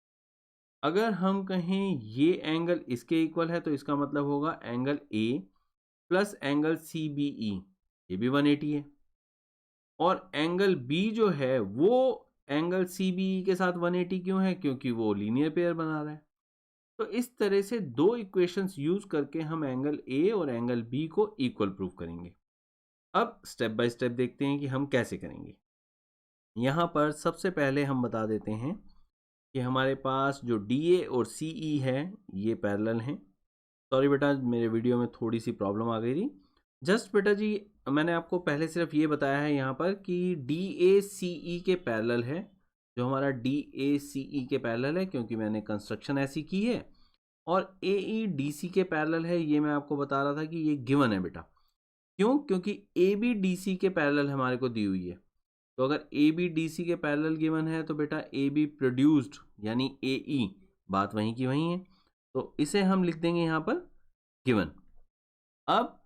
अगर हम कहें ये एंगल इसके इक्वल है तो इसका मतलब होगा angle A plus angle CBE ये भी 180 है, और एंगल B जो है वो एंगल CBE के साथ 180 क्यों है? क्योंकि वो लीनियर पेयर बना रहा है। तो इस तरह से दो इक्वेशंस यूज करके हम एंगल A और एंगल B को इक्वल प्रूव करेंगे। अब स्टेप बाय स्टेप देखते हैं कि हम कैसे करेंगे। यहाँ पर सबसे पहले हम बता देते हैं कि हमारे पास जो DA और CE है ये पैरेलल हैं। सॉरी बेटा, मेरे वीडियो में थोड़ी सी प्रॉब्लम आ गई थी। जस्ट बेटा जी, मैंने आपको पहले सिर्फ ये बताया है यहाँ पर कि DACE के पैरेलल है, जो हमारा DACE के पैरेलल है क्योंकि मैंने कंस्ट्रक्शन ऐसी की है, और AEDC के पैरेलल है, ये मैं आपको बता रहा था कि ये गिवन है बेटा। क्यों? क्योंकि ABDC के पैरेलल हमारे को दी हुई है। तो अगर ABDC के पैरेलल गिवन है तो बेटा AB प्रोड्यूस्ड यानी AE बात वहीं की वहीं है, तो इसे हम लिख देंगे यहाँ पर गिवन। अब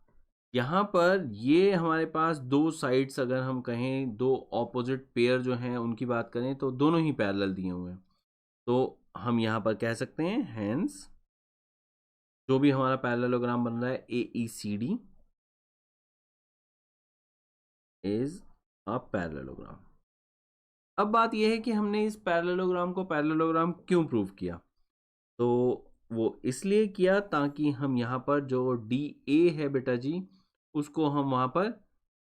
यहाँ पर ये हमारे पास दो साइड्स, अगर हम कहें दो ऑपोजिट पेयर जो हैं उनकी बात करें तो दोनों ही पैरेलल दिए हुए हैं। तो हम यहाँ पर कह सकते हैं हेंस जो भी हमारा पैरेललोग्राम बन रहा है AECD इज अ पैरेललोग्राम। अब बात यह है कि हमने इस पैरेललोग्राम को पैरेललोग्राम क्यों प्रूव किया। तो वो इसलिए किया ताकि हम यहाँ पर जो DA है बेटा जी, उसको हम वहाँ पर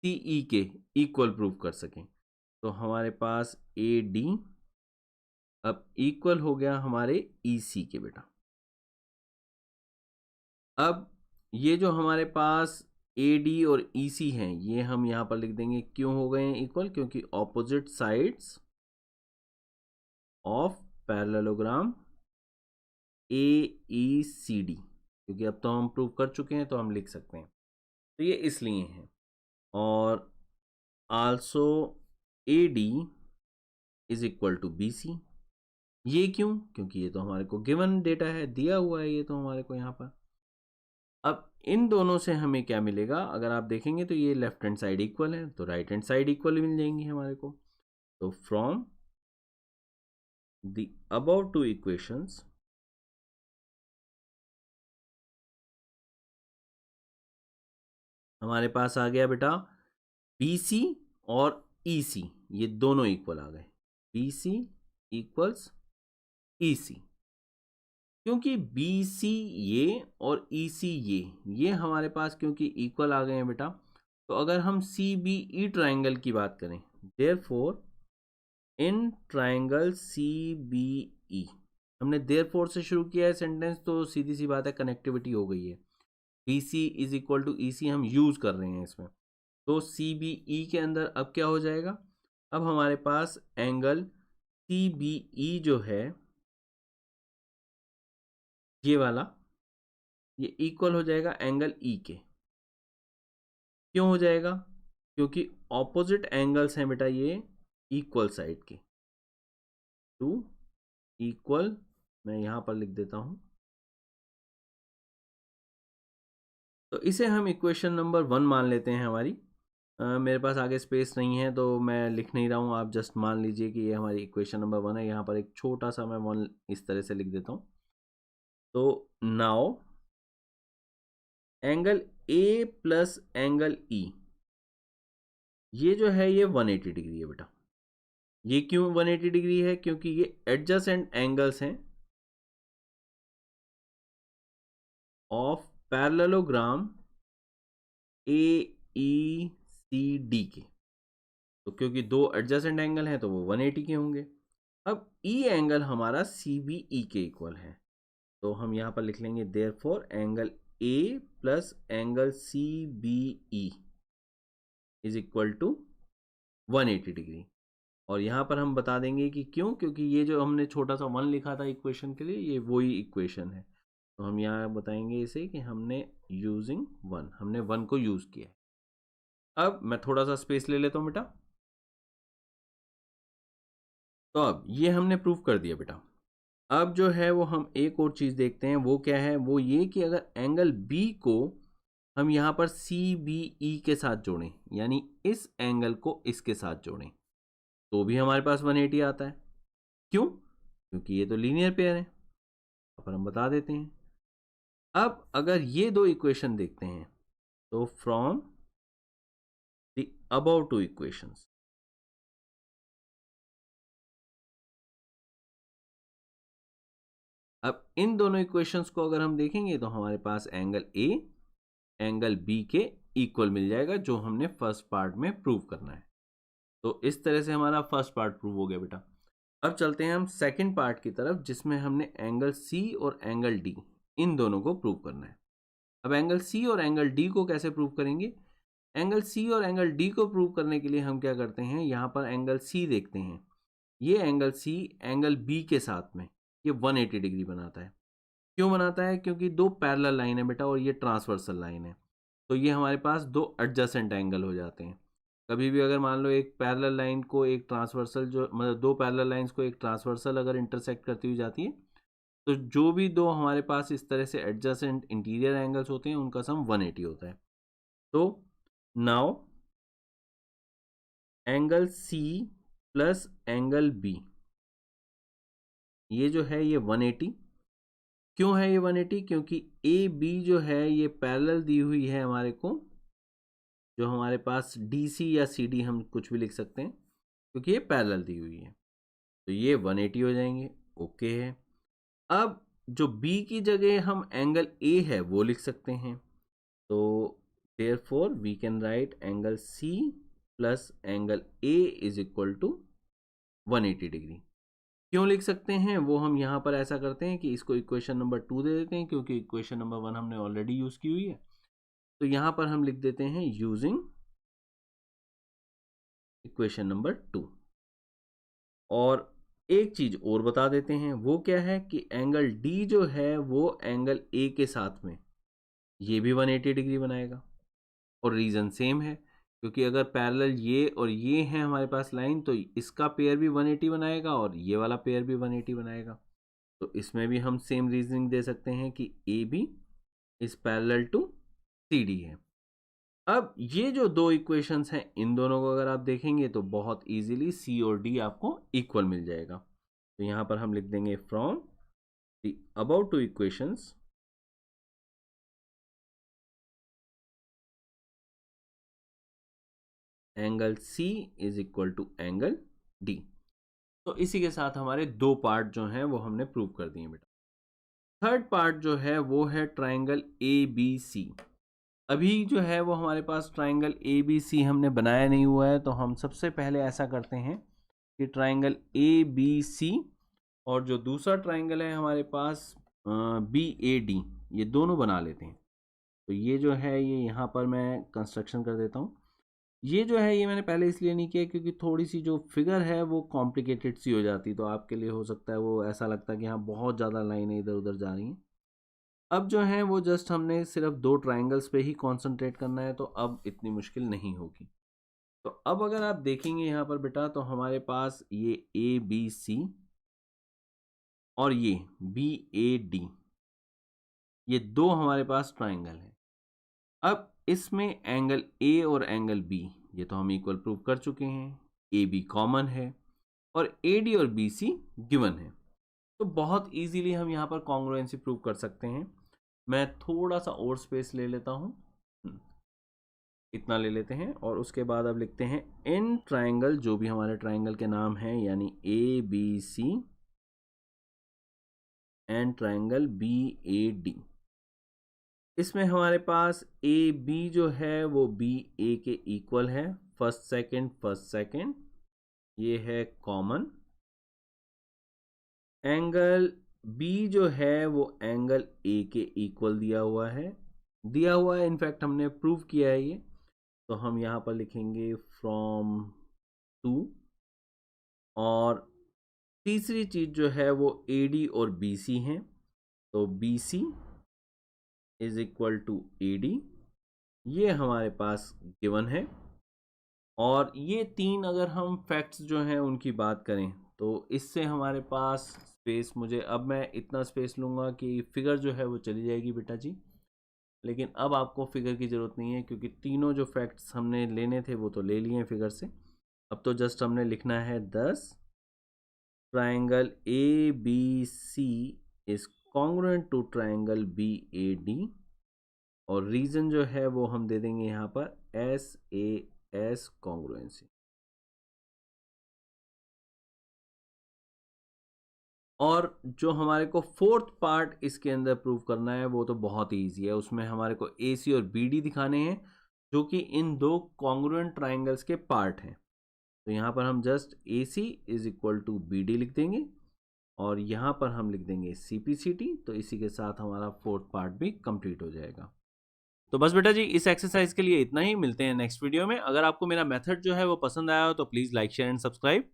CE के इक्वल प्रूव कर सकें। तो हमारे पास AD अब इक्वल हो गया हमारे EC के बेटा। अब ये जो हमारे पास AD और EC हैं, ये हम यहाँ पर लिख देंगे क्यों हो गए हैं इक्वल, क्योंकि opposite sides of parallelogram AECD, क्योंकि अब तो हम प्रूव कर चुके हैं तो हम लिख सकते हैं, तो ये इसलिए है। और also AD is equal to BC, ये क्यों, क्योंकि ये तो हमारे को गिवन डेटा है, दिया हुआ है ये तो हमारे को यहाँ पर। अब इन दोनों से हमें क्या मिलेगा, अगर आप देखेंगे तो ये लेफ्ट हैंड साइड इक्वल है तो राइट हैंड साइड इक्वल मिल जाएंगी हमारे को। तो from the above two equations हमारे पास आ गया बेटा BC और EC, ये दोनों इक्वल आ गए, BC इक्वल्स EC। क्योंकि BC ये और EC ये हमारे पास क्योंकि इक्वल आ गए हैं बेटा, तो अगर हम CBE ट्राइंगल की बात करें, देयरफॉर इन ट्राइंगल CBE, हमने देयरफॉर से शुरू किया है सेंटेंस तो सीधी सी बात है कनेक्टिविटी हो गई है। BC is equal to EC हम यूज कर रहे हैं इसमें, तो CBE के अंदर अब क्या हो जाएगा, अब हमारे पास एंगल CBE जो है ये वाला, ये इक्वल हो जाएगा एंगल E के। क्यों हो जाएगा, क्योंकि ऑपोजिट एंगल्स हैं बेटा ये इक्वल साइड के, टू इक्वल, मैं यहां पर लिख देता हूं। तो इसे हम इक्वेशन नंबर 1 मान लेते हैं हमारी। मेरे पास आगे स्पेस नहीं है तो मैं लिख नहीं रहा हूँ, आप जस्ट मान लीजिए कि ये हमारी इक्वेशन नंबर 1 है। यहाँ पर एक छोटा सा मैं 1 इस तरह से लिख देता हूँ। तो now angle A plus angle E, ये जो है ये 180 डिग्री है बेटा। ये क्यों 180 डिग्री है, क्योंकि ये एडजेसेंट एंगल्स हैं ऑफ पैरेललोग्राम AECD के। तो क्योंकि दो एडजेसेंट एंगल हैं तो वो 180 के होंगे। अब E एंगल हमारा CBE के इक्वल है, तो हम यहाँ पर लिख लेंगे therefore angle A plus angle CBE is equal to 180 degree. और यहाँ पर हम बता देंगे कि क्यों, क्योंकि ये जो हमने छोटा सा 1 लिखा था इक्वेशन के लिए, ये वही इक्वेशन है। तो हम यहाँ बताएंगे इसे कि हमने यूजिंग 1, हमने 1 को यूज किया है। अब मैं थोड़ा सा स्पेस ले लेता हूँ बेटा। तो अब ये हमने प्रूव कर दिया बेटा। अब जो है वो हम एक और चीज देखते हैं, वो क्या है, वो ये कि अगर एंगल B को हम यहाँ पर CBE के साथ जोड़ें, यानी इस एंगल को इसके साथ जोड़ें, तो भी हमारे पास 180 आता है। क्यों, क्योंकि ये तो लीनियर पेयर है। अब हम बता देते हैं। अब अगर ये दो इक्वेशन देखते हैं तो from the above two equations, अब इन दोनों इक्वेशंस को अगर हम देखेंगे तो हमारे पास एंगल A एंगल B के इक्वल मिल जाएगा, जो हमने फर्स्ट पार्ट में प्रूव करना है। तो इस तरह से हमारा फर्स्ट पार्ट प्रूव हो गया बेटा। अब चलते हैं हम सेकंड पार्ट की तरफ, जिसमें हमने एंगल C और एंगल D इन दोनों को प्रूव करना है। अब एंगल C और एंगल D को कैसे प्रूव करेंगे, एंगल C और एंगल D को प्रूव करने के लिए हम क्या करते हैं, यहाँ पर एंगल C देखते हैं। ये एंगल C एंगल B के साथ में ये 180 डिग्री बनाता है। क्यों बनाता है, क्योंकि दो पैरेलल लाइन है बेटा और ये ट्रांसवर्सल लाइन है, तो ये हमारे पास दो एडजेसेंट एंगल हो जाते हैं। कभी भी अगर मान लो एक पैरेलल लाइन को एक ट्रांसवर्सल, जो मतलब दो पैरेलल लाइंस को एक ट्रांसवर्सल अगर इंटरसेक्ट करती हुई जाती है, तो जो भी दो हमारे पास इस तरह से एडजेसेंट इंटीरियर एंगल्स होते हैं उनका सम 180 होता है। तो now angle C plus angle B, ये जो है ये 180। क्यों है ये 180? क्योंकि ए बी जो है ये पैरेलल दी हुई है हमारे को, जो हमारे पास डी सी या सी डी हम कुछ भी लिख सकते हैं, क्योंकि ये पैरेलल दी हुई है, तो ये 180 हो जाएंगे। ओके है। अब जो B की जगह हम एंगल A है वो लिख सकते हैं, तो therefore we can write angle C plus angle A is equal to 180 degree. क्यों लिख सकते हैं वो हम यहाँ पर ऐसा करते हैं कि इसको इक्वेशन नंबर 2 दे देते हैं, क्योंकि इक्वेशन नंबर 1 हमने ऑलरेडी यूज की हुई है। तो यहाँ पर हम लिख देते हैं यूजिंग इक्वेशन नंबर 2। और एक चीज और बता देते हैं, वो क्या है कि एंगल डी जो है वो एंगल ए के साथ में ये भी 180 डिग्री बनाएगा। और रीजन सेम है, क्योंकि अगर पैरेलल ये और ये है हमारे पास लाइन, तो इसका पेयर भी 180 बनाएगा और ये वाला पेयर भी 180 बनाएगा। तो इसमें भी हम सेम रीजनिंग दे सकते हैं कि A B is parallel to C D है। अब ये जो दो इक्वेशंस हैं, इन दोनों को अगर आप देखेंगे तो बहुत इजीली सी और डी आपको इक्वल मिल जाएगा। तो यहां पर हम लिख देंगे from the about two equations angle C is equal to angle D. तो इसी के साथ हमारे दो पार्ट जो हैं वो हमने प्रूव कर दिए बेटा। थर्ड पार्ट जो है वो है ट्राइंगल ए बी सी। अभी जो है वो हमारे पास ट्राइंगल ए बी सी हमने बनाया नहीं हुआ है, तो हम सबसे पहले ऐसा करते हैं कि ट्राइंगल ए बी सी और जो दूसरा ट्राइंगल है हमारे पास बी ए डी, ये दोनों बना लेते हैं। तो ये जो है ये यहाँ पर मैं कंस्ट्रक्शन कर देता हूँ। ये जो है ये मैंने पहले इसलिए नहीं किया क्योंकि थोड़ी सी जो फिगर है वो कॉम्प्लिकेटेड सी हो जाती, तो आपके लिए हो सकता है वो ऐसा लगता है कि हाँ बहुत ज़्यादा लाइनें इधर उधर जा रही हैं। अब जो है वो जस्ट हमने सिर्फ दो ट्राइंगल्स पे ही कॉन्सेंट्रेट करना है, तो अब इतनी मुश्किल नहीं होगी। तो अब अगर आप देखेंगे यहाँ पर बेटा, तो हमारे पास ये ए बी सी और ये बी ए डी, ये दो हमारे पास ट्राइंगल है। अब इसमें एंगल ए और एंगल बी ये तो हम इक्वल प्रूव कर चुके हैं, ए बी कॉमन है और ए डी और बी सी गिवन है। तो बहुत इजीली हम यहाँ पर कॉन्ग्रुएंसी प्रूव कर सकते हैं। मैं थोड़ा सा और स्पेस ले लेता हूँ, इतना ले लेते हैं, और उसके बाद अब लिखते हैं इन ट्राइंगल, जो भी हमारे ट्राइंगल के नाम हैं, यानी A B C and triangle B A D. इसमें हमारे पास ए बी जो है वो बी ए के इक्वल है, फर्स्ट सेकंड, ये है कॉमन। एंगल बी जो है वो एंगल ए के इक्वल दिया हुआ है, इनफैक्ट हमने प्रूव किया है ये। तो हम यहाँ पर लिखेंगे फ्रॉम 2। और तीसरी चीज जो है वो ए डी और बी सी हैं, तो B C is equal to A D, ये हमारे पास गिवन है। और ये तीन अगर हम फैक्ट्स जो हैं उनकी बात करें, तो इससे हमारे पास स्पेस, मुझे अब मैं इतना स्पेस लूँगा कि फिगर जो है वो चली जाएगी बेटा जी। लेकिन अब आपको फिगर की ज़रूरत नहीं है, क्योंकि तीनों जो फैक्ट्स हमने लेने थे वो तो ले लिए हैं फिगर से। अब तो जस्ट हमने लिखना है 10 triangle A B C is congruent to triangle B A D. और रीजन जो है वो हम दे देंगे यहाँ पर एस ए एस कॉन्ग्रुएंसी। और जो हमारे को फोर्थ पार्ट इसके अंदर प्रूव करना है वो तो बहुत ही ईजी है। उसमें हमारे को ए सी और बी डी दिखाने हैं, जो कि इन दो कॉन्ग्रुएंट ट्राइंगल्स के पार्ट हैं। तो यहाँ पर हम just A C is equal to B D लिख देंगे, और यहाँ पर हम लिख देंगे सी पी सी टी। तो इसी के साथ हमारा फोर्थ पार्ट भी कंप्लीट हो जाएगा। तो बस बेटा जी इस एक्सरसाइज के लिए इतना ही, मिलते हैं नेक्स्ट वीडियो में। अगर आपको मेरा मेथड जो है वो पसंद आया हो तो please like share and subscribe.